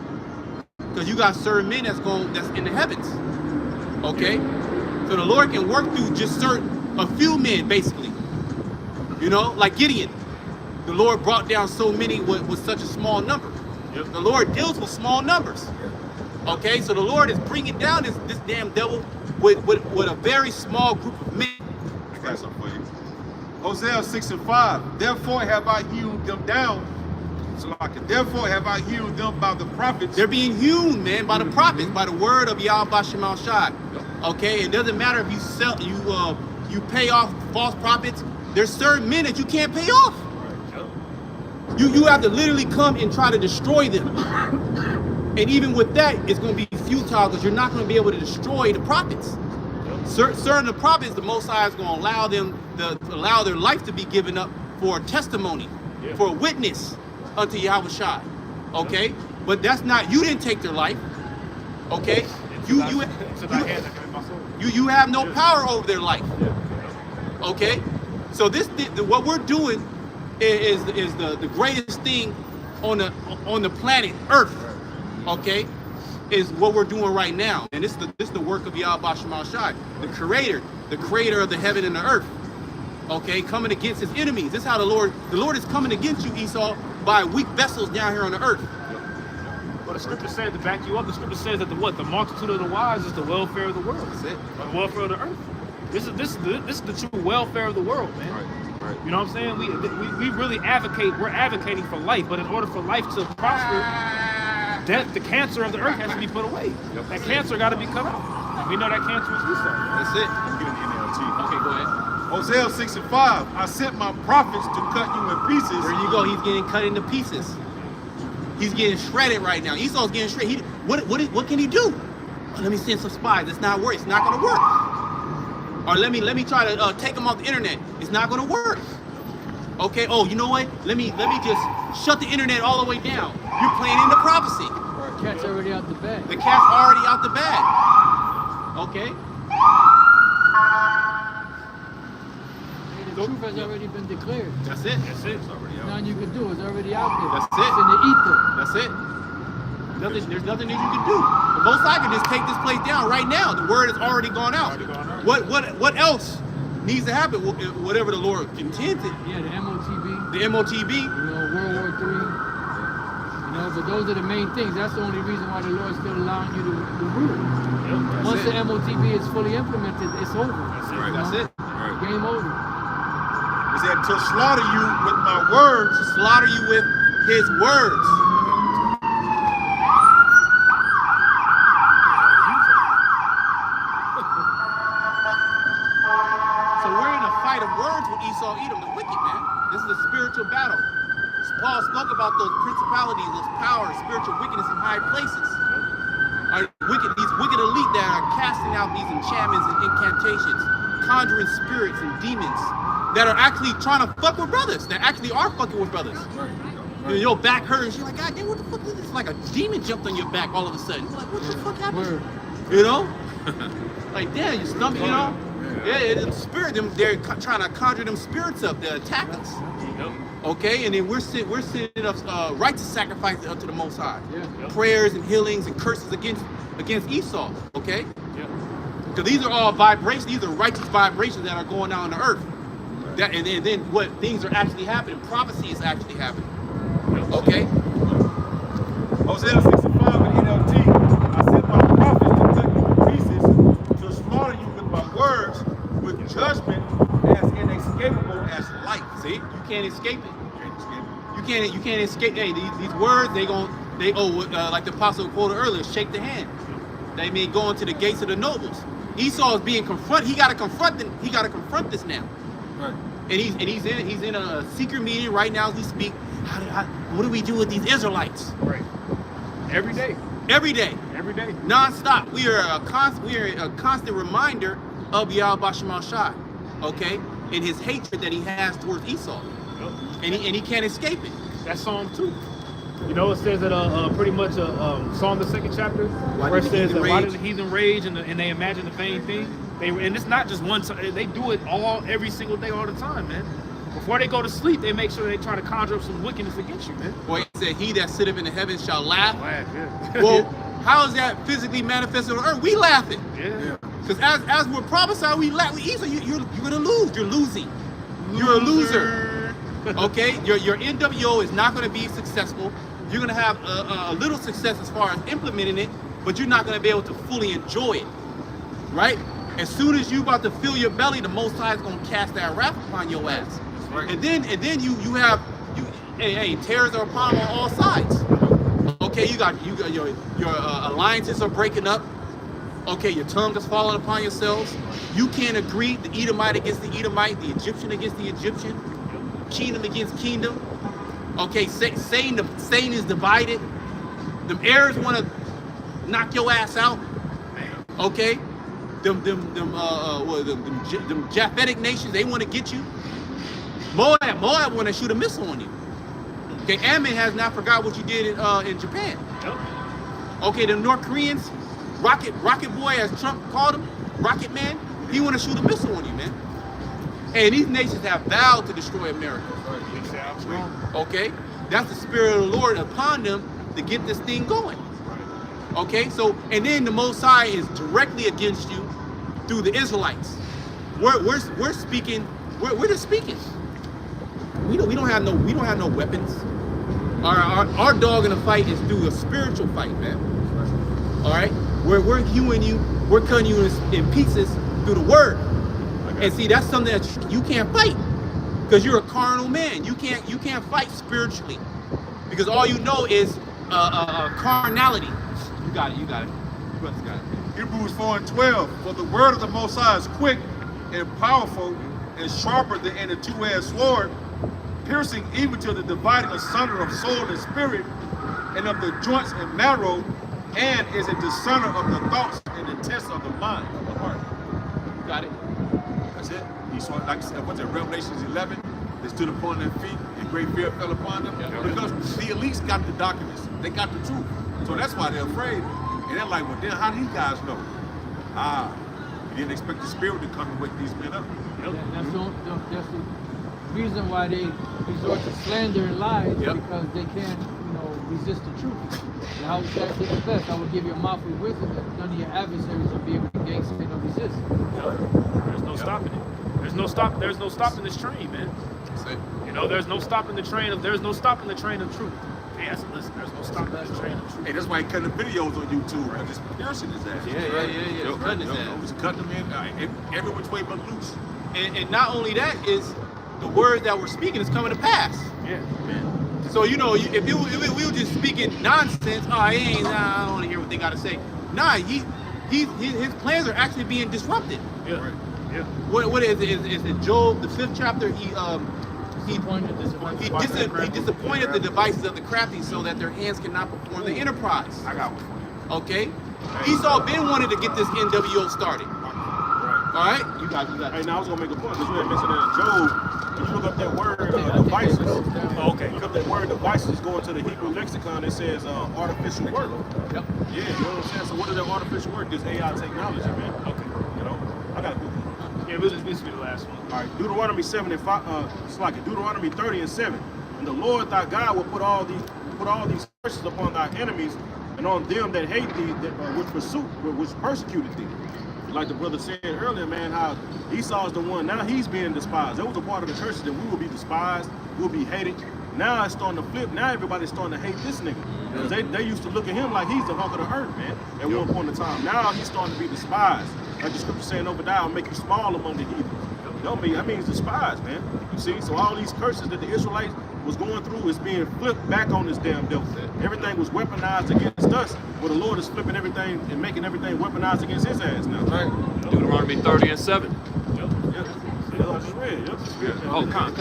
because you got certain men that's in the heavens. Okay, so the Lord can work through just a few men, basically. You know, like Gideon, the Lord brought down so many with such a small number. Yep. The Lord deals with small numbers. Okay, so the Lord is bringing down this damn devil with a very small group of men. I got something for you. Hosea 6:5. Therefore have I hewed them down Therefore have I healed them by the prophets. They're being hewn, man, by the prophets, by the word of Yahawashi. Okay, it doesn't matter if you sell, you pay off false prophets. There's certain men that you can't pay off. You have to literally come and try to destroy them. And even with that, it's going to be futile because you're not going to be able to destroy the prophets. Certain the prophets, the Most High is going to allow them allow their life to be given up for a testimony, for a witness unto Yahawashi. Okay, but that's not, you didn't take their life. Okay, you have no power over their life. Okay, so what we're doing is the greatest thing on the planet Earth. Okay, is what we're doing right now, and this is the work of Yahawashi, the creator of the heaven and the earth. Okay, coming against his enemies. This is how the Lord is coming against you, Esau, by weak vessels down here on the earth. Well, the scripture says, to back you up, the scripture says that the multitude of the wise is the welfare of the world. That's it. Or the welfare of the earth. This is the true welfare of the world, man. Right. You know what I'm saying? We really advocate. We're advocating for life, but in order for life to prosper, the cancer of the earth has to be put away. That cancer got to be cut out. We know that cancer is Esau. That's it. Get in the NLT. Okay, go ahead. Hosea 6:5. I sent my prophets to cut you in pieces. There you go. He's getting cut into pieces. He's getting shredded right now. Esau's getting shredded. What can he do? Oh, let me send some spies. It's not work. It's not going to work. Or let me try to take him off the internet. It's not going to work. Okay. Oh, you know what? Let me just shut the internet all the way down. You're playing into prophecy. The cat's already out the bag. The cat's already out the bag. Okay. The truth has already been declared. That's it. That's it. Nothing you can do. It's already out there. That's it. It's in the ether. That's it. There's nothing that you can do. The Most High can just take this place down right now. The word has already gone out. What else needs to happen? Whatever the Lord intended. Yeah, the MOTB. The MOTB. You know, World War III. You know, but those are the main things. That's the only reason why the Lord's still allowing you to rule. Once the MOTB is fully implemented, it's over. That's it. Game over. He said to slaughter you with my words. To slaughter you with his words. So we're in a fight of words with Esau, Edom, the wicked, man. This is a spiritual battle. Paul spoke about those principalities, those powers, spiritual wickedness in high places. These wicked elite that are casting out these enchantments and incantations, conjuring spirits and demons that are actually trying to fuck with brothers, that actually are fucking with brothers. Your back hurts, you're like, God damn, what the fuck is this? It's like a demon jumped on your back all of a sudden. You're like, what the fuck happened? You know? Like, damn, your stomach, you know? Yeah, it's a spirit. They're trying to conjure them spirits up to attack us. Okay, and then we're sending up righteous sacrifices up to the Most High. Prayers and healings and curses against Esau. Okay? Because these are all vibrations. These are righteous vibrations that are going out on the earth. And then what things are actually happening. Prophecy is actually happening. Okay? Hosea 6:5 in NLT. I sent my prophets to cut you in pieces, to slaughter you with my words, with judgment as inescapable as light. See, you can't escape it. You can't escape. Hey, these words, like the apostle quoted earlier, shake the hand. They mean going to the gates of the nobles. Esau is being confronted. He got to confront them. He got to confront this now. Right. And he's in a secret meeting right now as we speak. What do we do with these Israelites? Right. Every day. Every day. Every day. Non-stop. We are a constant reminder of Yahawashi. Okay, and his hatred that he has towards Esau, and he can't escape it. That's Psalm 2. You know, it says that pretty much Psalm the 2nd chapter, where it says that why does the heathen rage and they imagine the vain thing? And it's not just one time. They do it every single day, all the time, man. Before they go to sleep, they make sure they try to conjure up some wickedness against you, man. Boy, he said, "He that sitteth in the heavens shall laugh." Yeah. Well, how is that physically manifested on earth? We laughing. Yeah. Because as we're prophesying, we laugh. Esau, you're gonna lose. You're losing. You're a loser. Okay, your NWO is not gonna be successful. You're gonna have a little success as far as implementing it, but you're not gonna be able to fully enjoy it, right? As soon as you about to fill your belly, the Most High is gonna cast that wrath upon your ass. Right. And then you hey, terrors are upon on all sides. Okay, you got your alliances are breaking up. Okay, your tongue is falling upon yourselves. You can't agree. The Edomite against the Edomite, the Egyptian against the Egyptian, kingdom against kingdom. Okay, Satan is divided. Them Arabs want to knock your ass out. Okay, them Japhetic nations, they want to get you. Moab want to shoot a missile on you. Okay, Ammon has not forgot what you did in Japan. Okay, the North Koreans, Rocket Boy, as Trump called him, Rocket Man, he want to shoot a missile on you, man. And these nations have vowed to destroy America. Okay, that's the spirit of the Lord upon them to get this thing going. Okay, so and then the Most High is directly against you through the Israelites. We're speaking. We're just speaking. We don't have no weapons. Our dog in the fight is through a spiritual fight, man. All right, we're hewing you, we're cutting you in pieces through the word. And see, that's something that you can't fight because you're a carnal man. You can't fight spiritually because all you know is carnality. You got it. You got it. Hebrews 4:12. For the word of the Most High is quick and powerful and sharper than any two-edged sword, piercing even to the dividing asunder of soul and spirit, and of the joints and marrow, and is a discerner of the thoughts and the intents of the mind, of the heart. You got it. That's it. He saw, like I said, what's it, Revelations 11? They stood upon their feet, and great fear fell upon them. Because the elites got the documents. They got the truth. So that's why they're afraid. And they're like, well, then how do these guys know? You didn't expect the spirit to come and wake these men up. That's the reason why they resort to slander and lies, because they can't, resist the truth. Yahawashi said the best, I will give you a mouth with wisdom that none of your adversaries will be able to gangster or resist. There's no stopping it. There's no stopping this train, man. There's no stopping the train. There's no stopping the train of truth. Yes, listen, there's no stopping the train of truth. Hey, that's why he cutting the videos on YouTube, because it's piercing his ass. Yeah. Cutting his ass. He's cutting them in every which way but loose. And not only that is the word that we're speaking is coming to pass. Yeah, man. So if we were just speaking nonsense, I don't want to hear what they got to say. Nah, his plans are actually being disrupted. Yeah, right. Yeah. What is it? Is it Job, the 5th chapter? He disappointed the devices of the crafty so that their hands cannot perform the enterprise. I got one for you. Okay? Esau been wanted to get this NWO started. Right. All right? You got it. Hey, now I was gonna make a point because you had mentioned that in Job. When you look up that word devices, look up that word devices, go into the Hebrew lexicon. It says artificial work. Yep. Yeah, you know what I'm saying. So what is that artificial work? This AI technology, man. Okay. I got a good one. Yeah, this will be the last one. All right, Deuteronomy 7 and 5. It's like Deuteronomy 30 and 7. And the Lord thy God will put all these curses upon thy enemies and on them that hate thee, which persecuted thee. Like the brother said earlier, man, how Esau is the one. Now he's being despised. That was a part of the curses that we will be despised, we'll be hated. Now it's starting to flip. Now everybody's starting to hate this nigga. Because they used to look at him like he's the hunk of the earth, man, at one point in time. Now he's starting to be despised. Like the scripture saying, Obadiah, I'll make you small among the heathen. That means despised, man. You see? So all these curses that the Israelites was going through is being flipped back on this damn devil. Everything was weaponized against us, where the Lord is flipping everything and making everything weaponized against his ass now. Right? Deuteronomy 30 and 7. Yep. I just read. Yep. Oh, come.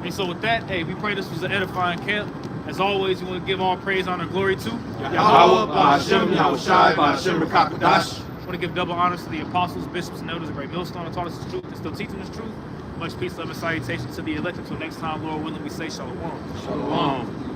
And so with that, hey, we pray this was an edifying camp. As always, we want to give all praise, honor, and glory to Yahawah, Ba'Hashem, Yahawashi, Ba'Hashem, Rakakadash. I want to give double honors to the apostles, bishops, and elders, a great millstone that taught us the truth and still teaching us truth. Much peace, love, and salutations to the elect. Until next time, Lord willing, we say shalom. Shalom.